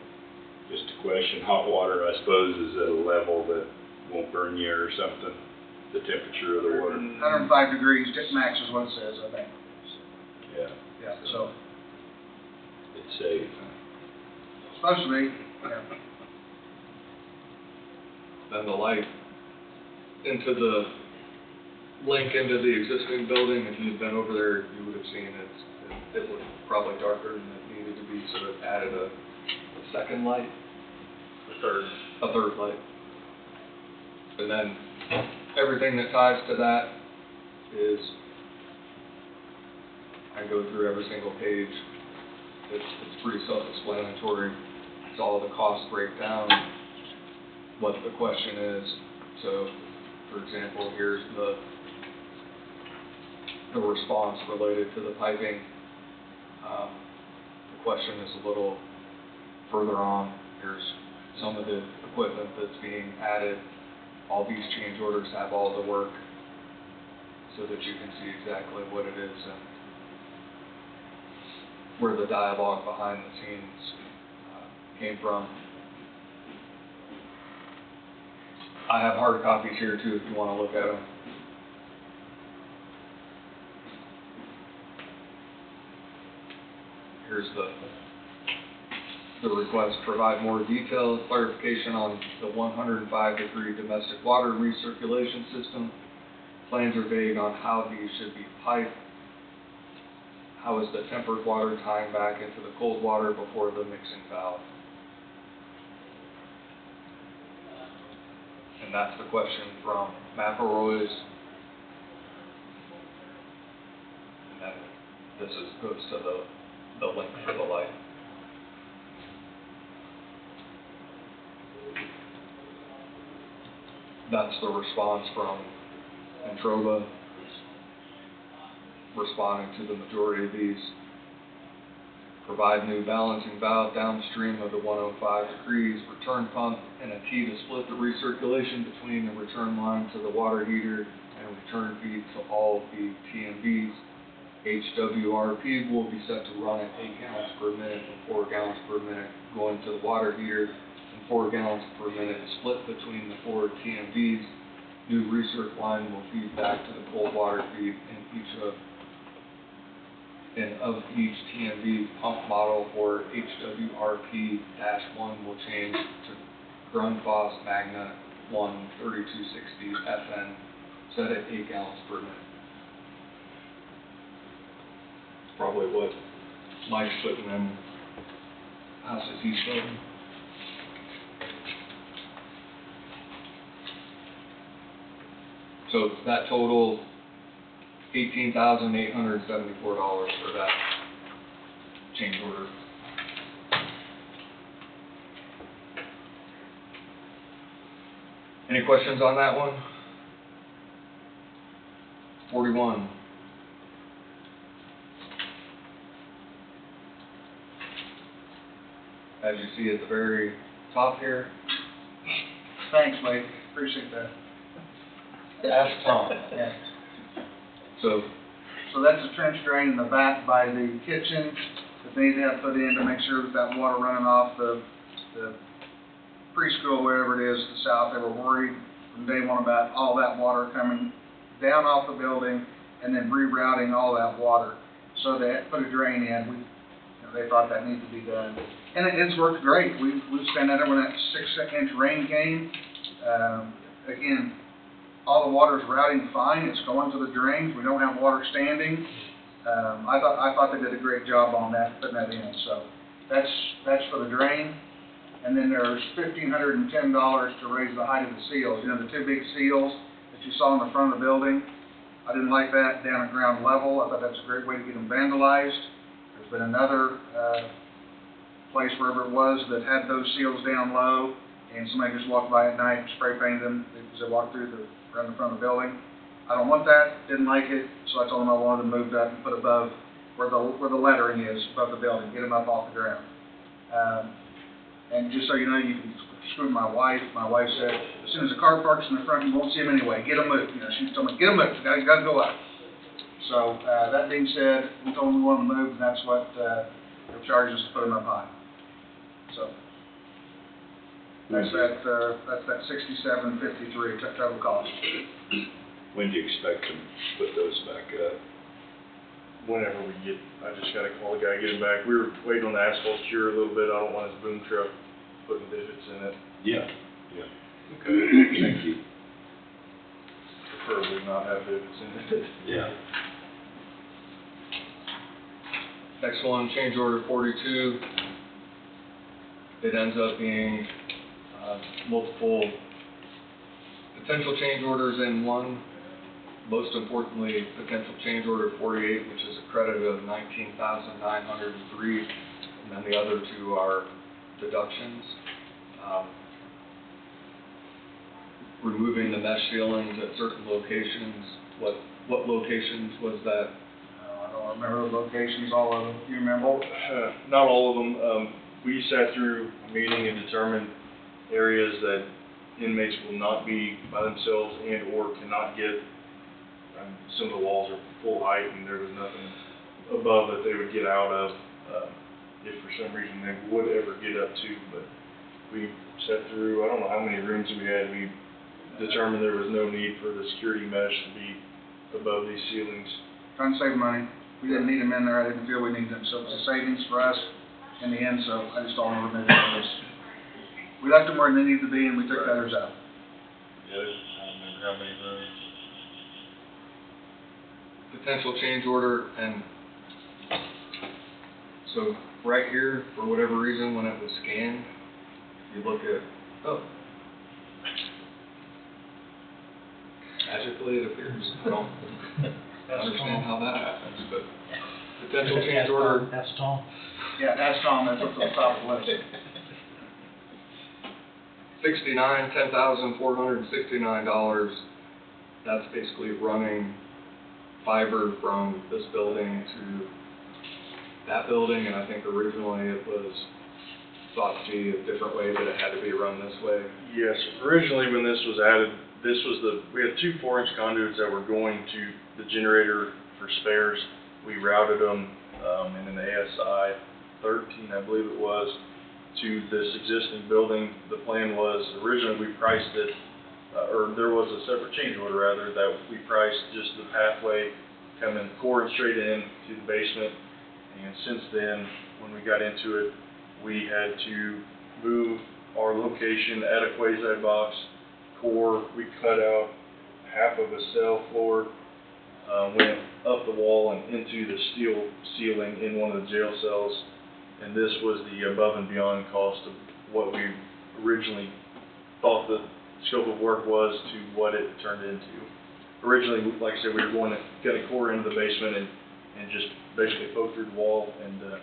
just a question, hot water, I suppose, is at a level that won't burn you or something? The temperature of the water? 105 degrees, just max is what it says, I think. Yeah, Yeah, so, it's safe. supposed to be, yeah. Then the light into the link into the existing building, if you'd been over there, you would have seen it looked probably darker than it needed to be, so it added a second light, a third light. And then everything that ties to that is, I go through every single page. It's pretty self-explanatory. It's all the cost breakdown, what the question is. So, for example, here's the response related to the piping. The question is a little further on. Here's some of the equipment that's being added. All these change orders have all the work so that you can see exactly what it is and where the dialogue behind the scenes came from. I have hard copies here too if you want to look at them. Here's the request, provide more detailed clarification on the 105-degree domestic water recirculation system. Plans are vague on how these should be piped. How is the tempered water tying back into the cold water before the mixing valve? And that's the question from McElroy's. And then this goes to the link for the light. That's the response from Entrova, responding to the majority of these. Provide new balancing valve downstream of the 105 degrees return pump and a key to split the recirculation between the return line to the water heater and return feed to all the TMVs. HWRP will be set to run at 8 gallons per minute and 4 gallons per minute going to the water heater and 4 gallons per minute split between the 4 TMVs. New recirc line will feed back to the cold water feed of each TMV pump model or HWRP-1 will change to Grundfos Magna 1 3260 FN set at 8 gallons per minute. Probably what Mike's putting in houses he's building. So that total $18,874 for that change order. Any questions on that one? 41. As you see at the very top here. Thanks, Mike, appreciate that. Ask Tom. Yeah. So that's a trench drain in the back by the kitchen that they need to have put in to make sure that that water running off the preschool, wherever it is, the south. They were worried from day one about all that water coming down off the building and then rerouting all that water. So they put a drain in. They thought that needed to be done. And it's worked great. We've spent that when that 6-inch rain came. Again, all the water is routing fine. It's going to the drains. We don't have water standing. I thought they did a great job on that, putting that in. So that's for the drain. And then there's $1,510 to raise the height of the seals. You know, the 2 big seals that you saw in the front of the building. I didn't like that down at ground level. I thought that's a great way to get them vandalized. There's been another place, wherever it was, that had those seals down low, and somebody just walked by at night and spray painted them as they walked through around the front of the building. I don't want that, didn't like it, so I told him I wanted to move that and put above where the lettering is, above the building, get them up off the ground. And just so you know, you can screw my wife said, as soon as the car parks in the front, you won't see them anyway, get them moved, you know, she told me, get them moved, you gotta go up. So, that being said, we told them we wanted to move, and that's what, they charged us to put them up high. So, that's that $67.53 total cost. When do you expect to put those back up? Whenever we get, I just gotta call the guy, get him back. We were waiting on the asphalt cure a little bit. I don't want his boom truck putting divots in it. Yeah. Okay, thank you. Preferably not have divots in it. Yeah. Next one, change order 42. It ends up being multiple potential change orders in one. Most importantly, potential change order 48, which is a credit of $19,903, and then the other two are deductions. Removing the mesh ceilings at certain locations. What locations was that? I don't remember the locations, all of them. Do you remember? Not all of them. We sat through a meeting and determined areas that inmates will not be by themselves and or cannot get. Some of the walls are full height and there was nothing above that they would get out of if for some reason they would ever get up to. But we sat through, I don't know how many rooms we had. We determined there was no need for the security mesh to be above these ceilings. Trying to save money. We didn't need them in there. I didn't feel we needed them. So it's a savings for us in the end, so I just don't want to remove those. We left them where they needed to be and we took the others out. Yeah, I don't remember how many rooms. Potential change order, and so right here, for whatever reason, when it was scanned, you look at, oh, magically it appears. I don't understand how that happens, but potential change order. That's Tom. Yeah, that's Tom, that's what's on top of the list. $10,469. That's basically running fiber from this building to that building, and I think originally it was thought to be a different way, that it had to be run this way. Yes, originally when this was added, we had two 4-inch conduits that were going to the generator for spares. We routed them, in an ASI 13, I believe it was, to this existing building. The plan was, originally we priced it, or there was a separate change order rather, that we priced just the pathway coming core straight in to the basement. And since then, when we got into it, we had to move our location at a quasi box core. We cut out half of a cell floor, went up the wall and into the steel ceiling in one of the jail cells. And this was the above and beyond cost of what we originally thought the scope of work was to what it turned into. Originally, like I said, we were going to get a core into the basement and just basically poke through the wall, and the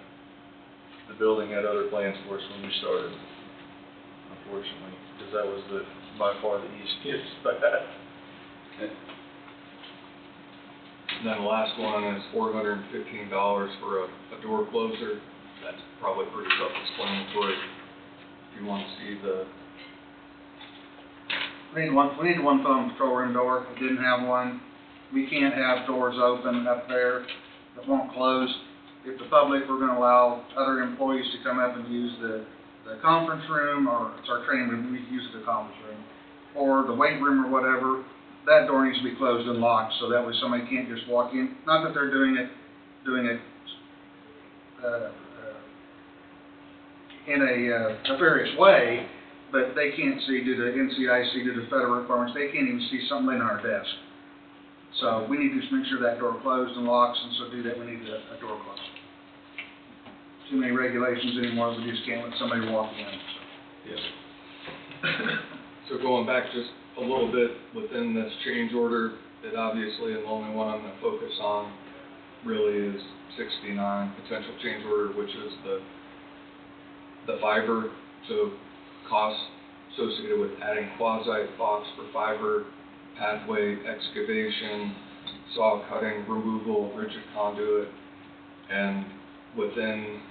building had other plans for us when we started, unfortunately, because that was by far the easiest. And then the last one is $415 for a door closer. That's probably pretty self-explanatory. If you want to see the... We need one put on the control room door. We didn't have one. We can't have doors open up there that won't close. If the public, we're going to allow other employees to come up and use the conference room, or it's our training room, we use the conference room, or the weight room or whatever, that door needs to be closed and locked, so that way somebody can't just walk in. Not that they're doing it in a nefarious way, but they can't see due to NCIC, due to federal requirements, they can't even see something laying on our desk. So we need to just make sure that door closed and locks, and so to do that, we need a door closed. Too many regulations anymore, we just can't let somebody walk in. Yes. So going back just a little bit within this change order, it obviously, and the only one I'm going to focus on really is 69, potential change order, which is the fiber. So costs associated with adding quasi box for fiber pathway excavation, saw cutting, removal, rigid conduit, and within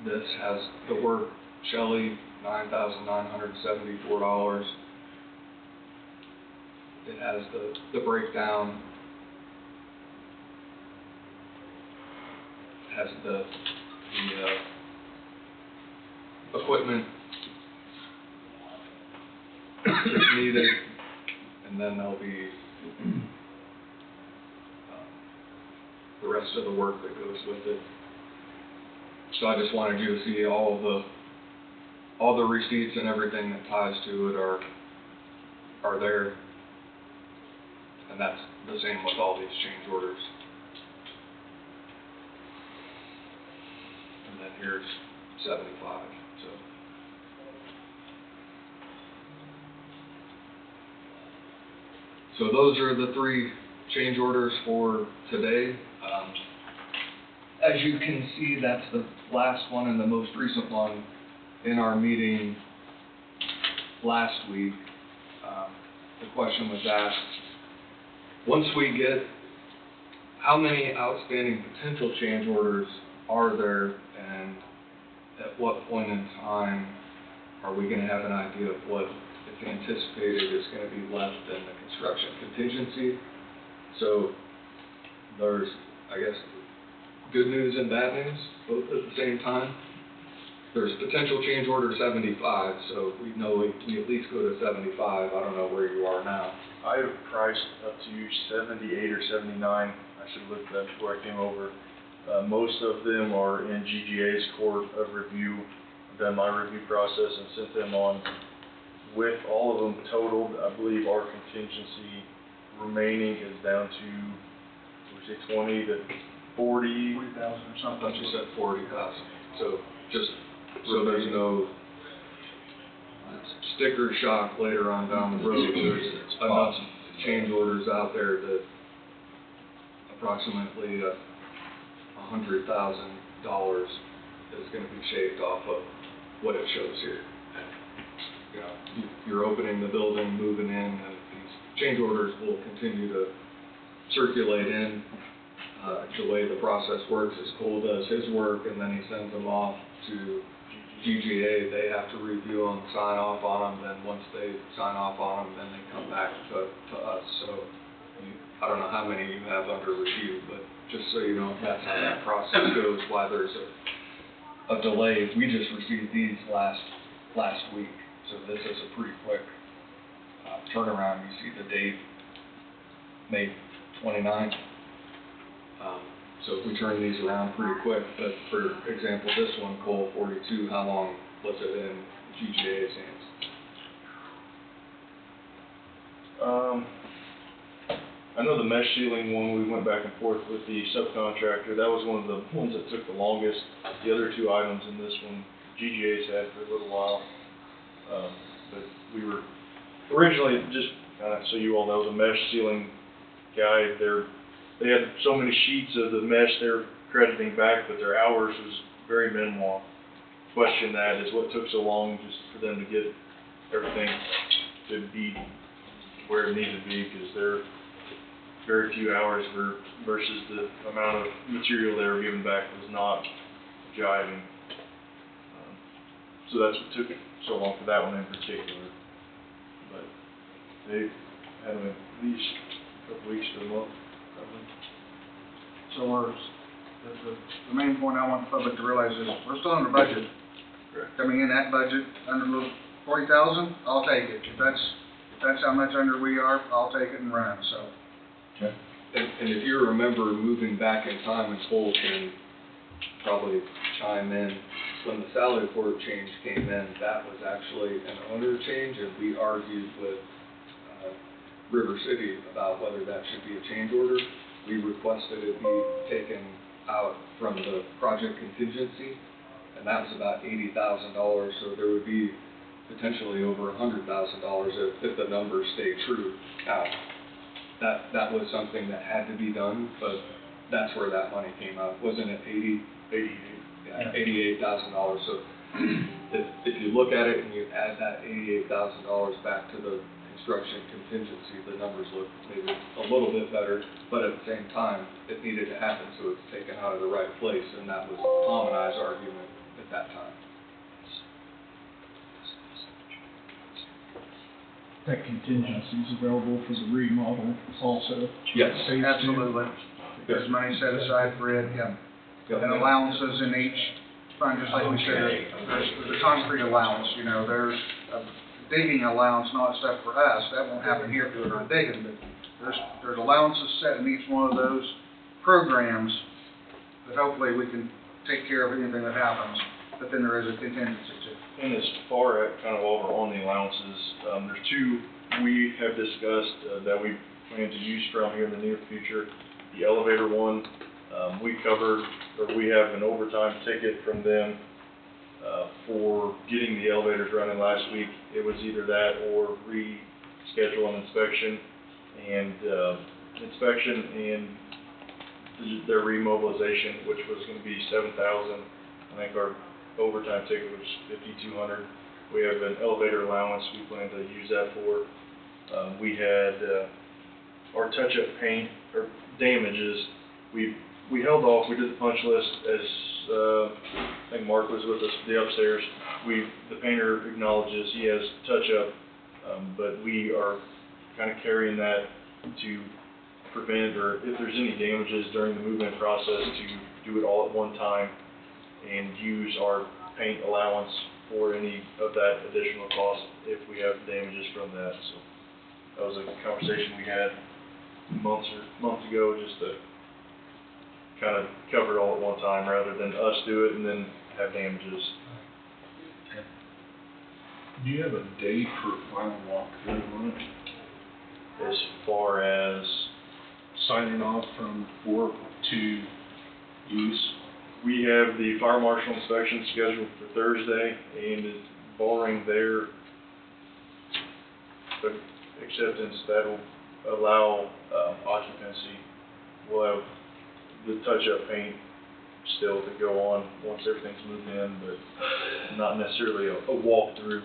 this has the work Shelley, $9,974. It has the breakdown. It has the equipment if needed, and then there'll be the rest of the work that goes with it. So I just wanted you to see all the receipts and everything that ties to it are there. And that's the same with all these change orders. And then here's 75, so those are the 3 change orders for today. As you can see, that's the last one and the most recent one in our meeting last week. The question was asked, once we get, how many outstanding potential change orders are there, and at what point in time are we going to have an idea of what it's anticipated is going to be left in the construction contingency? So there's, I guess, good news and bad news both at the same time. There's potential change order 75, so we know we at least go to 75. I don't know where you are now. I have priced up to 78 or 79. I should have looked at that before I came over. Most of them are in GGA's court of review. I've done my review process and sent them on. With all of them totaled, I believe our contingency remaining is down to, would you say 20 to 40? 40,000 or something. I thought you said 40,000. So just so there's no sticker shock later on down the road, there's enough change orders out there that approximately $100,000 is going to be shaved off of what it shows here. You know, you're opening the building, moving in, and these change orders will continue to circulate in. The way the process works is Cole does his work, and then he sends them off to GGA. They have to review them, sign off on them, then once they sign off on them, then they come back to us. So I don't know how many you have under review, but just so you know, that's how that process goes, why there's a delay. We just received these last week, so this is a pretty quick turnaround. You see the date, May 29th. So if we turn these around pretty quick, but for example, this one, Cole 42, how long was it in GGA's hands? I know the mesh ceiling one, we went back and forth with the subcontractor. That was one of the ones that took the longest. The other 2 items in this one, GGA's had for a little while. But we were originally, just so you all know, the mesh ceiling guy, they had so many sheets of the mesh they're crediting back, but their hours was very minimal. Question that is what took so long just for them to get everything to be where it needed to be, because they're very few hours versus the amount of material they were giving back was not jiving. So that's what took so long for that one in particular. But they had them at least a couple weeks to a month. So the main point I want the public to realize is we're still under budget. Correct. Coming in at budget under 40,000, I'll take it. If that's how much under we are, I'll take it and run. So. Okay. And if you remember moving back in time, and Cole can probably chime in, when the salary report change came in, that was actually an owner change, and we argued with River City about whether that should be a change order. We requested it be taken out from the project contingency, and that was about $80,000, so there would be potentially over $100,000 if the numbers stay true. Now, that was something that had to be done, but that's where that money came out. Wasn't it $88,000? So if you look at it and you add that $88,000 back to the construction contingency, the numbers look maybe a little bit better, but at the same time, it needed to happen, so it's taken out of the right place, and that was Tom and I's argument at that time. That contingency is available for the remodel also. Yes. Phase two. Absolutely. There's money set aside for it, yeah. And allowances in each fund, just like we said, there's a concrete allowance, you know, there's a digging allowance, not stuff for us, that won't happen here because we're not digging, but there's allowances set in each one of those programs that hopefully we can take care of anything that happens, but then there is a contingency too. And as far as kind of while we're on the allowances, there's two we have discussed that we plan to use from here in the near future. The elevator one, we have an overtime ticket from them for getting the elevators running last week. It was either that or reschedule an inspection and their remobilization, which was going to be $7,000. I think our overtime ticket was $5,200. We have an elevator allowance we plan to use that for. We had our touch-up paint or damages. We held off. We did the punch list as I think Mark was with us, the upstairs. The painter acknowledges he has touch-up, but we are kind of carrying that to prevent, or if there's any damages during the movement process, to do it all at one time and use our paint allowance for any of that additional cost if we have damages from that. So that was a conversation we had months ago, just to kind of cover it all at one time rather than us do it and then have damages. Do you have a date for final walkthrough on it? As far as signing off from work to use? We have the fire marshal inspection scheduled for Thursday, and barring their acceptance, that'll allow occupancy. We'll have the touch-up paint still to go on once everything's moved in, but not necessarily a walk-through,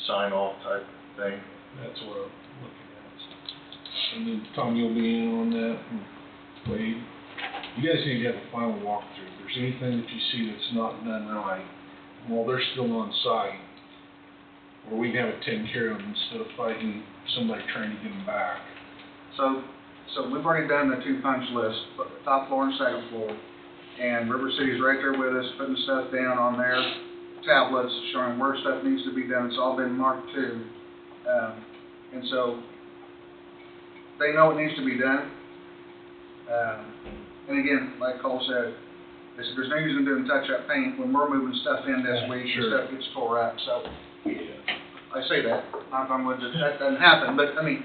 sign-off type thing. That's what I'm looking at. And then Tom, you'll be in on that, and Wade. You guys need to have a final walkthrough. If there's anything that you see that's not done right, while they're still on site, or we can have it taken care of instead of fighting somebody trying to get them back. So we've already done the two punch lists, top floor and second floor. And River City's right there with us, putting stuff down on their tablets, showing where stuff needs to be done. It's all been marked too. And so they know it needs to be done. And again, like Cole said, they said there's no use in doing touch-up paint when we're moving stuff in this week, and stuff gets tore up. So I say that, knock on wood, that doesn't happen, but I mean,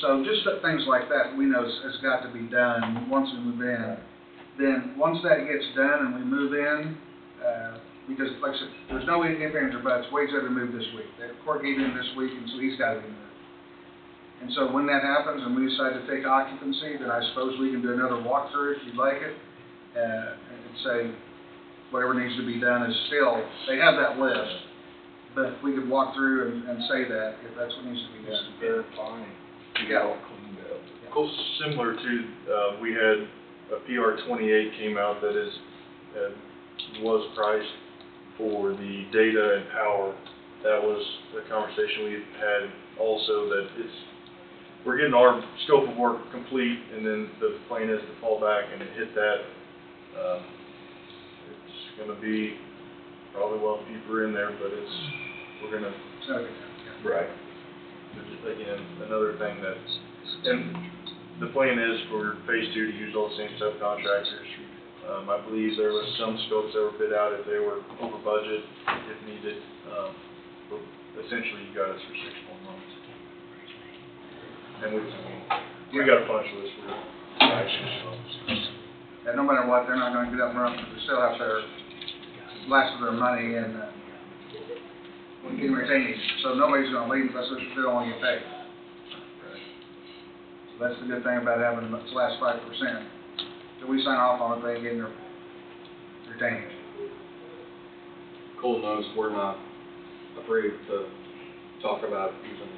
so just things like that we know has got to be done once we move in. Then once that gets done and we move in, because like I said, there's no ifs, ands, or buts. Wade's got to move this week. The court gave in this week, and so he's got to be moved. And so when that happens and we decide to take occupancy, then I suppose we can do another walkthrough if you'd like it, and say whatever needs to be done is still, they have that list, but we could walk through and say that if that's what needs to be done. Verifying. Yeah. Cleaned up. Of course, similar to, we had a PR 28 came out that was priced for the data and power. That was the conversation we had also, that we're getting our scope of work complete, and then the plan is to fall back and hit that. It's going to be probably well deeper in there, but we're going to, right. Again, another thing and the plan is for phase 2 to use all the same subcontractors. I believe there was some scopes that were bid out if they were over budget, if needed. But essentially, you got us for 6 more months. And we got a punch list for And no matter what, they're not going to get up and run, because they still have their last of their money in retaining. So nobody's going to leave unless they don't want to get paid. So that's the good thing about having the last 5%. So we sign off on it, they ain't getting their retaining. Cole knows we're not afraid to talk about even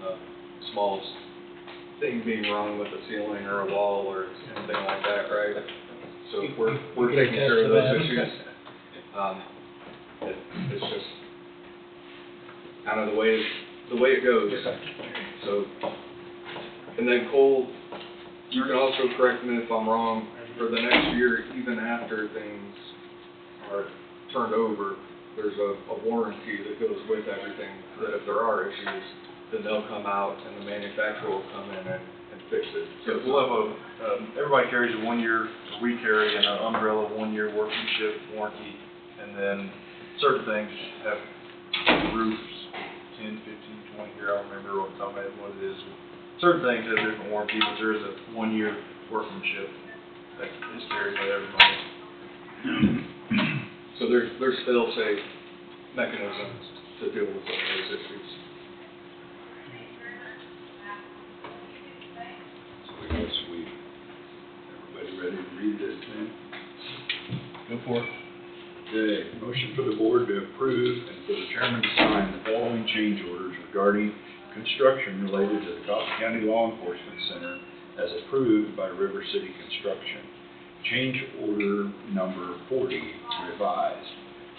small thing being wrong with the ceiling or a wall or anything like that, right? So we're taking care of those issues. It's just kind of the way it goes. So, and then Cole, you can also correct me if I'm wrong, for the next year, even after things are turned over, there's a warranty that goes with everything, that if there are issues, then they'll come out and the manufacturer will come in and fix it. So we'll have everybody carries a 1 year, we carry an umbrella 1 year workmanship warranty, and then certain things have roofs, 10, 15, 20 year, I don't remember off the top of my head what it is. Certain things have different warranty, but there is a 1 year workmanship that is carried by everybody. So there's fail-safe mechanisms to deal with some of those issues. So I guess everybody ready to read this then? Go for it. Okay, motion for the board to approve and for the chairman to sign the following change orders regarding construction related to the Coffee County Law Enforcement Center as approved by River City Construction. Change order number 40 revised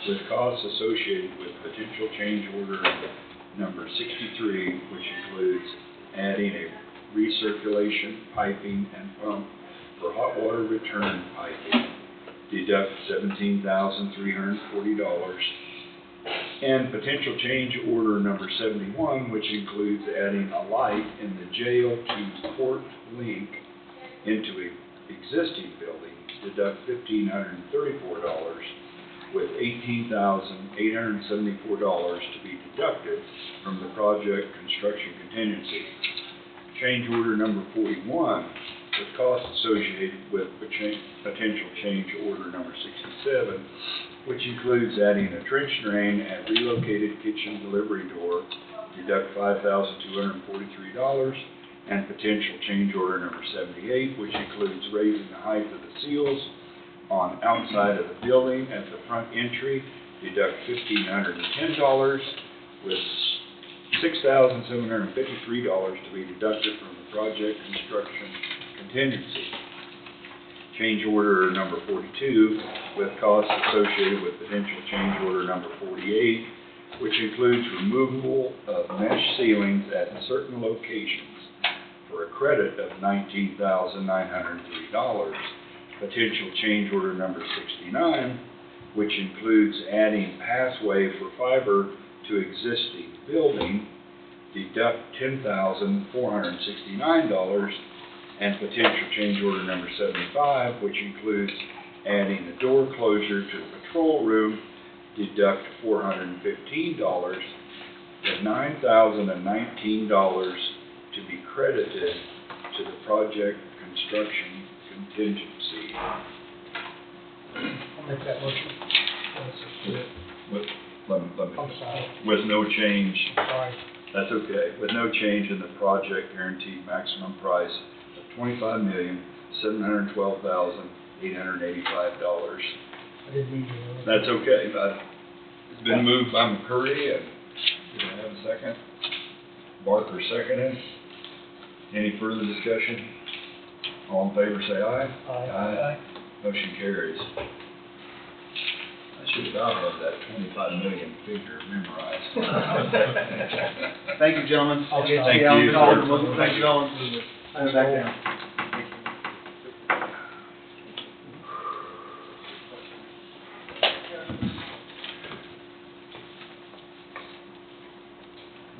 with costs associated with potential change order number 63, which includes adding a recirculation piping and pump for hot water return piping, deduct $17,340, and potential change order number 71, which includes adding a light in the jail to court link into an existing building, deduct $1,534, with $18,874 to be deducted from the project construction contingency. Change order number 41, with costs associated with potential change order number 67, which includes adding a trench drain and relocated kitchen delivery door, deduct $5,243, and potential change order number 78, which includes raising the height of the seals on outside of the building at the front entry, deduct $1,510, with $6,753 to be deducted from the project construction contingency. Change order number 42, with costs associated with potential change order number 48, which includes removal of mesh ceilings at certain locations for a credit of $19,903. Potential change order number 69, which includes adding passway for fiber to existing building, deduct $10,469, and potential change order number 75, which includes adding a door closure to the patrol room, deduct $415, with $9,019 to be credited to the project construction contingency. I'll make that motion. Let me, I'm sorry. with no change, Sorry. that's okay, with no change in the project guaranteed maximum price of $25,712,885. I didn't mean to. That's okay, but it's been moved by McCurry, and do I have a second? Barker seconded. Any further discussion? All in favor, say aye. Aye. Motion carries. I should about have that 25 million figure memorized. Thank you, gentlemen. Thank you, Thank you, gentlemen. Thank you, gentlemen. Stand back down.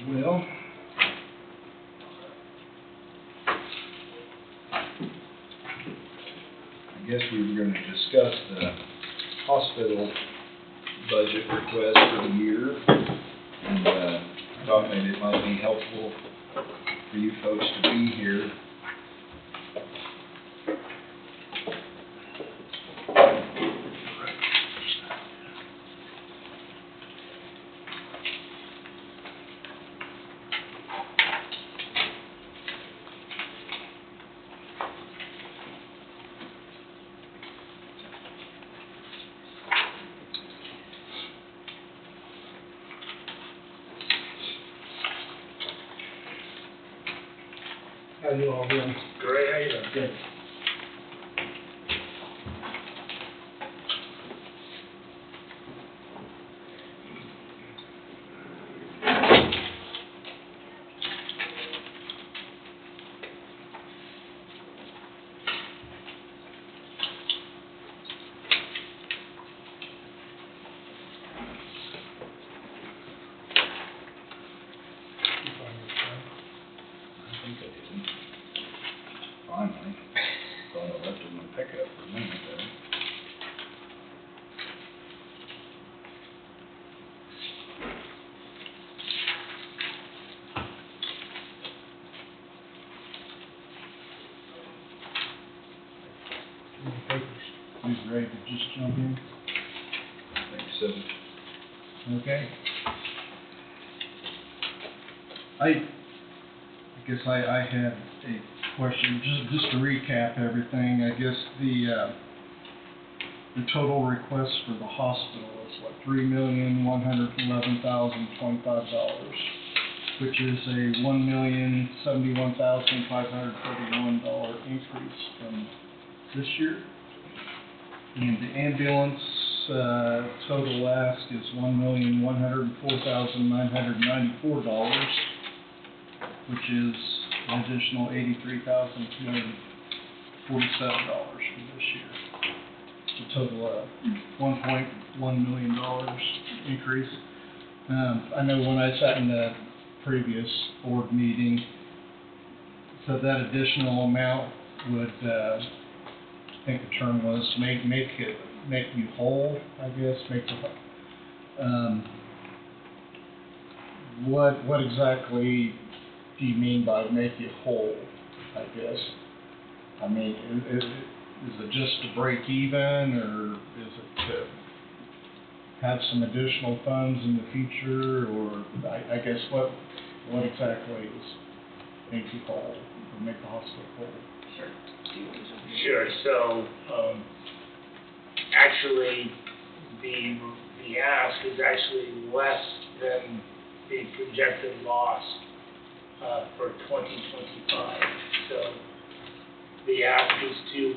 Well, I guess we were going to discuss the hospital budget request for the year, and I thought maybe it might be helpful for you folks to be here. How you all doing? Great, how you doing? Good. I think I did. Finally. Thought I left it in my pickup for a minute there. Who's ready to just jump in? I think so. Okay. I guess I had a question, just to recap everything. I guess the total request for the hospital is what, $3,111,025, which is a $1,071,531 increase from this year. And the ambulance, total ask is $1,104,994, which is an additional $83,247 for this year. A total of $1.1 million increase. I know when I sat in the previous board meeting, so that additional amount would, I think the term was make you whole, I guess, what exactly do you mean by make you whole, I guess? I mean, is it just to break even, or is it to have some additional funds in the future, or I guess what exactly is make you whole, or make the hospital whole? Sure, so, actually, the ask is actually less than the projected loss, for 2025. So, the ask is to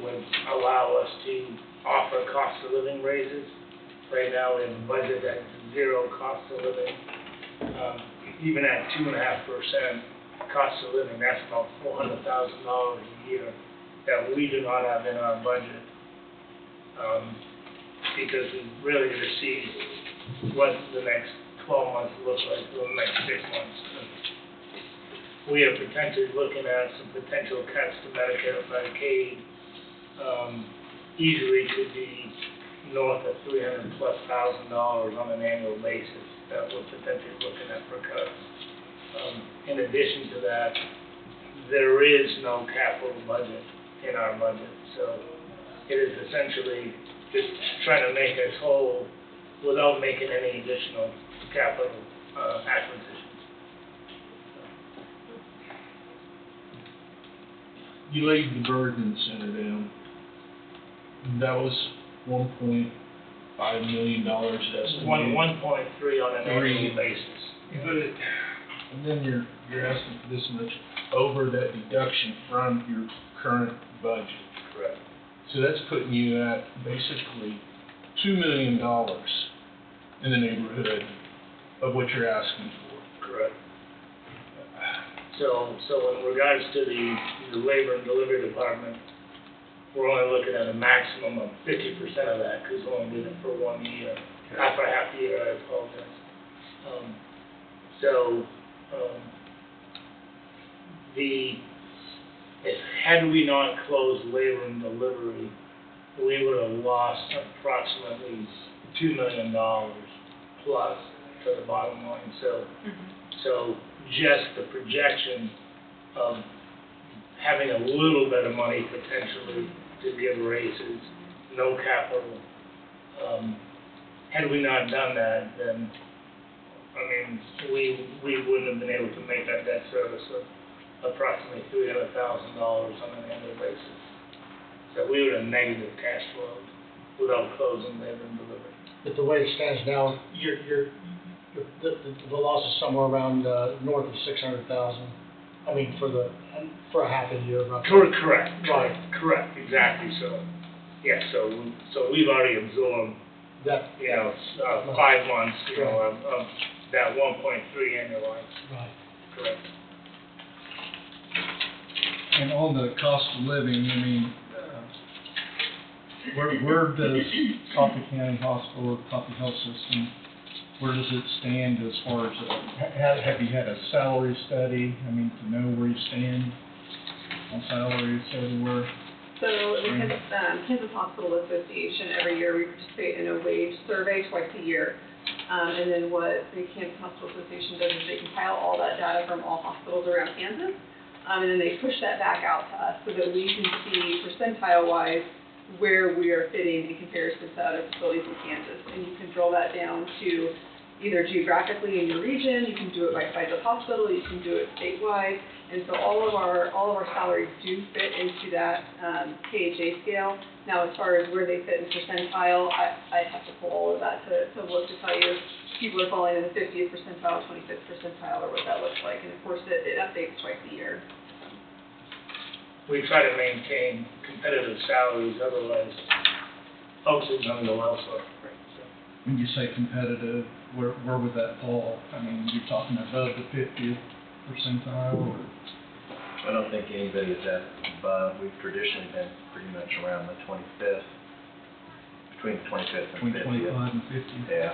allow us to offer cost of living raises. Right now, we have a budget at 0 cost of living. Even at 2.5% cost of living, that's about $400,000 a year that we do not have in our budget. Because we really to see what the next 12 months looks like, or the next 6 months. We are potentially looking at some potential cuts to Medicare and Medicaid. Easily could be north of $300,000+ on an annual basis that we're potentially looking at for cuts. In addition to that, there is no capital budget in our budget, so it is essentially just trying to make us whole without making any additional capital acquisitions. You laid the Bergen Center down. That was $1.5 million estimated. 1.3 on an annual basis. And then you're asking for this much over that deduction from your current budget. Correct. So that's putting you at basically $2 million in the neighborhood of what you're asking for. Correct. So in regards to the labor and delivery department, we're only looking at a maximum of 50% of that, because we're only doing it for 1 year. Not for half a year, I apologize. Had we not closed labor and delivery, we would have lost approximately $2 million plus to the bottom line. So just the projection of having a little bit of money potentially to give raises, no capital. Had we not done that, then, I mean, we wouldn't have been able to make that debt service of approximately $300,000 on an annual basis. So we would have negative cash flow without closing labor and delivery. But the way it stands now, the loss is somewhere around north of 600,000 I mean, for a half a year, roughly. Correct, exactly, so, yeah, so we've already absorbed, That, 5 months, of that 1.3 annualized, right. correct. And on the cost of living, I mean, where does Coffee County Hospital or Coffee Health System, where does it stand as far as, have you had a salary study? I mean, to know where you stand on salaries everywhere? So the Kansas Hospital Association, every year we participate in a wage survey twice a year. And then what the Kansas Hospital Association does is they compile all that data from all hospitals around Kansas. And then they push that back out to us so that we can see percentile-wise where we are fitting in comparison to other facilities in Kansas. And you can drill that down to either geographically in your region, you can do it by size of hospital, you can do it statewide. And so all of our salaries do fit into that KHA scale. Now, as far as where they fit in percentile, I have to pull all of that to look to tell you if people are falling in the 50th percentile, 25th percentile, or what that looks like. And of course, it updates twice a year. We try to maintain competitive salaries, otherwise folks are gonna go elsewhere. When you say competitive, where would that fall? I mean, you're talking above the 50th percentile, or? I don't think anybody is that above. We've traditionally been pretty much around the 25th, between the 25th and 50th. Between 25 and 50? Yeah.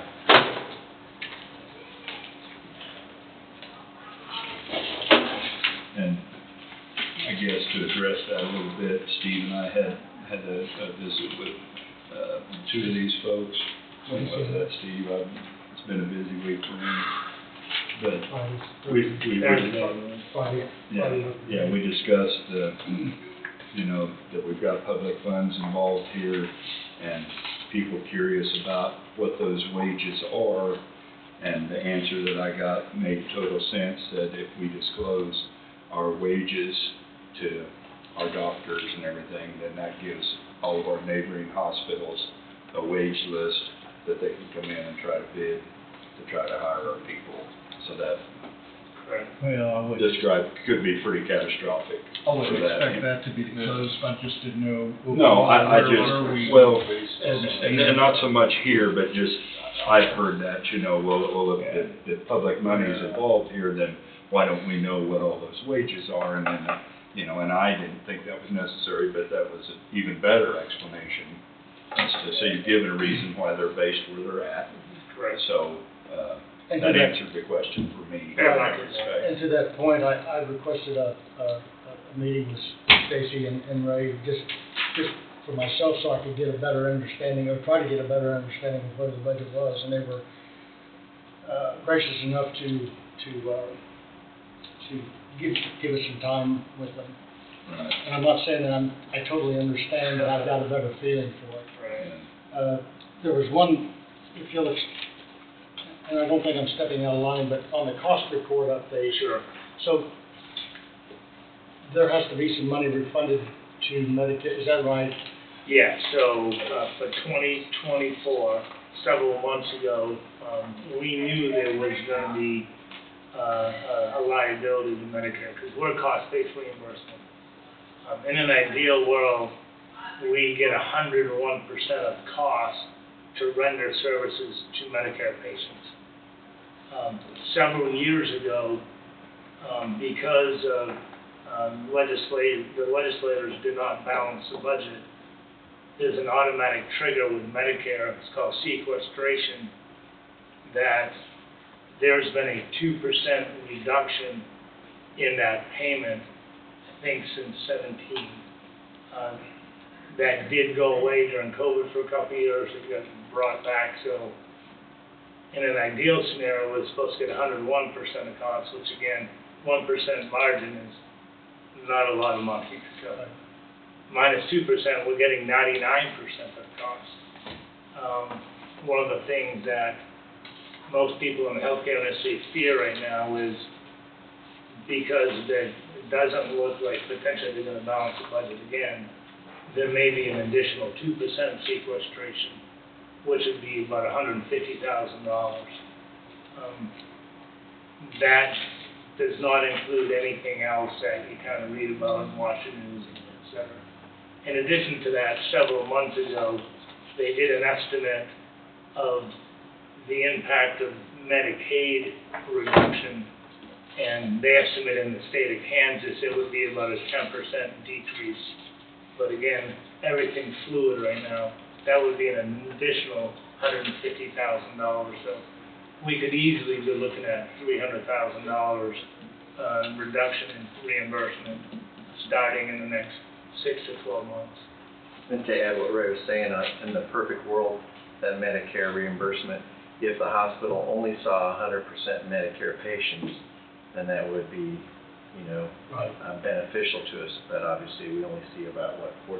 And I guess to address that a little bit, Steve and I had a visit with, 2 of these folks. When was that, Steve? It's been a busy week for me. But we discussed, that we've got public funds involved here and people curious about what those wages are. And the answer that I got made total sense, that if we disclose our wages to our doctors and everything, then that gives all of our neighboring hospitals a wage list that they can come in and try to bid to try to hire our people. So that could be pretty catastrophic. I would for expect that to be disclosed, I just didn't know. No, and not so much here, but just, I've heard that, if the public money is involved here, then why don't we know what all those wages are? And then, and I didn't think that was necessary, but that was an even better explanation. So you've given a reason why they're based where they're at. Correct. So, that answered the question for me. And to that point, I requested a meeting with Stacy and Ray, just for myself, so I could get a better understanding, or try to get a better understanding of where the budget was, and they were gracious enough to give us some time with them. Right. And I'm not saying that I totally understand, but I've got a better feeling for it. Right. There was one, if you'll, and I don't think I'm stepping out of line, but on the cost report update. Sure. So there has to be some money refunded to Medicaid, is that right? Yeah, so, for 2024, several months ago, we knew there was gonna be, a liability to Medicare, because we're cost-based reimbursement. In an ideal world, we get 101% of cost to render services to Medicare patients. Several years ago, because of the legislators did not balance the budget, there's an automatic trigger with Medicare, it's called sequestration, that there's been a 2% reduction in that payment, I think since 17. That did go away during COVID for a couple of years, it got brought back, so in an ideal scenario, we're supposed to get 101% of costs, which again, 1% margin is not a lot of money. So minus 2%, we're getting 99% of costs. One of the things that most people in the healthcare industry fear right now is because it doesn't look like potentially they're going to balance the budget again, there may be an additional 2% sequestration, which would be about $150,000. That does not include anything else that you kind of read about and watch the news, et cetera. In addition to that, several months ago, they did an estimate of the impact of Medicaid reduction, and they estimate in the state of Kansas it would be about a 10% decrease. But again, everything's fluid right now. That would be an additional $150,000. So we could easily be looking at $300,000 reduction in reimbursement starting in the next 6 to 12 months. And to add what Ray was saying, in the perfect world, that Medicare reimbursement, if the hospital only saw 100% Medicare patients, then that would be, beneficial to us. But obviously, we only see about, 43%?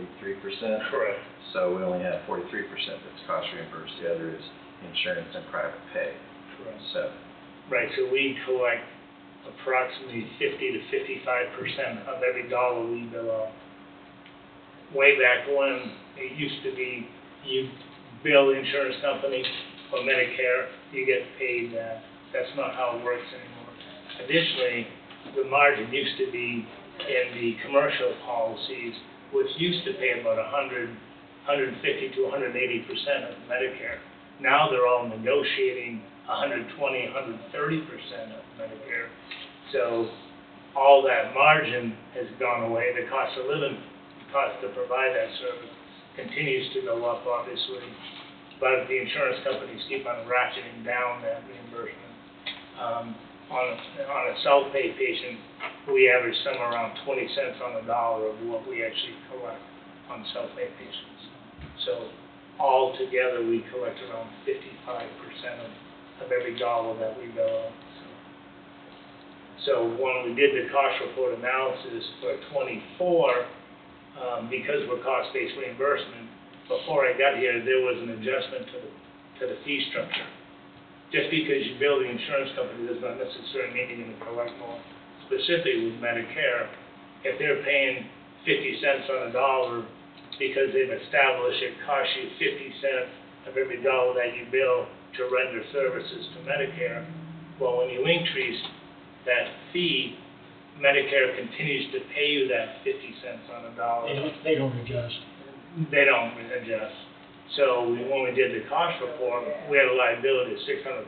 Correct. So we only have 43% that's cost reimbursed. The other is insurance and private pay. Correct. So. Right, so we collect approximately 50 to 55% of every dollar we bill out. Way back when, it used to be you bill the insurance company or Medicare, you get paid that. That's not how it works anymore. Additionally, the margin used to be in the commercial policies, which used to pay about 150 to 180% of Medicare. Now they're all negotiating 120, 130% of Medicare. So all that margin has gone away. The cost of living, the cost to provide that service continues to go up, obviously. But the insurance companies keep on ratcheting down that reimbursement. On a self-pay patient, we average somewhere around 20 cents on the dollar of what we actually collect on self-pay patients. So all together, we collect around 55% of every dollar that we bill out. So when we did the cost report analysis for '24, because we're cost-based reimbursement, before I got here, there was an adjustment to the fee structure. Just because you bill the insurance company does not necessarily mean you're going to collect more. Specifically with Medicare, if they're paying 50 cents on a dollar because they've established it costs you 50 cents of every dollar that you bill to render services to Medicare, well, when you increase that fee, Medicare continues to pay you that 50 cents on a dollar. They don't adjust. They don't adjust. So when we did the cost report, we had a liability of $600,000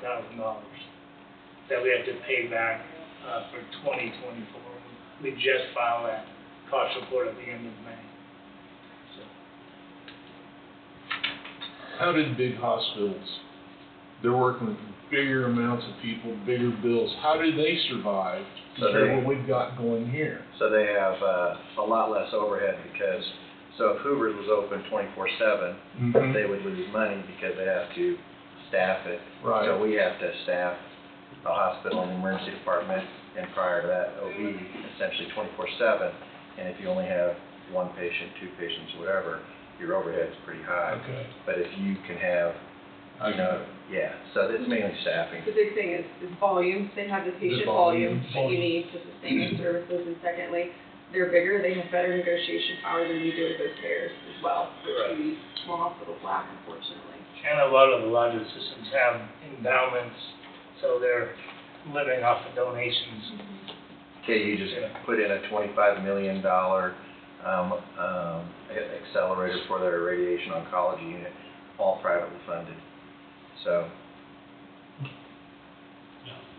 that we have to pay back for 2024. We just filed that cost report at the end of May. How did big hospitals, they're working with bigger amounts of people, bigger bills, how do they survive compared to what we've got going here? So they have a lot less overhead because, so if Hoover's was open 24/7, they would lose money because they have to staff it. Right. So we have to staff the hospital and emergency department, and prior to that, OB, essentially 24/7. And if you only have one patient, two patients, whatever, your overhead's pretty high. Okay. But if you can have, so it's mainly staffing. The big thing is volume. They have the patient volume that you need to sustain the services. And secondly, they're bigger, they have better negotiation power than we do with those payers as well, which these small hospitals lack, unfortunately. And a lot of the larger systems have endowments, so they're living off of donations. Okay, you just put in a $25 million accelerator for their radiation oncology unit, all privately funded. So,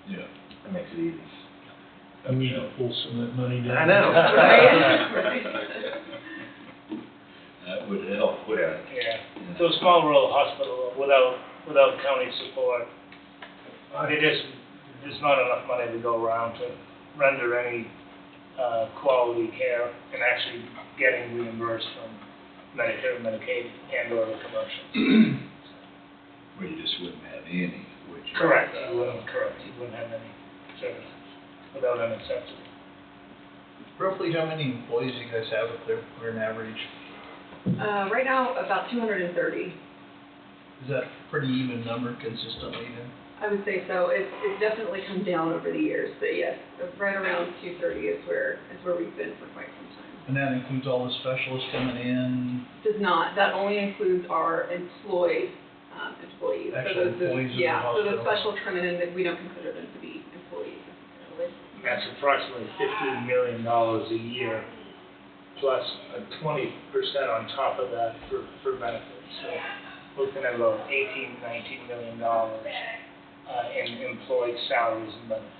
it makes it easy. I need to pull some of that money down. I know. That would help. Yeah. So a small rural hospital without county support, there's not enough money to go around to render any quality care and actually getting reimbursed from Medicare, Medicaid, and or the commercial. Well, you just wouldn't have any, would you? Correct. You wouldn't have any services without any subsidy. Roughly how many employees do you guys have up there, or an average? Right now, about 230. Is that a pretty even number consistently then? I would say so. It's definitely come down over the years, but yes, right around 230 is where we've been for quite some time. And that includes all the specialists coming in? Does not. That only includes our employees. Actual employees of the hospital? So the specialists coming in, we don't consider them to be employees necessarily. That's approximately $15 million a year, plus a 20% on top of that for benefits. So looking at about $18-19 million in employee salaries and benefits.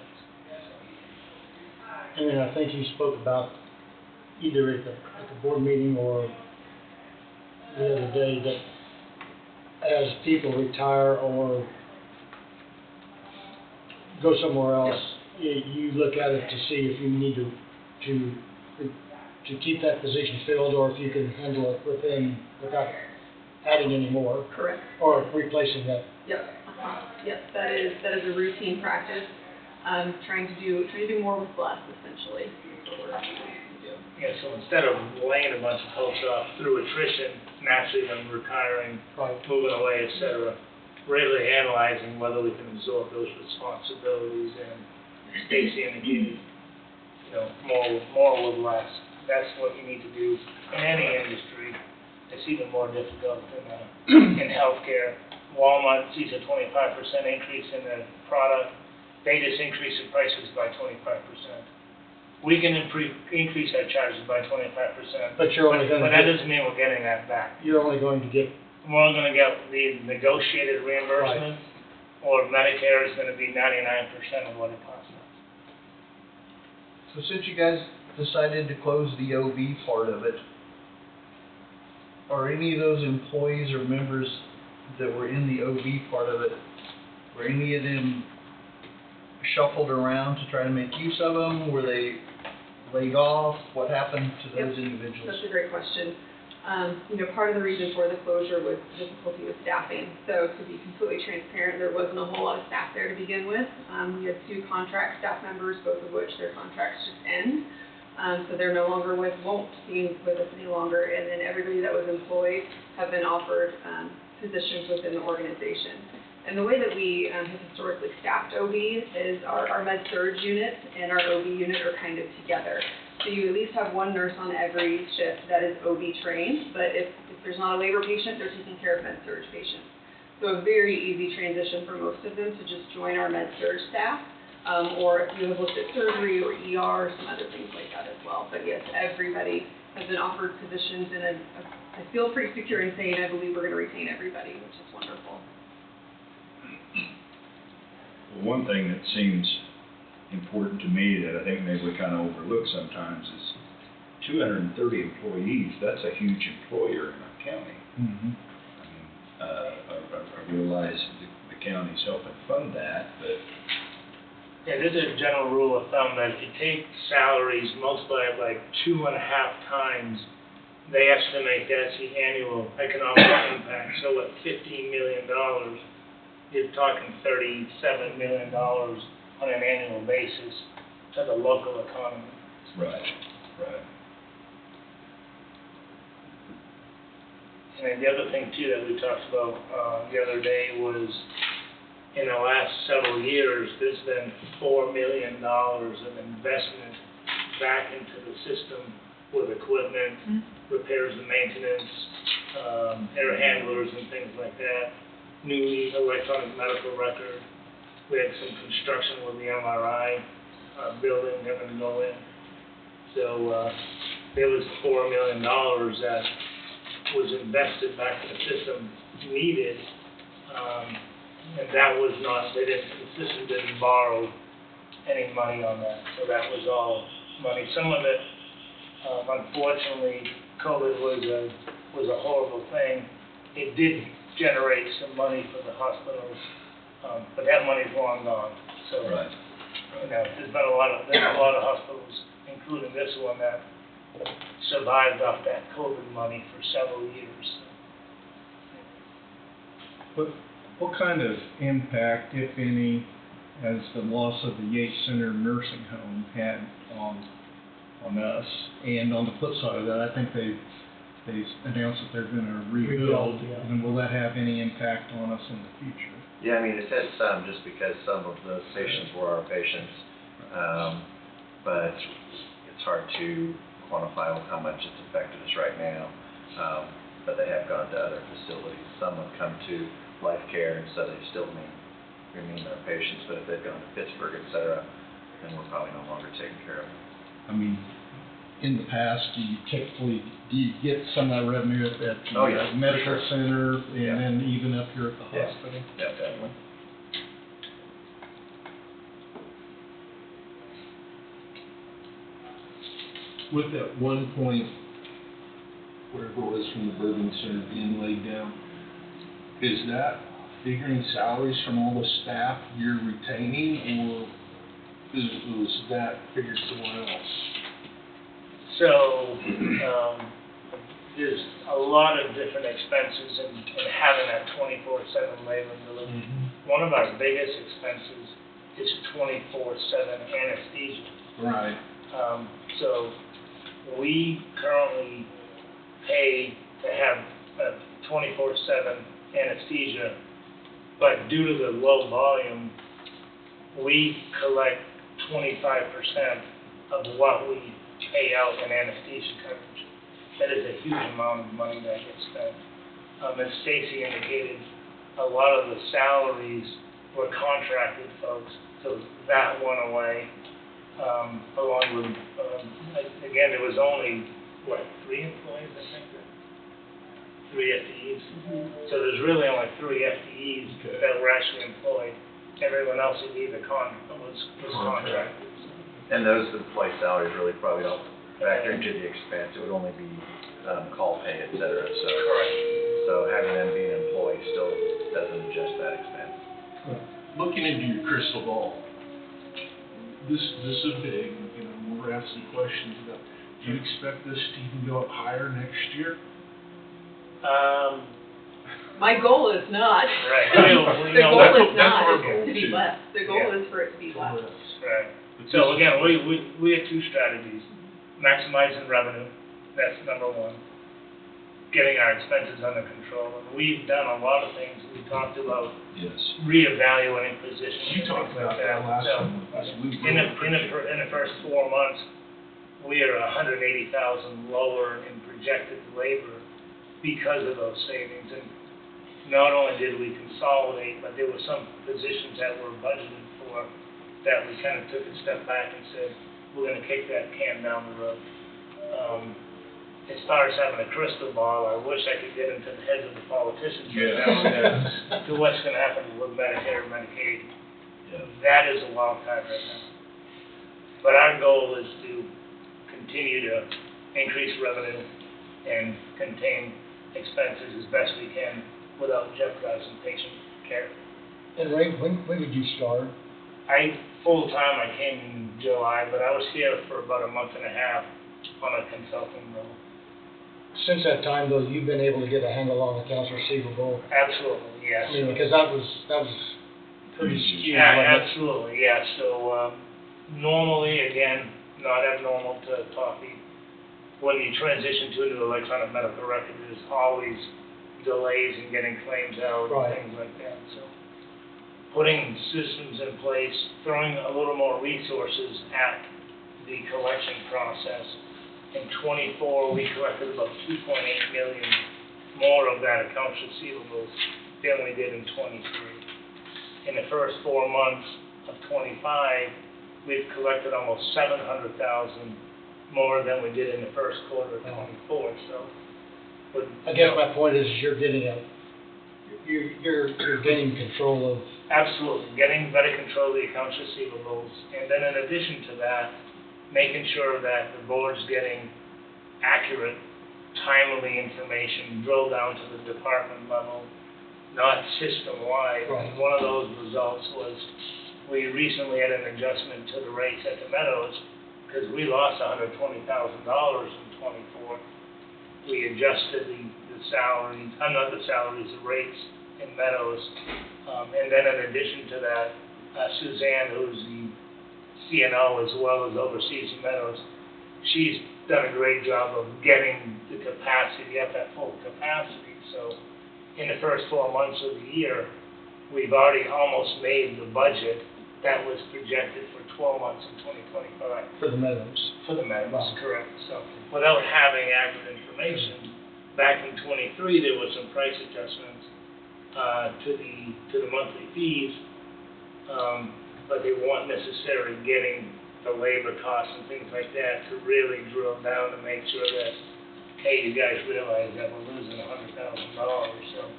And then I think you spoke about either at the board meeting or the other day that as people retire or go somewhere else, you look at it to see if you need to keep that position filled or if you can handle it without adding any more. Correct. Or replacing that. Yep, yep, that is a routine practice, trying to do more with less, essentially, is what we're trying to do. Yeah, so instead of laying a bunch of folks off through attrition, naturally them retiring, moving away, et cetera, really analyzing whether we can absorb those responsibilities, and Stacy indicated, more with less. That's what you need to do in any industry. It's even more difficult in healthcare. Walmart sees a 25% increase in their product. They just increase the prices by 25%. We can increase our charges by 25%. But you're only going to But that doesn't mean we're getting that back. You're only going to get. We're only going to get the negotiated reimbursement, or Medicare is going to be 99% of what it costs us. So since you guys decided to close the OB part of it, are any of those employees or members that were in the OB part of it, were any of them shuffled around to try to make use of them? Were they laid off? What happened to those individuals? That's a great question. Part of the reason for the closure was difficulty with staffing. So to be completely transparent, there wasn't a whole lot of staff there to begin with. We had 2 contract staff members, both of which their contracts just end. So they're no longer won't be with us any longer. And then everybody that was employed have been offered positions within the organization. And the way that we have historically staffed OB is our med-surg unit and our OB unit are kind of together. So you at least have one nurse on every shift that is OB trained, but if there's not a labor patient, they're taking care of med-surg patients. So a very easy transition for most of them to just join our med-surg staff, or if you have looked at surgery or ER, some other things like that as well. But yes, everybody has been offered positions, and I feel pretty secure in saying I believe we're going to retain everybody, which is wonderful. Well, one thing that seems important to me that I think maybe we kind of overlook sometimes is 230 employees. That's a huge employer in our county. Mm-hmm. I realize the county's helping fund that, but Yeah, there's a general rule of thumb that if you take salaries, multiply it by 2.5 times, they estimate that's the annual economic impact. So at $15 million, you're talking $37 million on an annual basis to the local economy. Right. And then the other thing too that we talked about the other day was in the last several years, there's been $4 million of investment back into the system with equipment, repairs and maintenance, air handlers and things like that, new electronic medical record. We had some construction with the MRI building having to go in. So there was $4 million that was invested back in the system needed, and that was not, the system didn't borrow any money on that. So that was all money. Some of it, unfortunately, COVID was a horrible thing. It did generate some money for the hospitals. But that money's long gone, so, there's been a lot of hospitals, including this one, that survived off that COVID money for several years. What kind of impact, if any, has the loss of the Yates Center nursing home had on us? And on the flip side of that, I think they announced that they're going to rebuild, and will that have any impact on us in the future? Yeah, I mean, it had some, just because some of those patients were our patients, but it's hard to quantify how much it's affected us right now. But they have gone to other facilities. Some have come to Life Care, and so they still remain our patients. But if they've gone to Pittsburgh, et cetera, then we're probably no longer taking care of them. I mean, in the past, do you get some of that revenue at the Oh, yeah, for medical sure. center and Yeah. then even up here at the Yeah. hospital? Yeah, definitely. With that one point, wherever it was from the Bourbon Center being laid down, is that figuring salaries from all the staff you're retaining, or was that figured somewhere else? So, there's a lot of different expenses in having that 24/7 labor and delivery. One of our biggest expenses is 24/7 anesthesia. Right. So we currently pay to have a 24/7 anesthesia, but due to the low volume, we collect 25% of what we pay out in anesthesia coverage. That is a huge amount of money that gets spent. As Stacy indicated, a lot of the salaries were contracted folks, so that went away. Along with, again, there was only, 3 employees, I think? 3 FTEs. So there's really only 3 FTEs that were actually employed. Everyone else was either was contracted. And those employee salaries really probably don't factor into the expense. It would only be call pay, et cetera. So, so having them be an employee still doesn't adjust that expense. Looking into your crystal ball, this is big, we're asking questions about, do you expect this to even go up higher next year? My goal is not. Right. The goal is that's not our goal to be too. less. The goal is for it to be less. Right. So again, we have 2 strategies. Maximizing revenue, that's number 1. Getting our expenses under control. And we've done a lot of things. We talked about reevaluating positions. You talked about that last time. In the first 4 months, we are $180,000 lower in projected labor because of those savings. And not only did we consolidate, but there were some positions that were budgeted for that we kind of took a step back and said, we're going to kick that can down the road. As far as having a crystal ball, I wish I could get into the heads of the politicians as to what's going to happen with Medicare and Medicaid. That is a wild card right now. But our goal is to continue to increase revenue and contain expenses as best we can without jeopardizing patient care. And Ray, when did you start? Full-time, I came in July, but I was here for about a month and a half on a consulting role. Since that time, though, you've been able to get a handle on accounts receivable? Absolutely, yes. I mean, because that was pretty skewed. Yeah, absolutely, yeah. So, normally, again, not abnormal to talkie. When you transition to a new electronic medical record, there's always delays in getting claims out and things like that, so. Putting systems in place, throwing a little more resources at the collection process. In '24, we collected about 2.8 million more of that accounts receivables than we did in '23. In the first 4 months of '25, we've collected almost 700,000 more than we did in the first quarter of '24. So, I guess my point is you're gaining control of. Absolutely, getting better control of the accounts receivables, and then in addition to that, making sure that the board's getting accurate, timely information, drill down to the department level, not system-wide. Right. One of those results was we recently had an adjustment to the rates at the Meadows because we lost $120,000 in '24. We adjusted the salaries, the rates in Meadows. And then in addition to that, Suzanne, who's the CNO as well as oversees the Meadows, she's done a great job of getting the capacity up at full capacity. So in the first 4 months of the year, we've already almost made the budget that was projected for 12 months in 2025. For the Meadows. For the Meadows, correct. So without having accurate information, back in '23, there was some price adjustments to the monthly fees. but they weren't necessarily getting the labor costs and things like that to really drill down to make sure that, hey, you guys realize that we're losing $100,000, so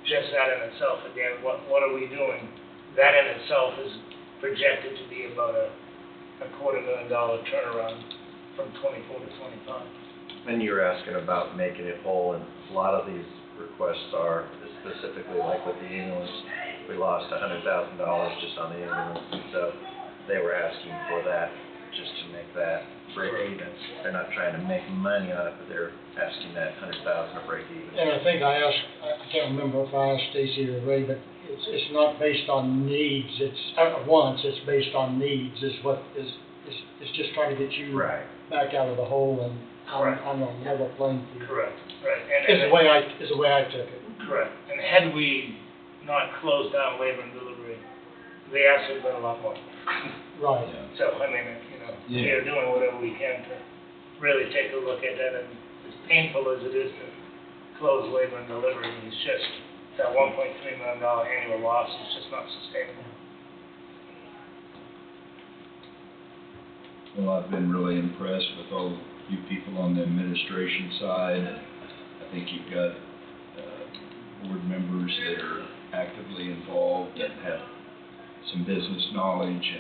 just that in itself, again, what are we doing? That in itself is projected to be about a $250,000 turnaround from 24 to 25. And you were asking about making it whole, and a lot of these requests are specifically like with the ambulance, we lost $100,000 just on the ambulance, and so they were asking for that just to make that break even. They're not trying to make money on it, but they're asking that $100,000 to break even. And I think I can't remember if I asked Stacy or Ray, but it's not based on needs, it's based on needs, it's just trying to get you back out of the hole and on a level playing field. Correct, right. Is the way I took it. Correct. And had we not closed down labor and delivery, the ask would have been a lot more. Right. So, I mean, we are doing whatever we can to really take a look at that, and as painful as it is to close labor and delivery, it's just that $1.3 million annual loss is just not sustainable. Well, I've been really impressed with all you people on the administration side. I think you've got board members that are actively involved and have some business knowledge,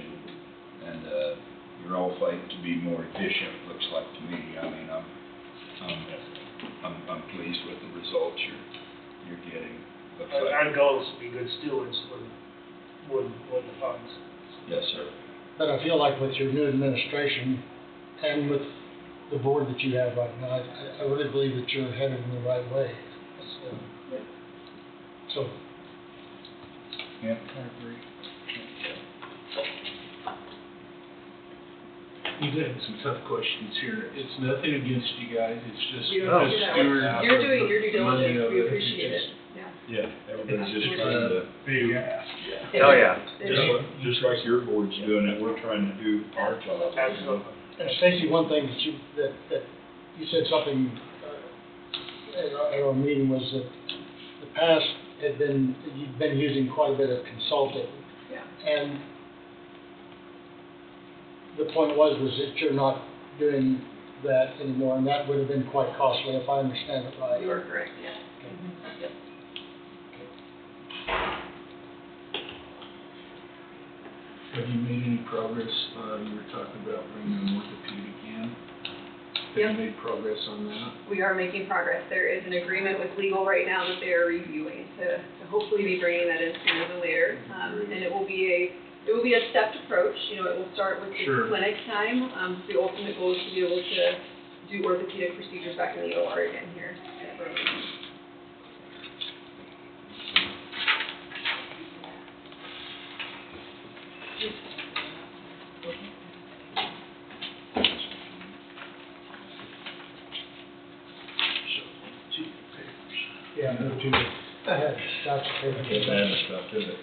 and you're all fighting to be more efficient, looks like to me. I mean, I'm pleased with the results you're getting. Looks like. Our goal is to be good stewards with the funds. Yes, sir. But I feel like with your new administration and with the board that you have right now, I really believe that you're headed in the right way. So. Yeah, I agree. You've had some tough questions here. It's nothing against you guys, it's just You the don't do that. stewards You're of doing your due the money diligence, of we it. appreciate It's it, yeah. Yeah, everybody's just It's trying to. big ask. Oh, yeah. Just like your board's doing it, we're trying to do our job. Absolutely. And Stacy, one thing that you said something at our meeting was that the past you'd been using quite a bit of consulting. Yeah. And the point was that you're not doing that anymore, and that would have been quite costly, if I understand it right. You are correct, yes. Yep. Have you made any progress, you were talking about bringing an orthopedic in? Have Yep. you made progress on that? We are making progress. There is an agreement with legal right now that they are reviewing to hopefully be bringing that in sooner than later. And it will be a stepped approach, it will start with the Sure. clinic time. The ultimate goal is to be able to do orthopedic procedures back in the OR again here at Burlington. Yeah, no, too. I had lots of papers. Just add the stuff to it.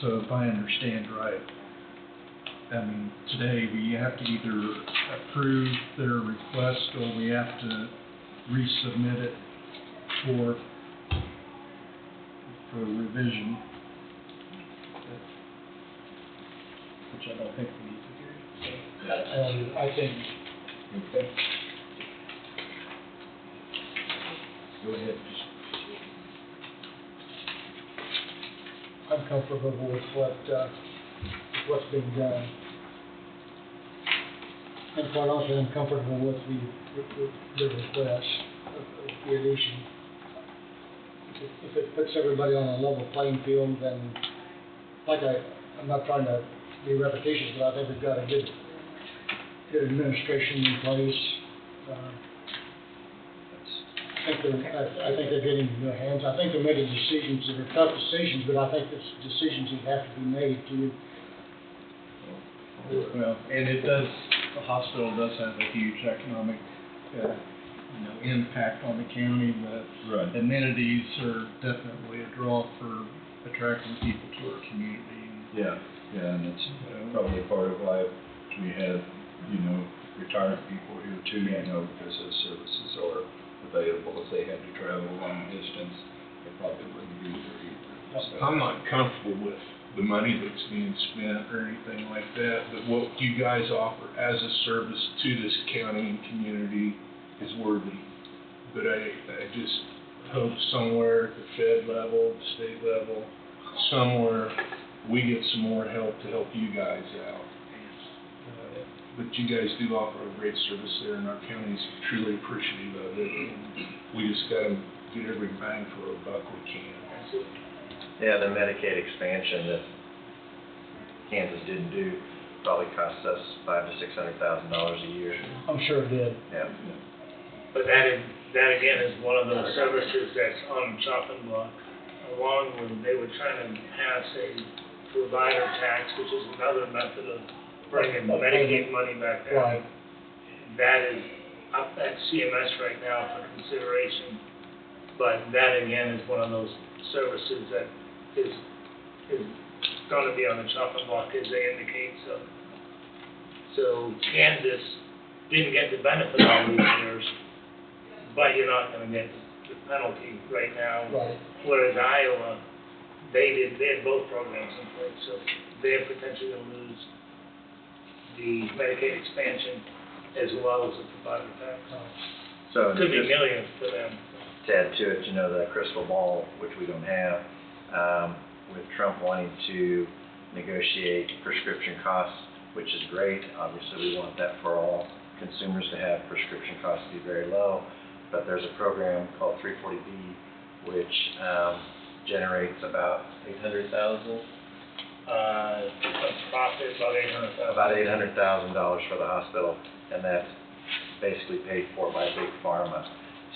So if I understand right, I mean, today we have to either approve their request or we have to resubmit it for revision. Which I don't think we need to do. I think. Okay. Go ahead. I'm comfortable with what's being done. And quite honestly, I'm comfortable with the request of the addition. If it puts everybody on a level playing field, then, I'm not trying to be repetitious, but I think we've got a good administration in place. I think they're getting in their hands. I think they're making decisions that are tough decisions, but I think it's decisions that have to be made to. Well, and the hospital does have a huge economic, impact on the county. The amenities are definitely a draw for attracting people to our community. Yeah, and it's probably part of why we have, retired people here too, because those services are available. If they had to travel a long distance, they probably wouldn't be there either. So- I'm not comfortable with the money that's being spent or anything like that, but what you guys offer as a service to this county and community is worthy. But I just hope somewhere at the Fed level, the state level, somewhere, we get some more help to help you guys out. But you guys do offer a great service there, and our county's truly appreciative of it. And we just gotta get every bang for a buck we can. Yeah, the Medicaid expansion that Kansas didn't do probably cost us $500,000 to $600,000 a year. I'm sure it did. Yeah. But that again is one of those services that's on the chopping block, along with, they were trying to pass a provider tax, which is another method of bringing Medicaid money back down. Right. That is up at CMS right now for consideration, but that again is one of those services that is gonna be on the chopping block, as they indicate, so Kansas didn't get the benefit all these years, but you're not gonna get the penalty right now. Right. Whereas Iowa, they had both programs in place, so they're potentially gonna lose the Medicaid expansion as well as the provider tax. So Could be just millions for them. to add to it, the crystal ball, which we don't have, with Trump wanting to negotiate prescription costs, which is great. Obviously, we want that for all consumers to have prescription costs be very low. But there's a program called 340B, which generates about $800,000. A profit about $800,000. About $800,000 for the hospital, and that's basically paid for by Big Pharma.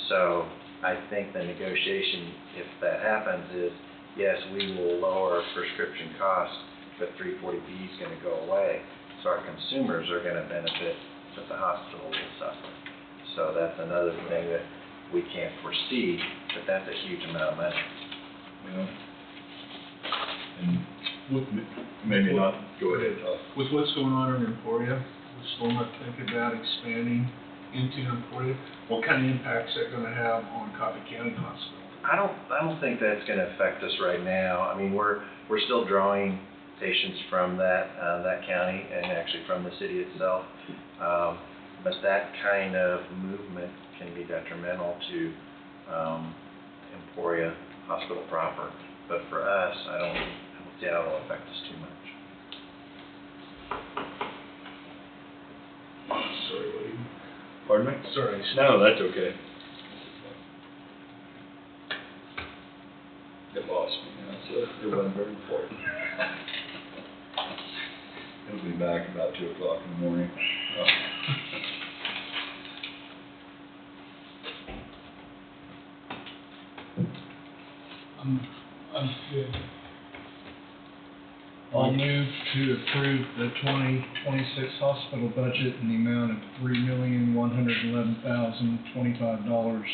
So I think the negotiation, if that happens, is yes, we will lower prescription costs, but 340B is going to go away. So our consumers are going to benefit, but the hospital will suffer. So that's another thing that we can't foresee, but that's a huge amount of money. Well, and maybe not, go ahead, Todd. With what's going on in Emporia, we're still not thinking about expanding into Emporia. What kind of impact's that gonna have on Coffee County Hospital? I don't think that's going to affect us right now. I mean, we're still drawing patients from that county and actually from the city itself. But that kind of movement can be detrimental to Emporia Hospital proper. But for us, I don't see how it'll affect us too much. Sorry, Lee. Pardon me? Sorry. No, that's okay. It lost me, so it wasn't very important. It'll be back about 2 o'clock in the morning. I'm good. I'll move to approve the 2026 hospital budget in the amount of $3,111,025,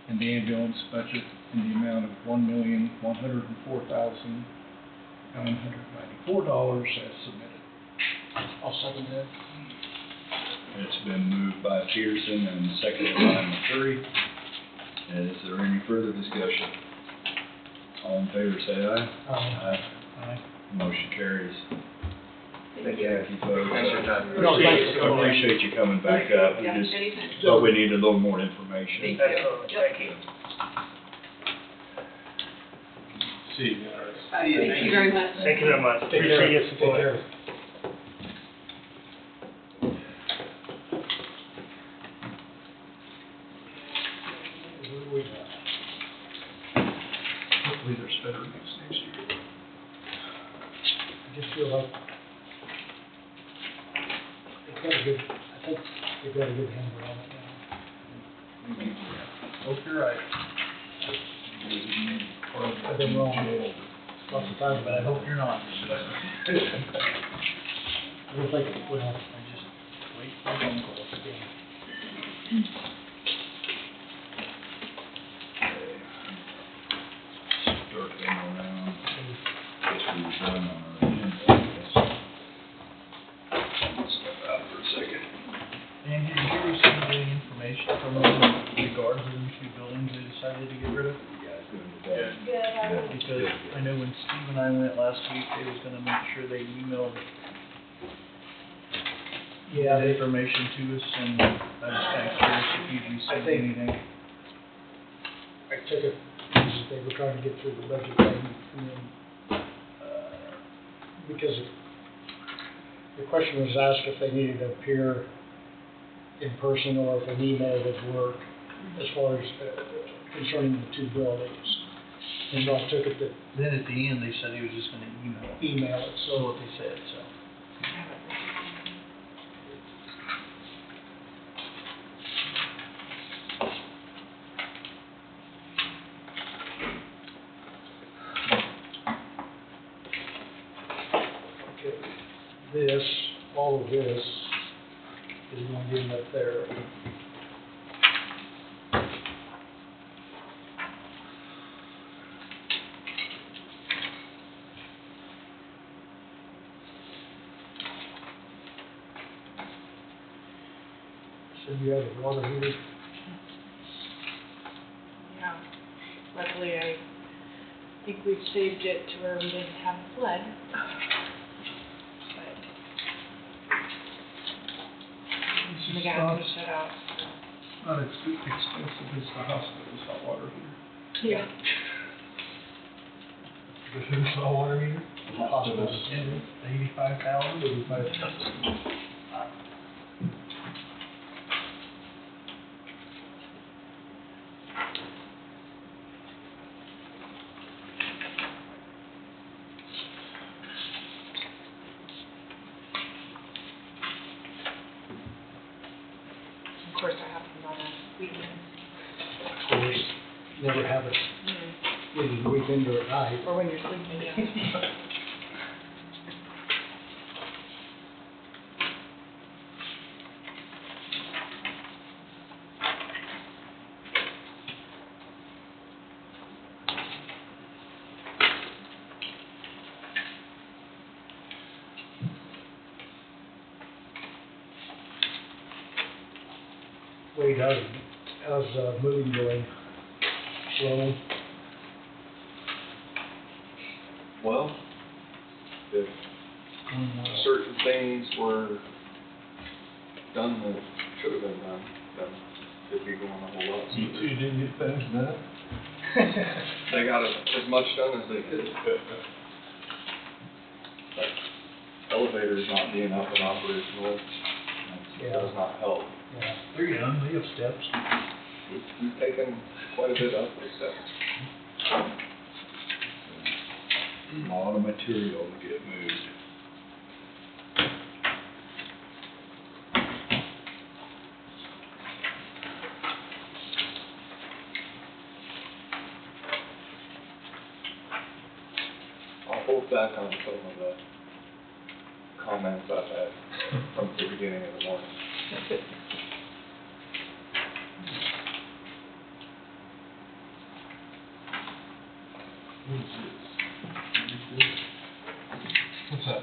and the ambulance budget in the amount of $1,104,994 as submitted. I'll second that. It's been moved by Peterson and seconded by McCurry. And is there any further discussion? All in favor, say aye. Aye. Motion carries. Thank you. Thank you, folks. Thanks for your time. No, thanks. I appreciate you coming back up. We Yeah, just anytime. thought we needed a little more information. Excellent, thank you. See you guys. Thank you very much. Thank you very much. Take care. Appreciate your Take support. care. What do we got? Hopefully there's better news next year. I just feel like they've got a good, I think they've got a good handle on it now. Hope you're right. I've been wrong lots of times, but I hope you're not. I don't think, well, I just wait for phone calls again. Start getting around. Guess we were done on our agenda. Let's step out for a second. And did you receive any information from them regarding easy to get rid of. You guys doing the best. Good, Because I know when Steve and I went last week, they was gonna make sure they emailed Yeah, that information to us, and I was kinda curious if you'd received think- anything. I took it, because they were trying to get through the budget thing, and then, because the question was asked if they needed to appear in person or if an email would work, as far as concerning the two buildings. And so I took it that Then at the end, they said he was just gonna email it, That's so what they said, so. okay, this, all of this is going to end up there. So you have a water heater? Yeah. Luckily, I think we've saved it to where we didn't have a flood. But the gas was shut out. Not expensive as the hospital's hot water heater. Yeah. The who's hot water heater? The hospital's 85,000, 85,000. Of course, I have them on a weekend. Of course, never have it in the weekend or at night. Or when you're sleeping, yeah. Wade, how's moving going? Slow? Well, if certain things were done that should have been done, then it'd be going a whole lot You smoother. two didn't get things done? They got as much done as they could. But elevators not being up and operational does not help. Yeah. They're young, they have steps. We've taken quite a bit up with steps. A lot of material to get moved. I'll hold back on some of the comments I've had from the beginning of the morning. What's that?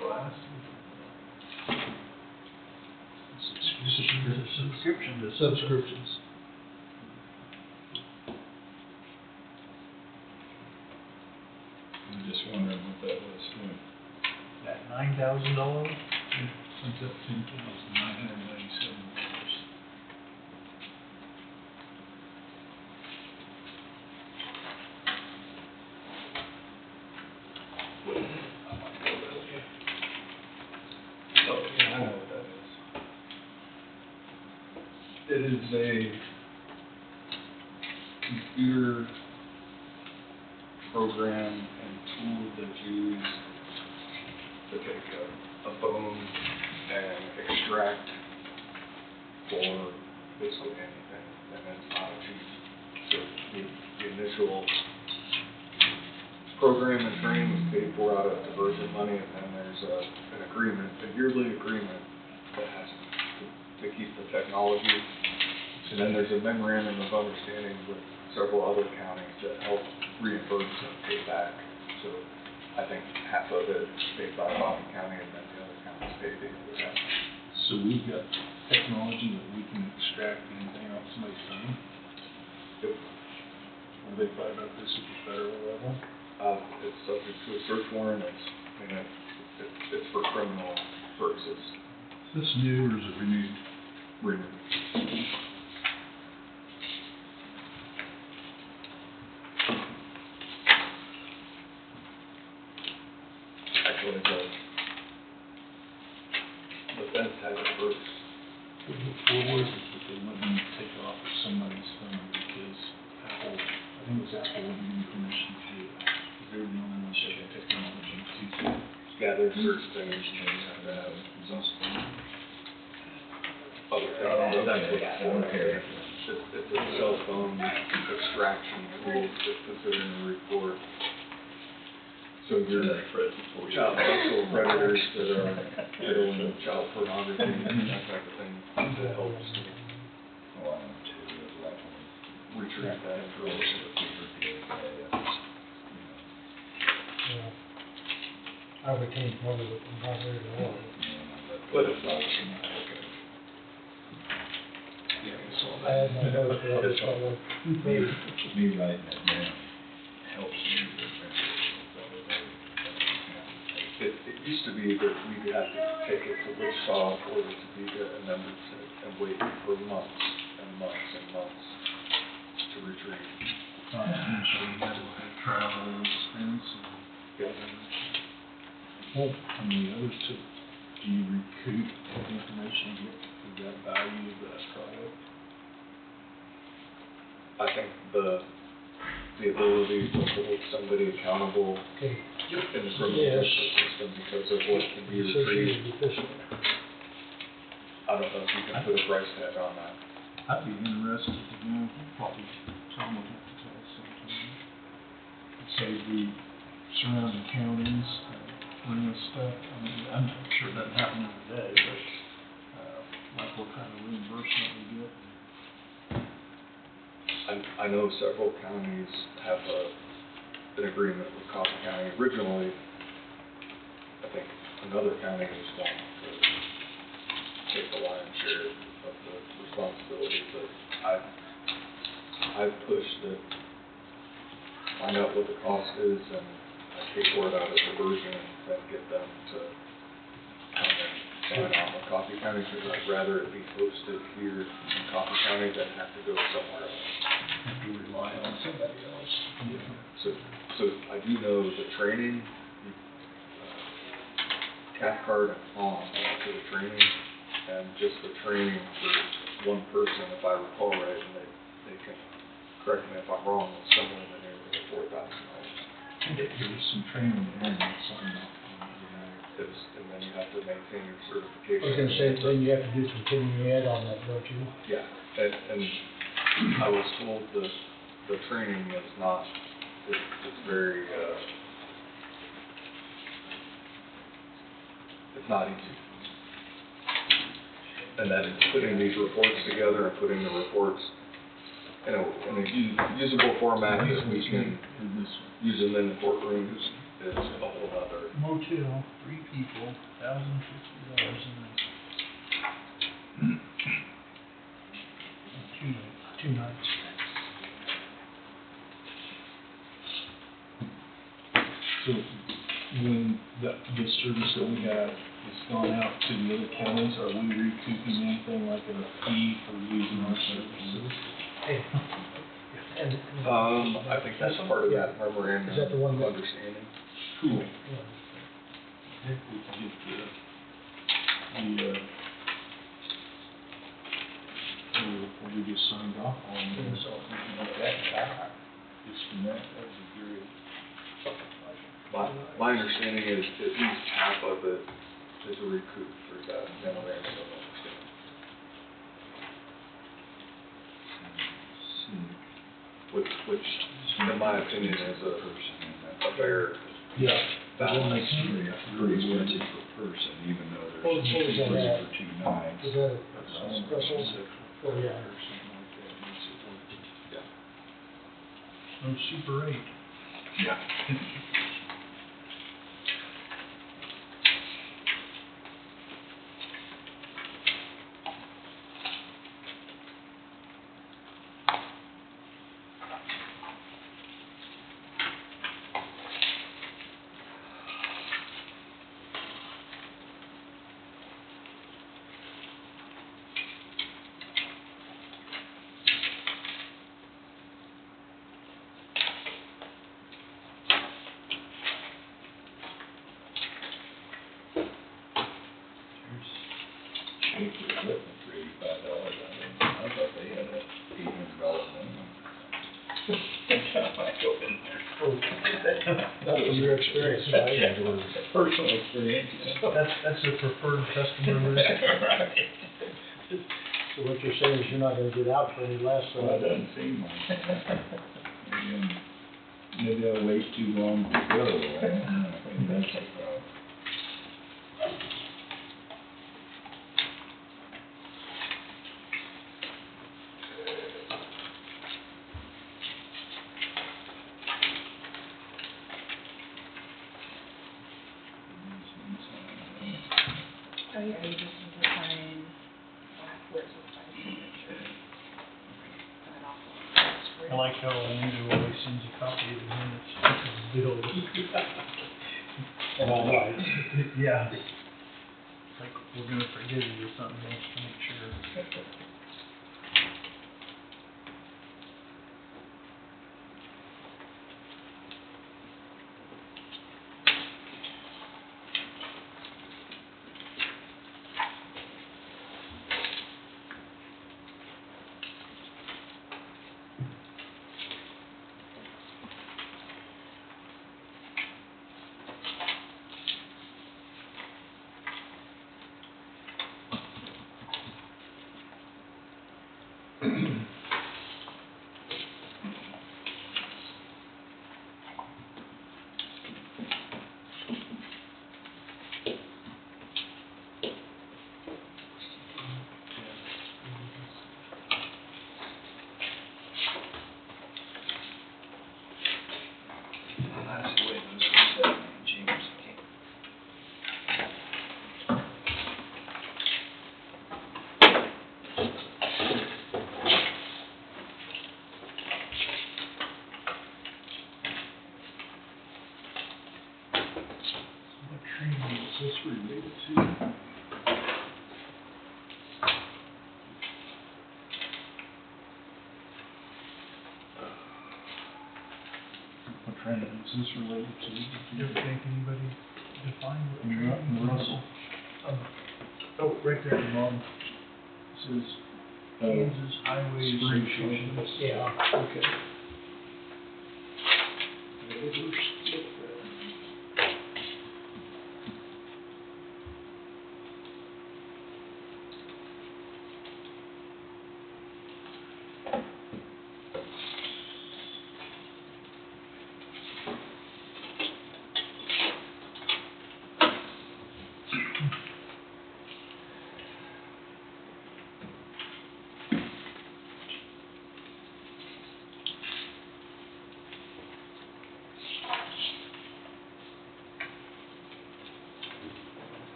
Glass? Subscription to subscriptions. I'm just wondering what that was doing. That $9,000? Comes up $10,997. Oh, yeah, I know what that is. It is a computer program and tool that's used to take a phone and extract for basically anything, and it's not cheap. So the initial program and training was paid for out of diversion money, and then there's an agreement, a yearly agreement that has to keep the technology. And then there's a memorandum of understanding with several other counties that help reimburse and pay back. So I think half of it is paid by Coffee County, and then the other counties pay the other half. So we've got technology that we can extract anything off somebody's done. Yep. Will they find out this is a federal level? It's subject to a search warrant, it's for criminal purposes. Is this new or is it renewed? Renewed. Actually, the fence has it first. What was it that they wouldn't take off of somebody's phone because Apple, I think it was Apple giving them permission to do it. Because they were the only ones that had technology to. Yeah, there's certain things you have to have. Other things, that's what it's for. It's a cell phone extraction tool that puts it in a report. So your child sexual predators that are peddling child pornography, that type of thing, that helps to retrieve that information. I retained part of it from not very long. But it's not. I had my notes for that, so maybe. Me writing it down helps me. It used to be that we'd have to take it to Wichita for it to be amended and wait for months and months and months to retrieve. Usually you have travel expense Yes. And the other two, do you recoup that information you get for that value of that product? I think the ability to hold somebody accountable Okay. in the criminal justice system because of what can be retrieved. I don't know if you can put a price tag on that. I'd be interested to know, probably Tom would have to tell us sometime. Say the surrounding counties, bring us stuff, I mean, I'm sure it doesn't happen every day, but, like what kind of reimbursement we get. I know several counties have an agreement with Coffee County. Originally, I think another county was going to take the lion's share of the responsibility, but I've pushed that, find out what the cost is, and I take word out of diversion and then get them to come and sign on with Coffee County, because I'd rather it be hosted here in Coffee County than have to go somewhere else. Have to rely on somebody else. So I do know the training, Cathcart and Tom for the training, and just the training for one person, if I recall right, and they can correct me if I'm wrong, it's somewhere in the neighborhood of $4,000. There was some training there, and something else. And then you have to maintain your certification. I was gonna say, then you have to do some continuing ed on that, don't you? Yeah, and I was told the training is not, it's very, it's not easy. And that is putting these reports together and putting the reports in a usable format that we can use them in the courtrooms is a whole other. Motel, 3 people, $1,050 a night. 2 nights. So when the service that we have has gone out to the other counties, are we recouping anything like a fee for using our services? I think that's part of that memorandum Is that the one of that- understanding. Cool. I think we can get what we just signed off on, so if we can get that back, just from that, that would be great. My understanding is at least half of it is a recoup through that memorandum of understanding. Which, in my opinion, is a fair Yeah. balance. Pretty expensive per person, even though What there's was that free at? for 2 nights. Is that a special? Oh, yeah. Oh, Super 8. Yeah. paid for the equipment for $85. I thought they had a $800 minimum. I go in there. That's from your experience, right? Yeah, personal experience. That's a preferred customer list. Right. So what you're saying is you're not gonna get out for any less, so. Well, it doesn't seem like it. Maybe I wait too long to go. Maybe that's the problem. Oh, yeah, you just need to sign where it says by signature. Sign off. I like how Andrew always sends a copy of the minutes, because Bill. And all right. Yeah. It's like, we're gonna forgive you or something, else to make sure. That's the way those are set, James. What training is this related to? What training is this related to? Did you ever think anybody defined what training was? Russell. Oh, right there at the bottom. It says Kansas Highway Association. Yeah. Okay.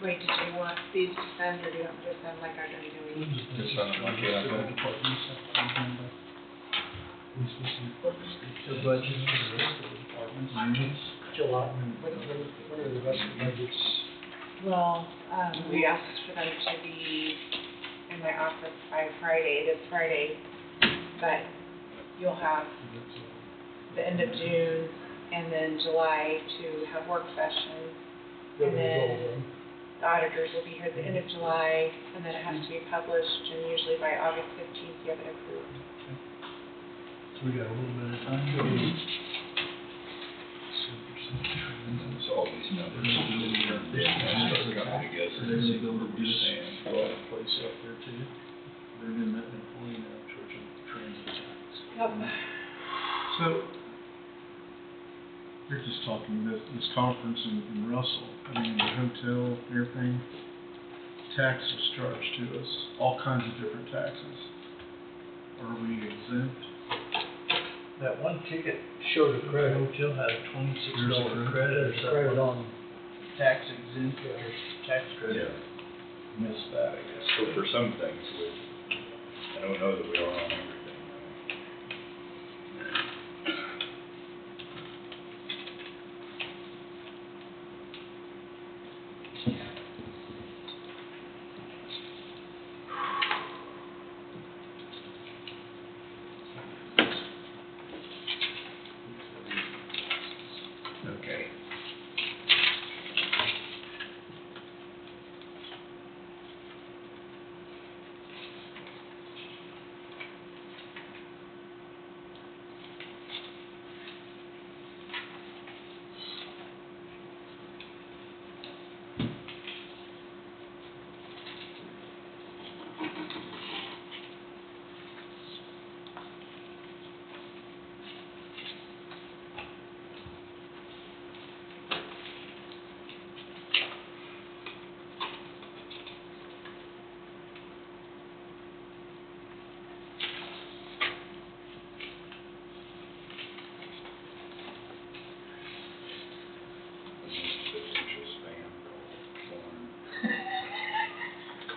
Wait, did you want these to send, or do you want me to send like I already doing? Just send them like that. The budget for the rest of the departments, units. July, when are the rest of the budgets? Well, we asked for them to be in my office by Friday, this Friday, but you'll have the end of June and then July to have work sessions. And then the auditors will be here at the end of July, and then it has to be published, and usually by August 15th, you have it approved. So we got a little bit of time to do. So all these numbers, they start coming together and see where we stand. Got a place up there too. They're doing that employee now, Church of Transit Tax. Yep. So, you're just talking this conference in Russell, I mean, the hotel, everything, taxes charged to us, all kinds of different taxes. Are we exempt? That one ticket showed a credit. Hotel had a $26 credit or something. Credit on. Tax exempt, or tax credit. Yeah. Missed that, I guess. So for some things, I don't know that we are on everything.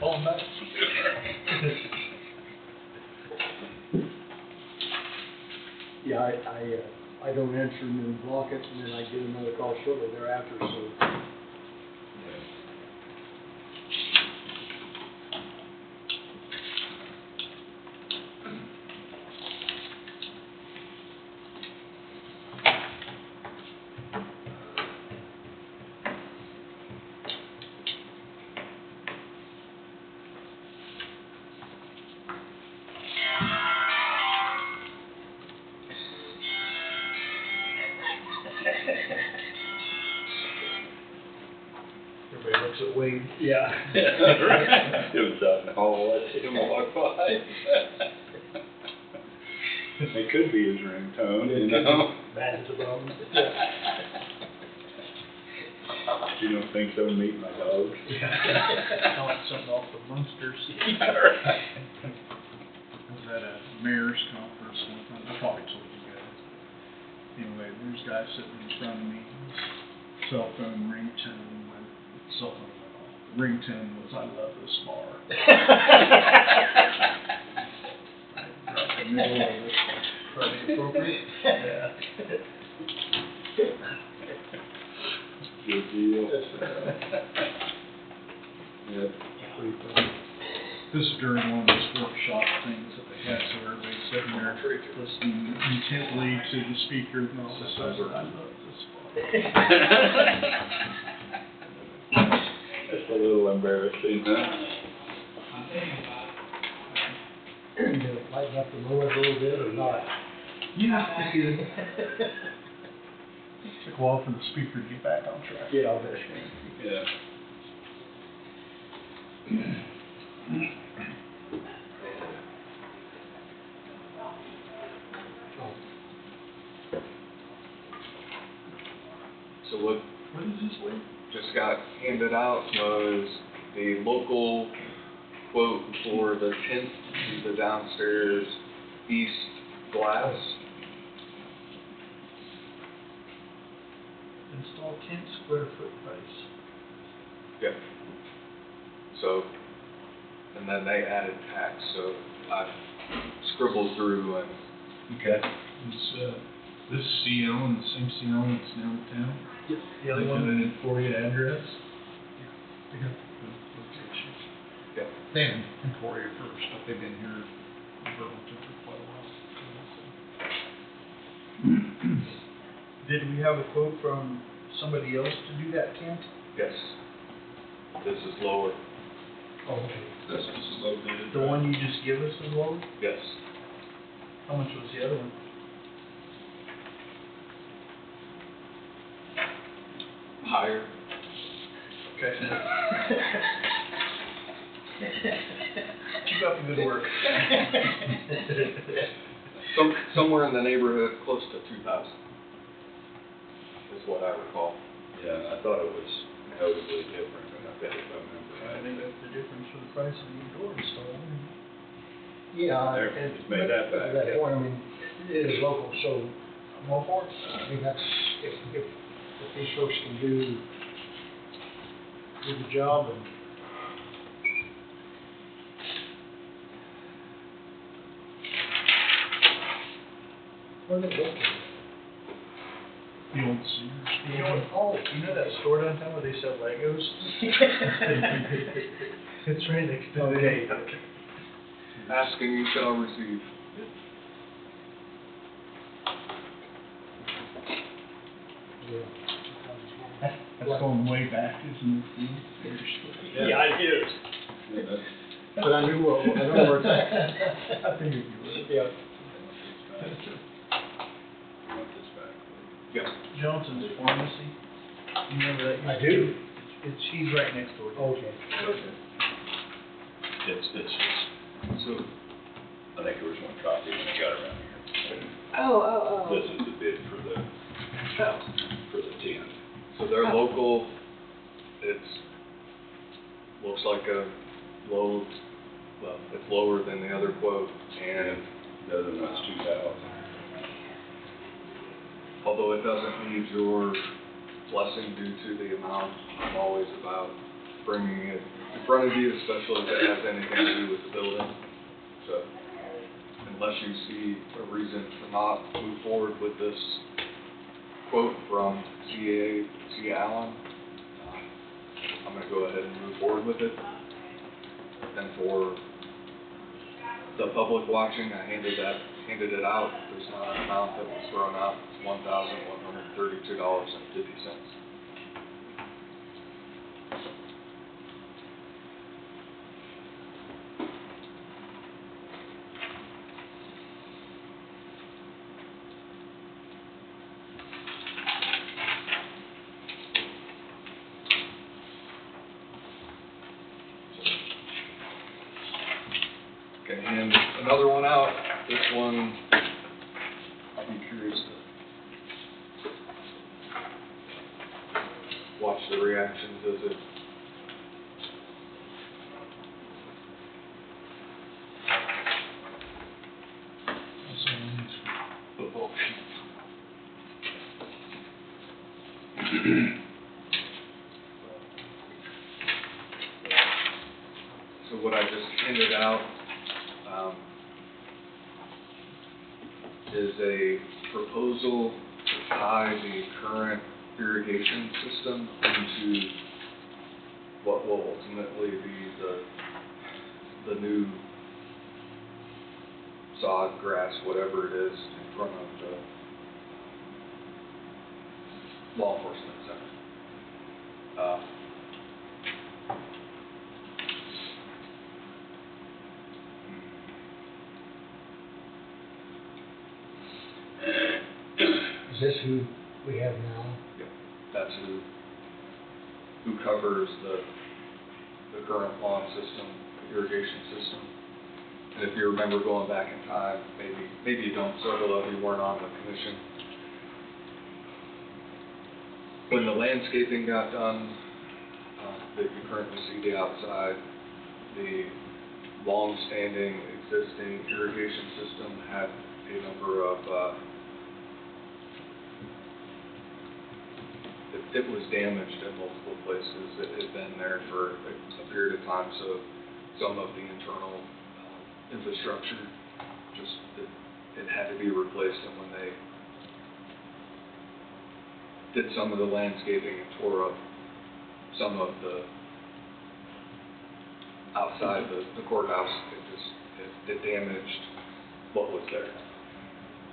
calling back. Yeah, I don't answer and then block it, and then I get another call shortly thereafter, so. Everybody looks at Wade. Yeah. It was out in the hall, I see him walk by. It could be his ringtone, you know? Bad as a bone. You don't think so, meet my dogs? Sound like something off the Munsters. Yeah, right. I was at a mayor's conference one time, I probably told you guys. Anyway, there's a guy sitting in front of me, his cell phone ringtone went, cell phone went off. The ringtone was, I love this bar. Right in the middle of it, probably appropriate. Yeah. Good deal. Yep. This is during one of those workshop things that they had, so everybody's sitting there listening intently to the speaker, and all of a sudden, I love this bar. That's a little embarrassing, huh? Did it lighten up the mood a little bit or not? Yeah, it did. Took a while for the speaker to get back on track. Yeah, I'll bet. Yeah. So what What is this, Wade? just got handed out was the local quote for the tint to the downstairs east glass. Install 10 square foot price. Yep. So, and then they added tax, so I scribbled through and. Okay. This CO and the same CO that's now in town? Yep. The other one? They got an Emporia address? Yeah. They got the location. Yep. They had Emporia first, but they've been here in Burlington for quite a while. Did we have a quote from somebody else to do that tent? Yes. This is lower. Oh, okay. This is low bid. The one you just give us is low? Yes. How much was the other one? Higher. Okay. Keep up the good work. Somewhere in the neighborhood close to 2,000 is what I recall. Yeah, I thought it was notably different, but I bet if I remember I right. think that's the difference for the price of the door install. Yeah, There, and. just made that back, To that yeah. point, I mean, it is local, so, I'm all for it. I mean, that's, if these folks can do the job and. Where are they located? The old Sears. You know, you know that store downtown where they sell Legos? It's right next to Okay. Asking you shall receive. Yeah. That's going way back, isn't it? Yeah, I did. Yeah, that's, But I knew, I know where it's at. I figured you would. Yeah. want this back. Yes. Johnson's Pharmacy, you remember that? I do. She's right next door. Okay. It's, so, I think there was one copy when I got around here. Oh. This is the bid for the tent. So they're local, it's, looks like a low, well, it's lower than the other quote, and The other one's 2,000. although it doesn't need your blessing due to the amount, I'm always about bringing it in front of you, especially if it has anything to do with the building. So, unless you see a reason to not move forward with this quote from C.A. Allen, I'm gonna go ahead and move forward with it. And for the public watching, I handed it out. There's not an amount that was thrown out. It's $1,132.50. Okay, and another one out. This one, I'll be curious to watch the reactions as it. Football So what I just handed out is a proposal to tie the current irrigation system into what will ultimately be the new sod, grass, whatever it is, in front of the law enforcement center. Is this who we have now? Yep, that's who covers the current lawn system, irrigation system. And if you remember going back in time, maybe you don't, several of you weren't on the commission. When the landscaping got done, that you currently see the outside, the long-standing existing irrigation system had a number of it was damaged in multiple places. It had been there for a period of time, so some of the internal infrastructure it had to be replaced. And when they did some of the landscaping and tore up some of the outside the courthouse, it damaged what was there.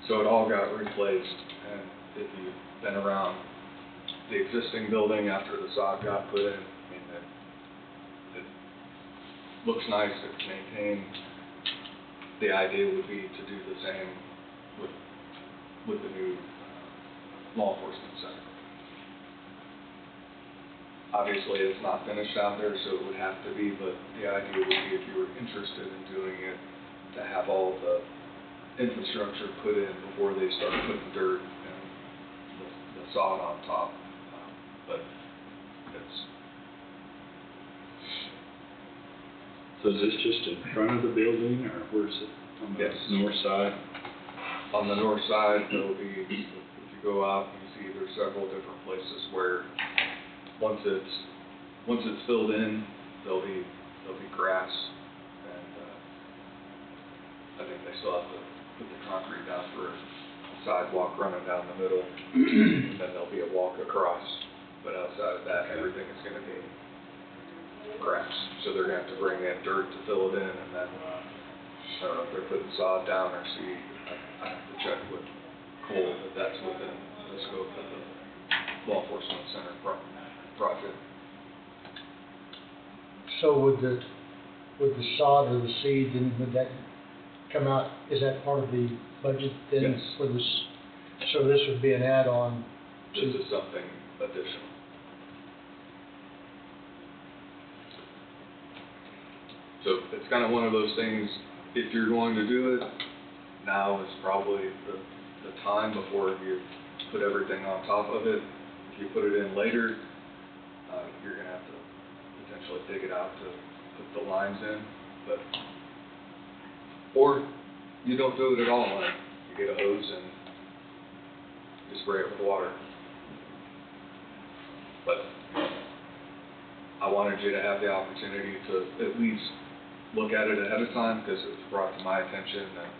So it all got replaced. And if you've been around the existing building after the sod got put in, I mean, it looks nice, it's maintained. The idea would be to do the same with the new law enforcement center. Obviously, it's not finished out there, so it would have to be, but the idea would be, if you were interested in doing it, to have all the infrastructure put in before they start putting dirt and the sod on top. But it's. So is this just in front of the building, or where's it? On the north side? On the north side, there'll be, if you go out, you see there's several different places where once it's filled in, there'll be grass, and I think they still have to put the concrete down for a sidewalk running down the middle, and then there'll be a walk across. But outside of that, everything is going to be grass. So they're going to have to bring in dirt to fill it in, and then I don't know if they're putting sod down or seed. I have to check with Cole that that's within the scope of the law enforcement center project. So would the sod or the seed, then would that come out, is that part of the budget then? Yes. For this, so this would be an add-on to. This is something additional. So it's kind of one of those things, if you're going to do it, now is probably the time before you put everything on top of it. If you put it in later, you're going to have to potentially dig it out to put the lines in. Or you don't do it at all. You get a hose and you spray it with water. But I wanted you to have the opportunity to at least look at it ahead of time, because it was brought to my attention that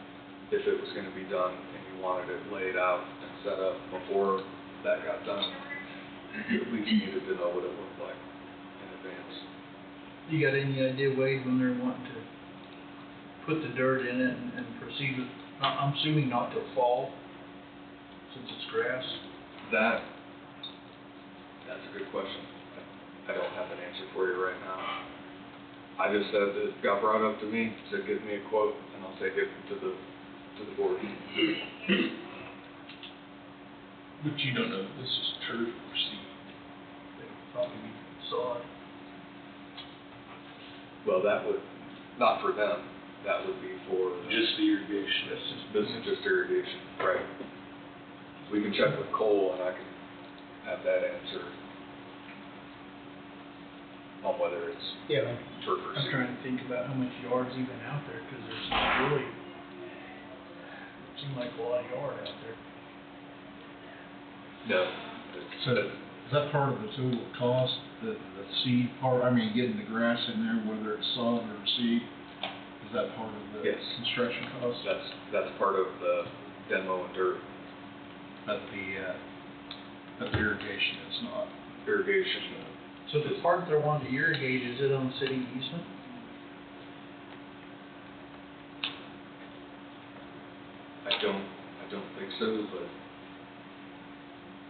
if it was gonna be done and you wanted it laid out and set up before that got done, you at least needed to know what it looked like in advance. You got any idea, Wade, when they're wanting to put the dirt in it and proceed with, I'm assuming not till fall, since it's grass? That's a good question. I don't have an answer for you right now. I just said that it got brought up to me, said give me a quote, and I'll take it to the board. But you don't know if this is turf or seed. They would probably be sod. Well, that would, not for them, that would be for. Just the irrigation. This is just irrigation, right. We can check with Cole and I can have that answer on whether it's Yeah. turf or I'm seed. trying to think about how much yard's even out there, cause there's not really, seems like a lot of yard out there. No. So, is that part of the total cost, the seed part, I mean, getting the grass in there, whether it's sod or seed? Is that part of the Yes. construction cost? That's part of the demo and dirt. But the irrigation is not. Irrigation. So the part they're wanting to irrigate, is it on city easement? I don't think so, but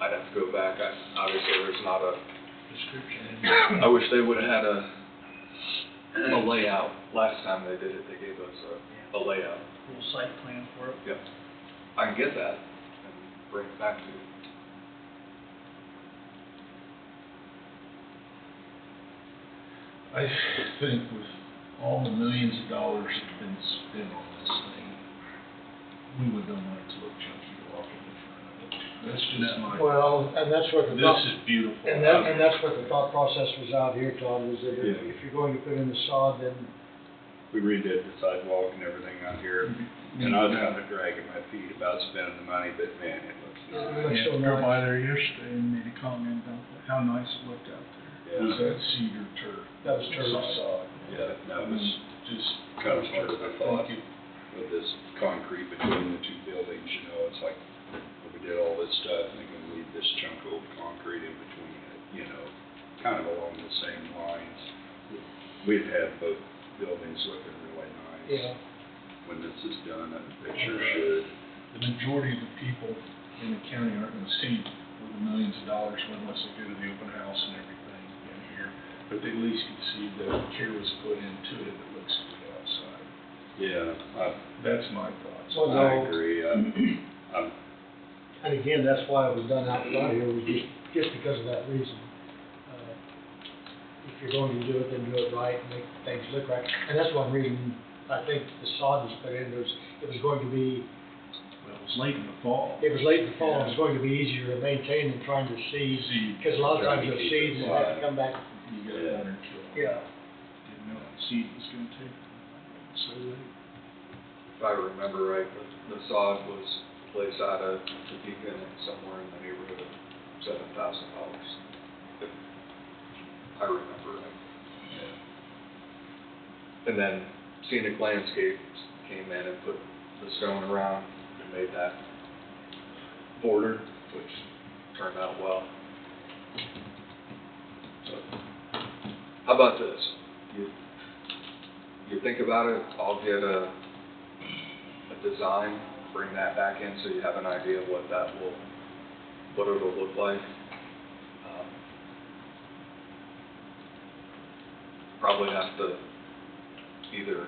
I'd have to go back. Obviously, there's not a Description. I wish they would've had a layout. Last time they did it, they gave us a layout. Little site plan for it. Yep. I can get that and bring it back to you. I think with all the millions of dollars that have been spent on this thing, we would not want it to look junky to walk in front of it. That's just my. Well, and that's what the. This is beautiful. And that's what the thought process was out here, Todd, was that if you're going to put in the sod, then. We redid the sidewalk and everything out here, and I was kind of dragging my feet about spending the money, but man, it looks nice. Yeah, I drove by there yesterday and made a comment about that, how nice it looked out there. Yeah. Was that cedar turf? That was turf. Sod. Yeah, that was Just. kind of turf, I thought, Thank you. with this concrete between the two buildings, you know, it's like, we did all this stuff, and they're gonna leave this chunk of concrete in between it, you know, kind of along the same lines. We've had both buildings looking really nice. Yeah. When this is done, they sure should. The majority of the people in the county aren't gonna see where the millions of dollars went unless they go to the open house and everything in here. But they at least can see the care was put into it, and it looks good outside. Yeah, That's my thoughts. Well, I no. agree, And again, that's why it was done out front here, was just because of that reason. If you're going to do it, then do it right, and make things look right. And that's one reason, I think the sod was put in, it was going to be. Well, it was late in the fall. It was late in the fall, it was going to be easier to maintain than trying to seed, because a lot of times you'll seed and have to come back. You got one or two. Yeah. Didn't know what seed was gonna take so late. If I remember right, the sod was placed out of Topeka somewhere in the neighborhood of $7,000. If I remember right. And then Scenic Landscapes came in and put the stone around and made that border, which turned out well. So, how about this? You think about it, I'll get a design, bring that back in so you have an idea of what it'll look like. Probably have to either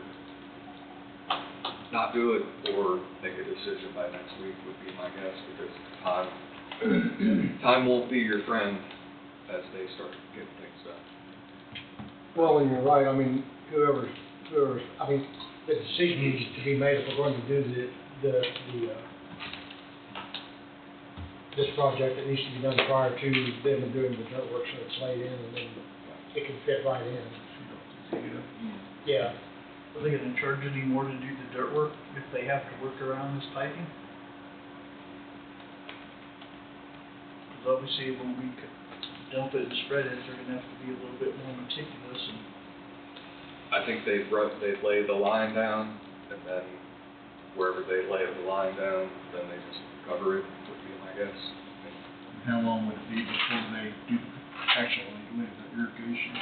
not do it or make a decision by next week would be my guess, because time won't be your friend as they start getting things done. Well, and you're right, I mean, whoever's, I mean, the decision needs to be made if we're going to do this project. It needs to be done prior to them doing the dirt work, so it's laid in, and then it can fit right in. Yeah. Are they gonna charge any more to do the dirt work if they have to work around this piping? Cause obviously it won't be dump it and spread it, they're gonna have to be a little bit more meticulous and. I think they'd lay the line down, and then wherever they lay the line down, then they just cover it, would be my guess. How long would it be before they do actually lay the irrigation?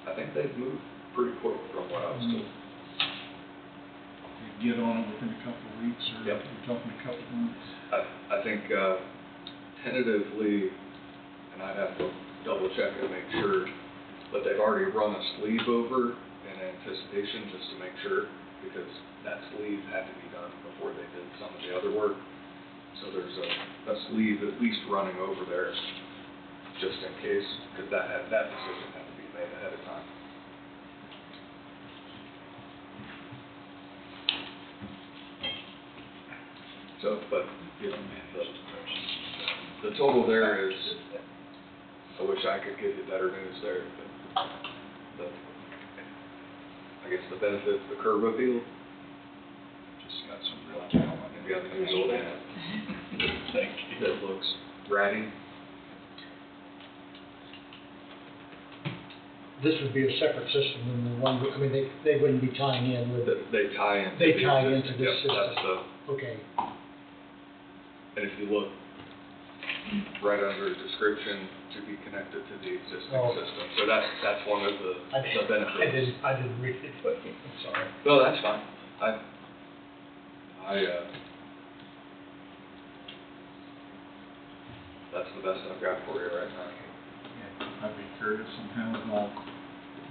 I think they'd move pretty quick from what I was told. You'd get on it within a couple of weeks, or Yep. you're talking a couple of months? I think tentatively, and I'd have to double check and make sure, but they've already run a sleeve over in anticipation just to make sure, because that sleeve had to be done before they did some of the other work. So there's a sleeve at least running over there, just in case, because that decision had to be made ahead of time. So, but, you know, the total there is, I wish I could give you better news there, but I guess the benefits, the curb appeal, Just got some real talent. if you have a new build in it, Thank you. that looks ratty. This would be a separate system than the one, I mean, they wouldn't be tying in with it. They tie into. They the tie existing- into this yep, that's system. Okay. And if you look right under description, to be connected to the existing Oh. system. So that's one of the benefits. I didn't read it, but I'm sorry. No, that's fine. That's the best I've got for you right now. Yeah, I'd be curious on how it all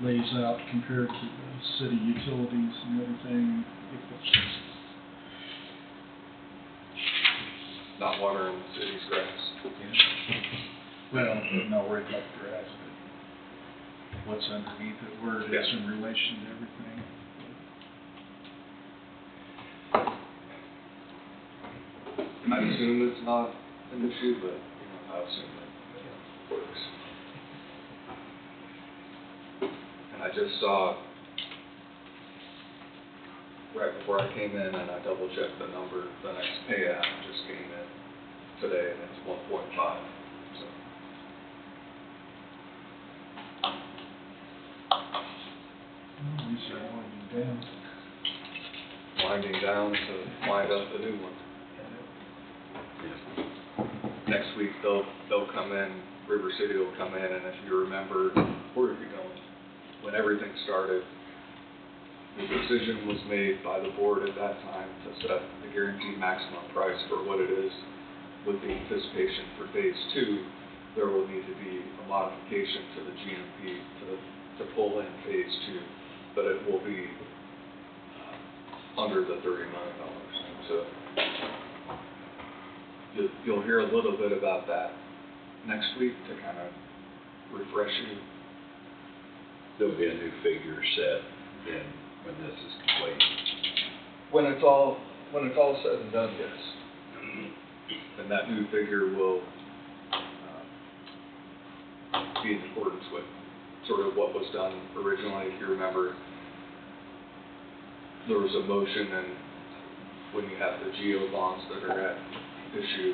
lays out compared to the city utilities and everything. If it's Not watering the city's grass. well, I'm not worried about the grass, but what's underneath it, where it is in relation to everything. I assume it's not an issue, but, you know, I assume it works. And I just saw, right before I came in, and I double checked the number, the next pay app just came in today, and it's 1.5, so. These are winding down. Winding down to wind up the new one. Next week, they'll come in, River City will come in, and if you remember, or if you don't, when everything started, the decision was made by the board at that time to set the guaranteed maximum price for what it is. With the anticipation for phase two, there will need to be a modification to the GMP to pull in phase two, but it will be under the $30 million. So you'll hear a little bit about that next week to kind of refresh you. There'll be a new figure set then when this is complete. When it's all said and done, yes. And that new figure will be in accordance with sort of what was done originally. If you remember, there was a motion, and when you have the GEO bonds that are at issue,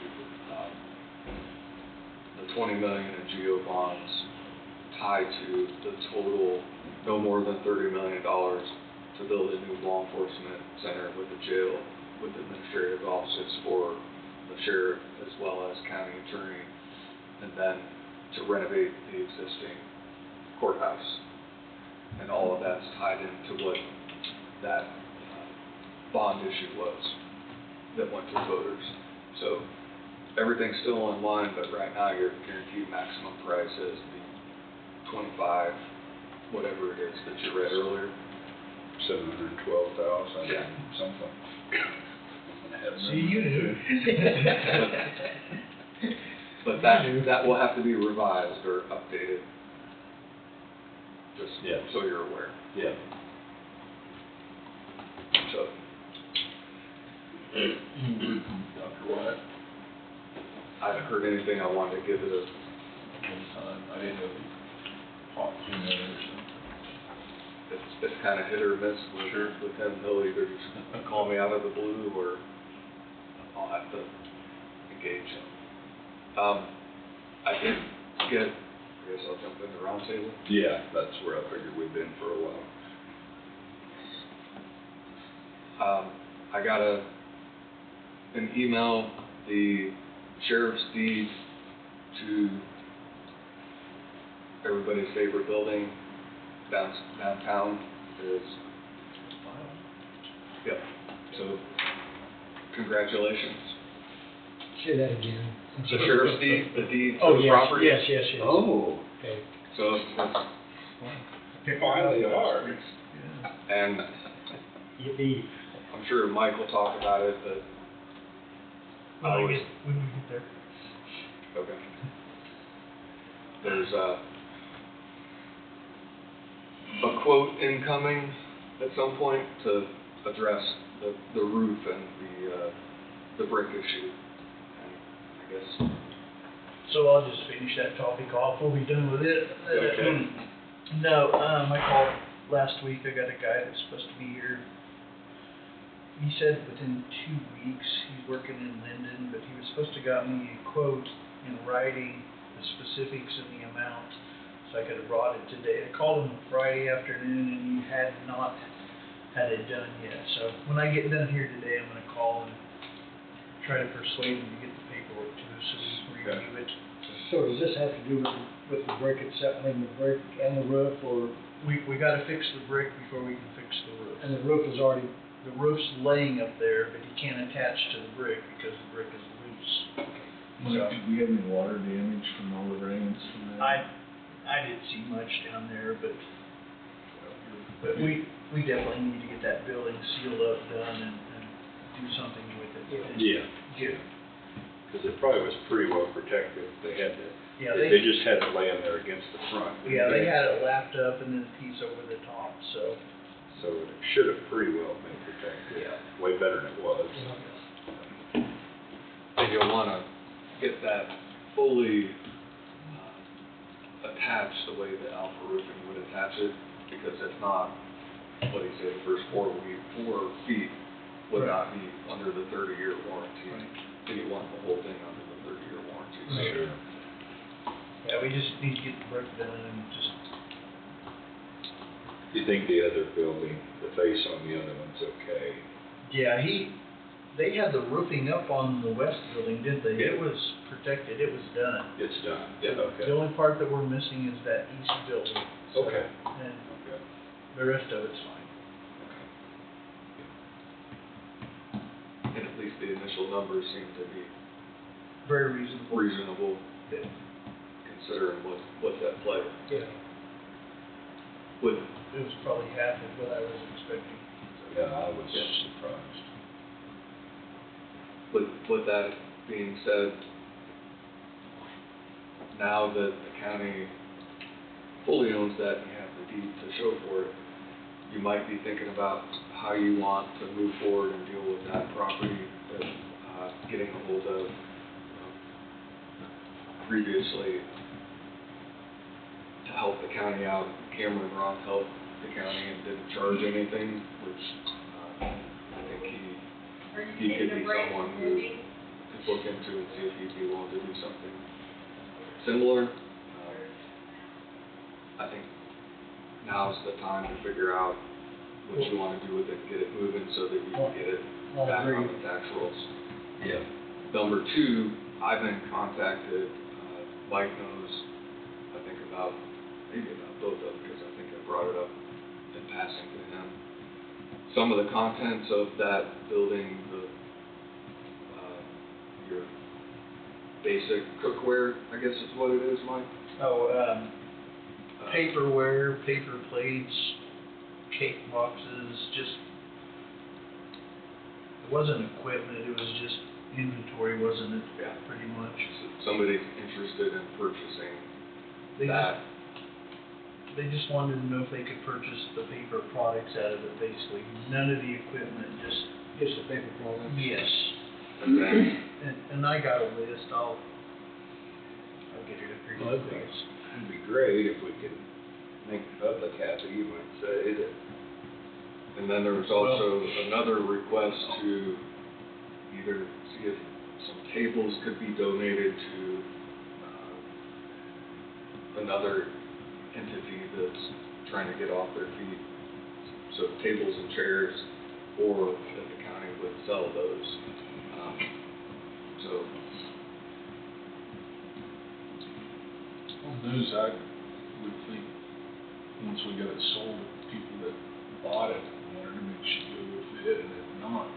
the 20 million in GEO bonds tied to the total, no more than $30 million to build a new law enforcement center with a jail, with administrative offices for the sheriff as well as county attorney, and then to renovate the existing courthouse. And all of that's tied into what that bond issue was that went to voters. So everything's still in line, but right now your guaranteed maximum price is the 25, whatever it is that you read earlier. 712,000. Yeah. Something. See, you knew. But that will have to be revised or updated, just so you're aware. Yeah. So. Dr. Wyatt? I haven't heard anything. I wanted to give it a time. I didn't know if he talked to me or something. It's kind of hit or miss with him. He'll either just call me out of the blue or I'll have to engage him. I did get, I guess I'll jump in the roundtable. Yeah, that's where I figured we'd been for a while. I got an email, the sheriff's deed to everybody's favorite building downtown is, yep, so congratulations. Say that again. The sheriff's deed, the deed Oh, to the yes, property. yes. Oh. Okay. So, Finally are. and Yippee. I'm sure Mike will talk about it, but When we get there. okay. There's a quote incoming at some point to address the roof and the brick issue. And I guess, So I'll just finish that topic off, we'll be done with it. Okay. No, I called last week, I got a guy that's supposed to be here. He said within 2 weeks, he's working in Linden, but he was supposed to got me a quote in writing, the specifics and the amount, so I could have brought it today. I called him Friday afternoon and he had not had it done yet, so when I get done here today, I'm gonna call and try to persuade him to get the paperwork to us so we can review it. So does this have to do with the brick itself, I mean, the brick and the roof, or? We gotta fix the brick before we can fix the roof. And the roof is already, The roof's laying up there, but you can't attach to the brick because the brick is loose. Mike, did we have any water damage from all the rains from that? I didn't see much down there, but we definitely need to get that building sealed up, done, and do something with it. Yeah. Get, Because it probably was pretty well protected. They had to, yeah, they just had it laying there against the front. yeah, they had it lapped up and then a piece over the top, so. So it should have pretty well been protected. Yeah. Way better than it was. and you'll wanna get that fully attached the way that Alpha Roofing would attach it, because if not, what he said, the first 4 feet would not be under the 30-year warranty. And you want the whole thing under the 30-year warranty. Sure. Yeah, we just need to get the brick done and just. Do you think the other building, the face on the other one's okay? Yeah, they had the roofing up on the west building, didn't they? Yeah. It was protected, it was done. It's done, yeah, okay. The only part that we're missing is that east building. So- Okay. And Okay. the rest of it's fine. And at least the initial numbers seem to be Very reasonable. reasonable, Yeah. considering what's at play. Yeah. Would, It was probably half of what I was expecting. Yeah, I was surprised. with that being said, now that the county fully owns that and you have the deed to show for it, you might be thinking about how you want to move forward and deal with that property, getting a hold of, previously, to help the county out. Cameron Roth helped the county and didn't charge anything, which, I think he could be someone who could look into and see if he'd be willing to do something similar. I think now's the time to figure out what you want to do with it, get it moving so that you can get it back on the tax rolls. Yeah. Number two, I've been contacted, Mike knows, I think maybe about both of them, because I think I brought it up in passing to him. Some of the contents of that building, your basic cookware, I guess is what it is, Mike? Paperware, paper plates, cake boxes, just, it wasn't equipment, it was just inventory, wasn't it? Yeah. Pretty much. Somebody's interested in purchasing They that. They just wanted to know if they could purchase the paper products out of it, basically. None of the equipment, just. just the paper products. Yes. Okay. And I got a list, I'll get it agreed. Well, it'd be great if we could make the public happy, you might say, that. And then there was also another request to either see if some tables could be donated to another entity that's trying to get off their feet. So tables and chairs, or that the county would sell those. So On those, I would think, once we got it sold, people that bought it wanted to make sure go with it, and if not,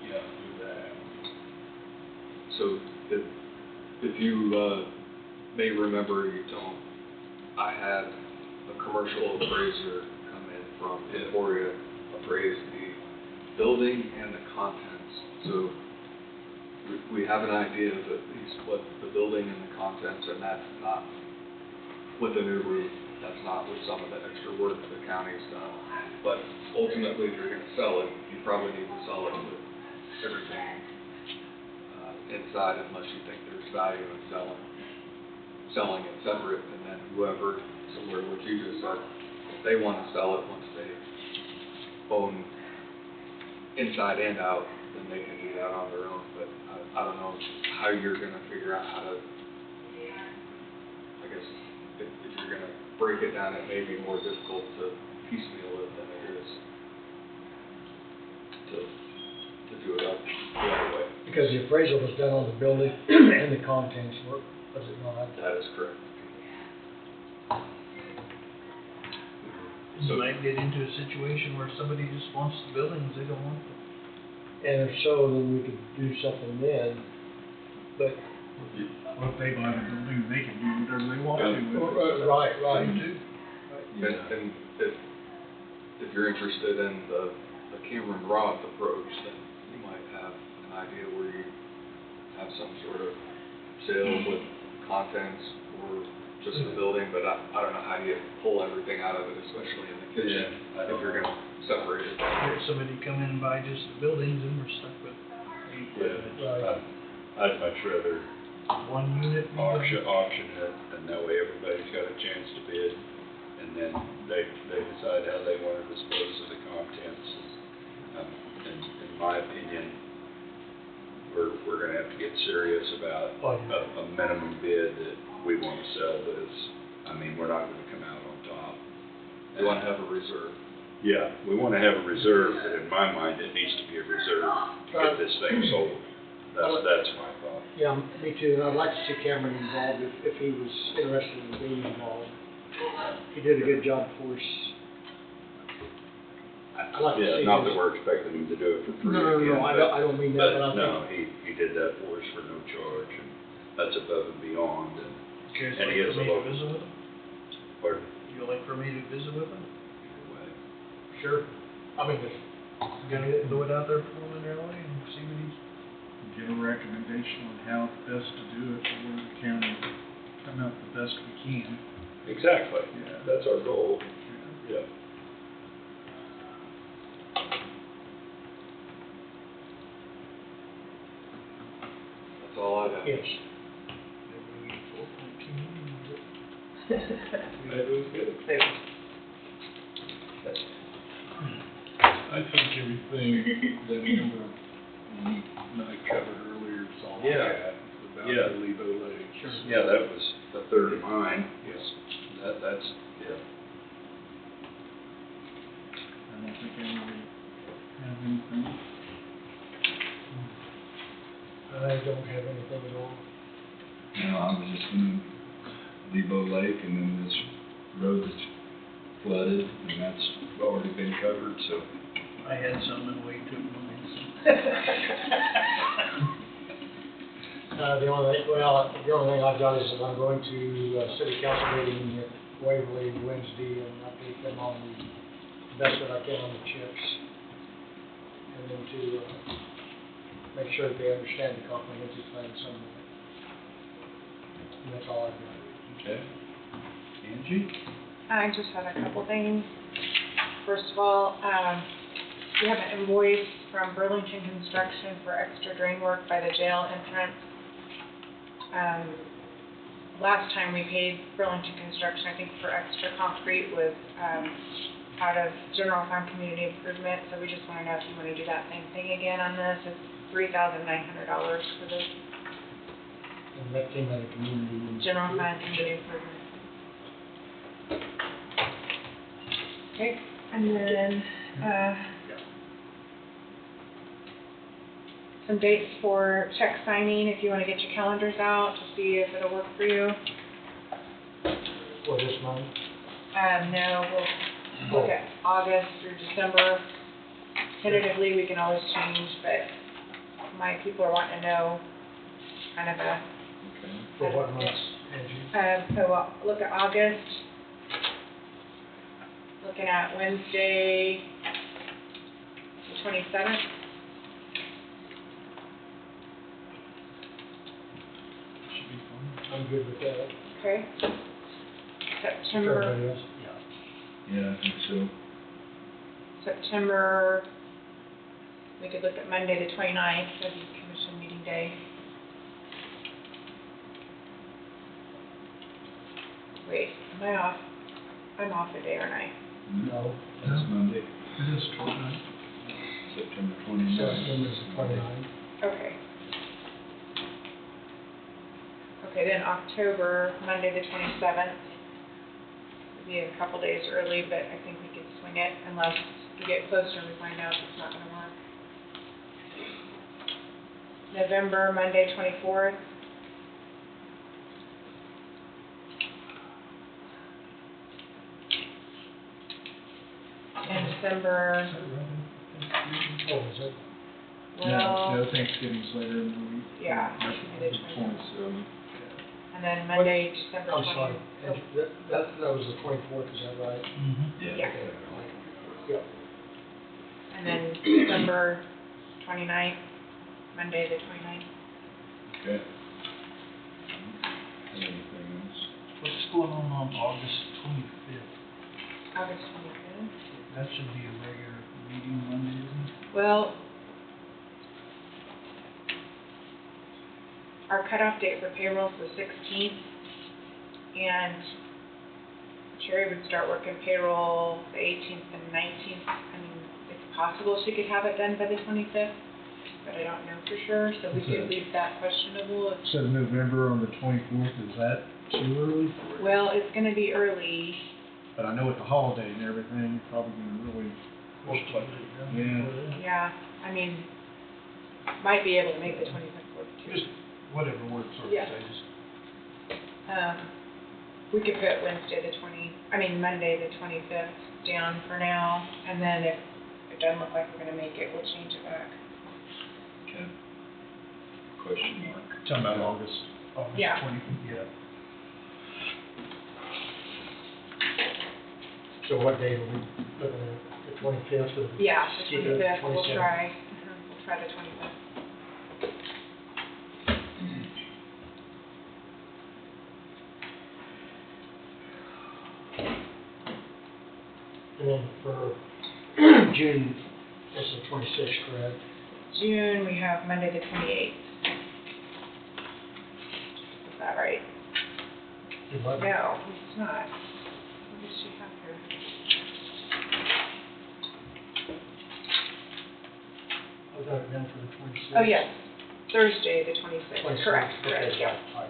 yeah, do that. So if you may remember, you don't, I had a commercial appraiser come in from Emporia, appraise the building and the contents. So we have an idea of at least what the building and the contents, and that's not with a new roof, that's not with some of the extra work the county's done. But ultimately, if you're gonna sell it, you probably need to sell it with everything inside, unless you think there's value in selling it separate, and then whoever, similar to what you just said, if they wanna sell it once they own inside and out, then they can do that on their own. But I don't know how you're gonna figure out how to, I guess, if you're gonna break it down, it may be more difficult to piecemeal it than it is to do it up the other way. Because the appraisal was done on the building and the contents, was it not? That is correct. You might get into a situation where somebody just wants the buildings, they don't want them. And if so, then we could do something then, but. Well, if they buy the building, they can do whatever they want to with it. Right. They do. And if you're interested in the Cameron Roth approach, then you might have an idea where you have some sort of sale with contents or just the building, but I don't know how you pull everything out of it, especially in the kitchen, if you're gonna separate it. If somebody come in and buy just the buildings, and we're stuck with I'd much rather one unit. auction it, and that way everybody's got a chance to bid, and then they decide how they want to dispose of the contents. In my opinion, we're gonna have to get serious about a minimum bid that we want to sell this. I mean, we're not gonna come out on top. You wanna have a reserve. Yeah, we wanna have a reserve, but in my mind, it needs to be a reserve to get this thing sold. That's my thought. Yeah, me too, and I'd like to see Cameron involved if he was interested in being involved. He did a good job for us. I'd like to see. Yeah, not that we're expecting him to do it for free again. No, I don't mean that, but I think. No, he did that for us for no charge, and that's above and beyond, and Okay, so and he is a for me to local. visit with them? Pardon? You like for me to visit with them? Sure. I mean, Gonna throw it out there for him in their way and see what he's. Give a recommendation on how best to do it, for the county come out the best we can. Exactly. Yeah. That's our goal. Yeah. That's all I have. yes. That was good. I think everything that member I covered earlier is all I Yeah. had about Yeah. the Lebo Lake. Yeah, that was a third of mine. Yes. That's, yeah. I don't think anybody have anything. I don't have anything at all. No, I was just in Depot Lake, and then this road that's flooded, and that's already been covered, so. I had some and Wade took mine. The only thing I've got is that I'm going to city council meeting at Waverly Wednesday and update them on the best that I can on the chips. And then to make sure that they understand the comprehensive plan somewhat. And that's all I've got. Okay. Angie? I just had a couple things. First of all, we have an invoice from Burlington Construction for extra drain work by the jail entrance. Last time we paid Burlington Construction, I think for extra concrete was, out of general fund community improvement, so we just wanna know if you wanna do that same thing again on this. It's $3,900 for the And that came out of community. general fund community improvement. Okay, and then, some dates for check signing, if you wanna get your calendars out to see if it'll work for you. For this month? No, we'll look at August through December. Tentatively, we can always change, but my people are wanting to know kind of a. For what months, Angie? So look at August. Looking at Wednesday, the 27th. I'm good with that. Okay. Everybody September, else? Yeah, I think so. September, we could look at Monday the 29th, that'd be commission meeting day. Wait, am I off? I'm off a day, aren't I? No. That's Monday, It is 29. September 29th. September's 29. Okay. Okay, then October, Monday the 27th. It'll be a couple days early, but I think we could swing it unless we get closer and we find out it's not gonna work. November, Monday 24th. And December, Oh, is it? well, No, Thanksgiving's later in the week. yeah, That's Monday the 27th. and then Monday, December 20th. I'm sorry, Angie, that was the 24th, is that right? Mm-hmm. Yeah. Yep. And then December 29th, Monday the 29th. Okay. Anything else? What's going on August 25th? August 25th. That should be a regular meeting Monday, isn't it? Well, our cutoff date for payroll is the 16th, and Sherry would start working payroll the 18th and 19th. I mean, it's possible she could have it done by the 25th, but I don't know for sure, so we could leave that questionable. So November on the 24th, is that too early? Well, it's gonna be early. But I know with the holiday and everything, probably gonna really push like, yeah. Yeah, I mean, might be able to make the 25th work too. Just whatever works for Yeah. days. We could put Monday the 25th down for now, and then if it doesn't look like we're gonna make it, we'll change it back. Okay. Question mark. Talking about August Yeah. 25th, yeah. So what day are we looking at, the 25th or? Yeah, the keep it at 25th, we'll 27th? try, we'll try the 25th. And then for June, that's the 26th, correct? June, we have Monday the 28th. Is that right? You what? No, it's not. What does she have here? I got it down for the 26th. Oh, yes, Thursday the 26th, 26th, correct, okay, yeah. all right.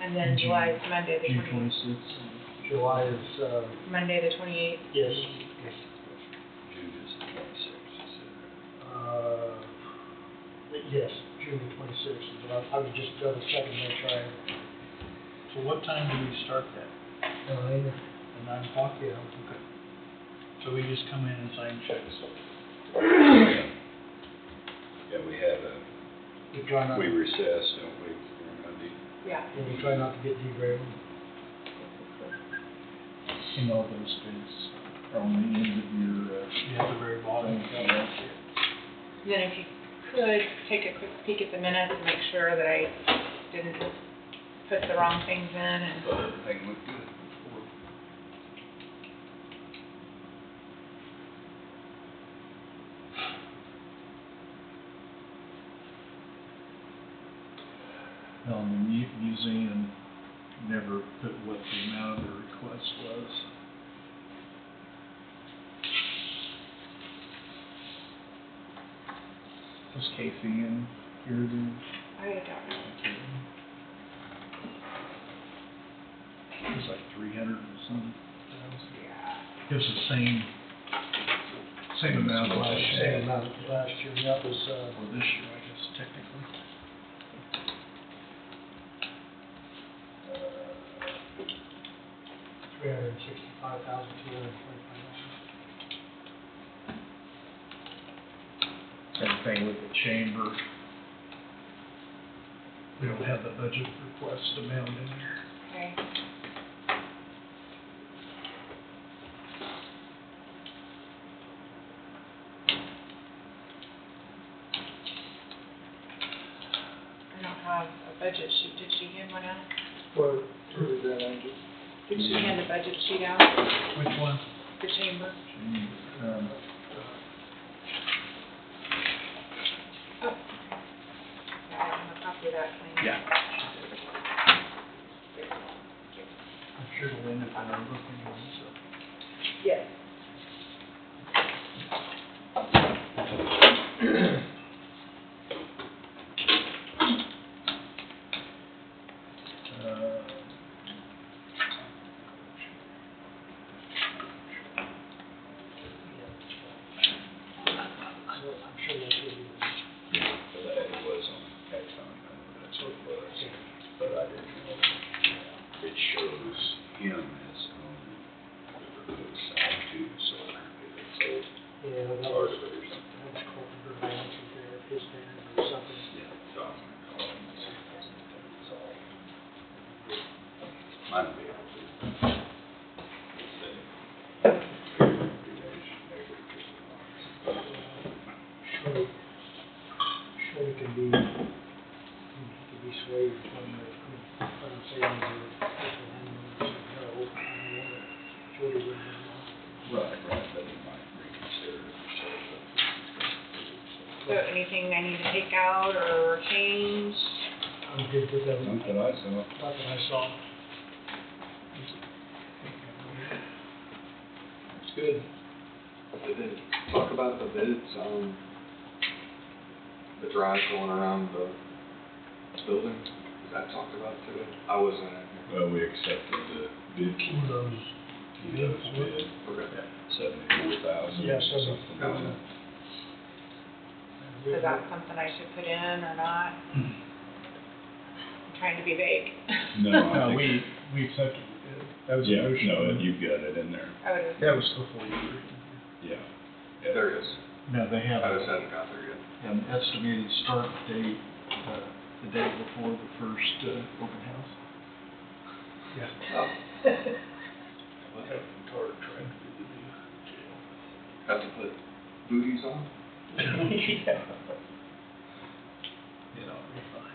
And then July is Monday the June 28th. 26th. July is, Monday the 28th. yes, June is the 26th. yes, June the 26th, but I would just double check and make sure I, So what time do we start that? either. At 9 o'clock? Yeah. Okay. So we just come in and sign checks? Yeah, we have We try not, we recess, don't we, for Monday? Yeah. and we try not to get derailed. And all those things are on the end of your, Yeah, the very bottom. thing, Then if you could, take a quick peek at the minutes and make sure that I didn't put the wrong things in and. Everything looked good. On the museum, never put what the amount of the request was. Was Casey in here then? I don't know. It was like 300 and some thousand. Yeah. Gives the same amount last year. Same amount last year, and that was, Or this year, I guess, technically. $365,225. Same thing with the chamber. We don't have the budget request amount in there. Okay. I don't have a budget sheet. Did she hand one out? Where is that, Angel? Did she hand the budget sheet out? Which one? The chamber? Oh. Yeah, I don't have a copy of that claim. Yeah. I'm sure it'll end up in our book anyway, so. Yes. So anything I need to take out or change? I'm good with that. Not that I saw. Not that I saw. It's good. Did they talk about the bids on the drive going around the building? Was that talked about today? I wasn't in here. Well, we accepted the bid. Those bids. Okay. 74,000. Yeah, something like that. Is that something I should put in or not? I'm trying to be vague. No, No, I think. we accepted it. That was a Yeah, motion. no, you've got it in there. Oh, it is. That was before you were. Yeah. There it is. No, they have I just hadn't got there yet. an estimated start date, the day before the first, open house. Yeah. Have to put booties on? Yeah. You know, we're fine.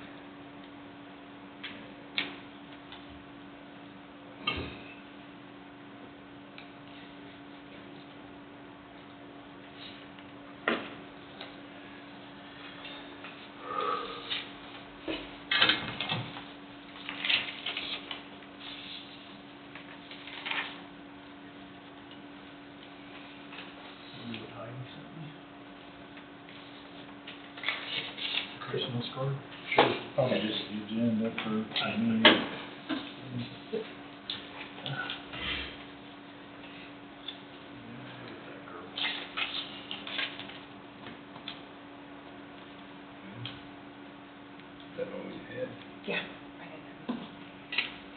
Christmas card? Sure. Probably just the agenda for, I mean. Is that all we had? Yeah.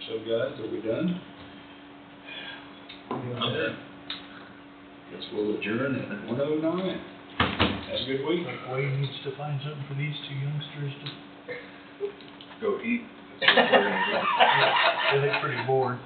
So guys, are we done? I'm done. Guess we'll adjourn at 1:09. Have a good week. Like Wade needs to find something for these two youngsters to. Go eat. They look pretty bored.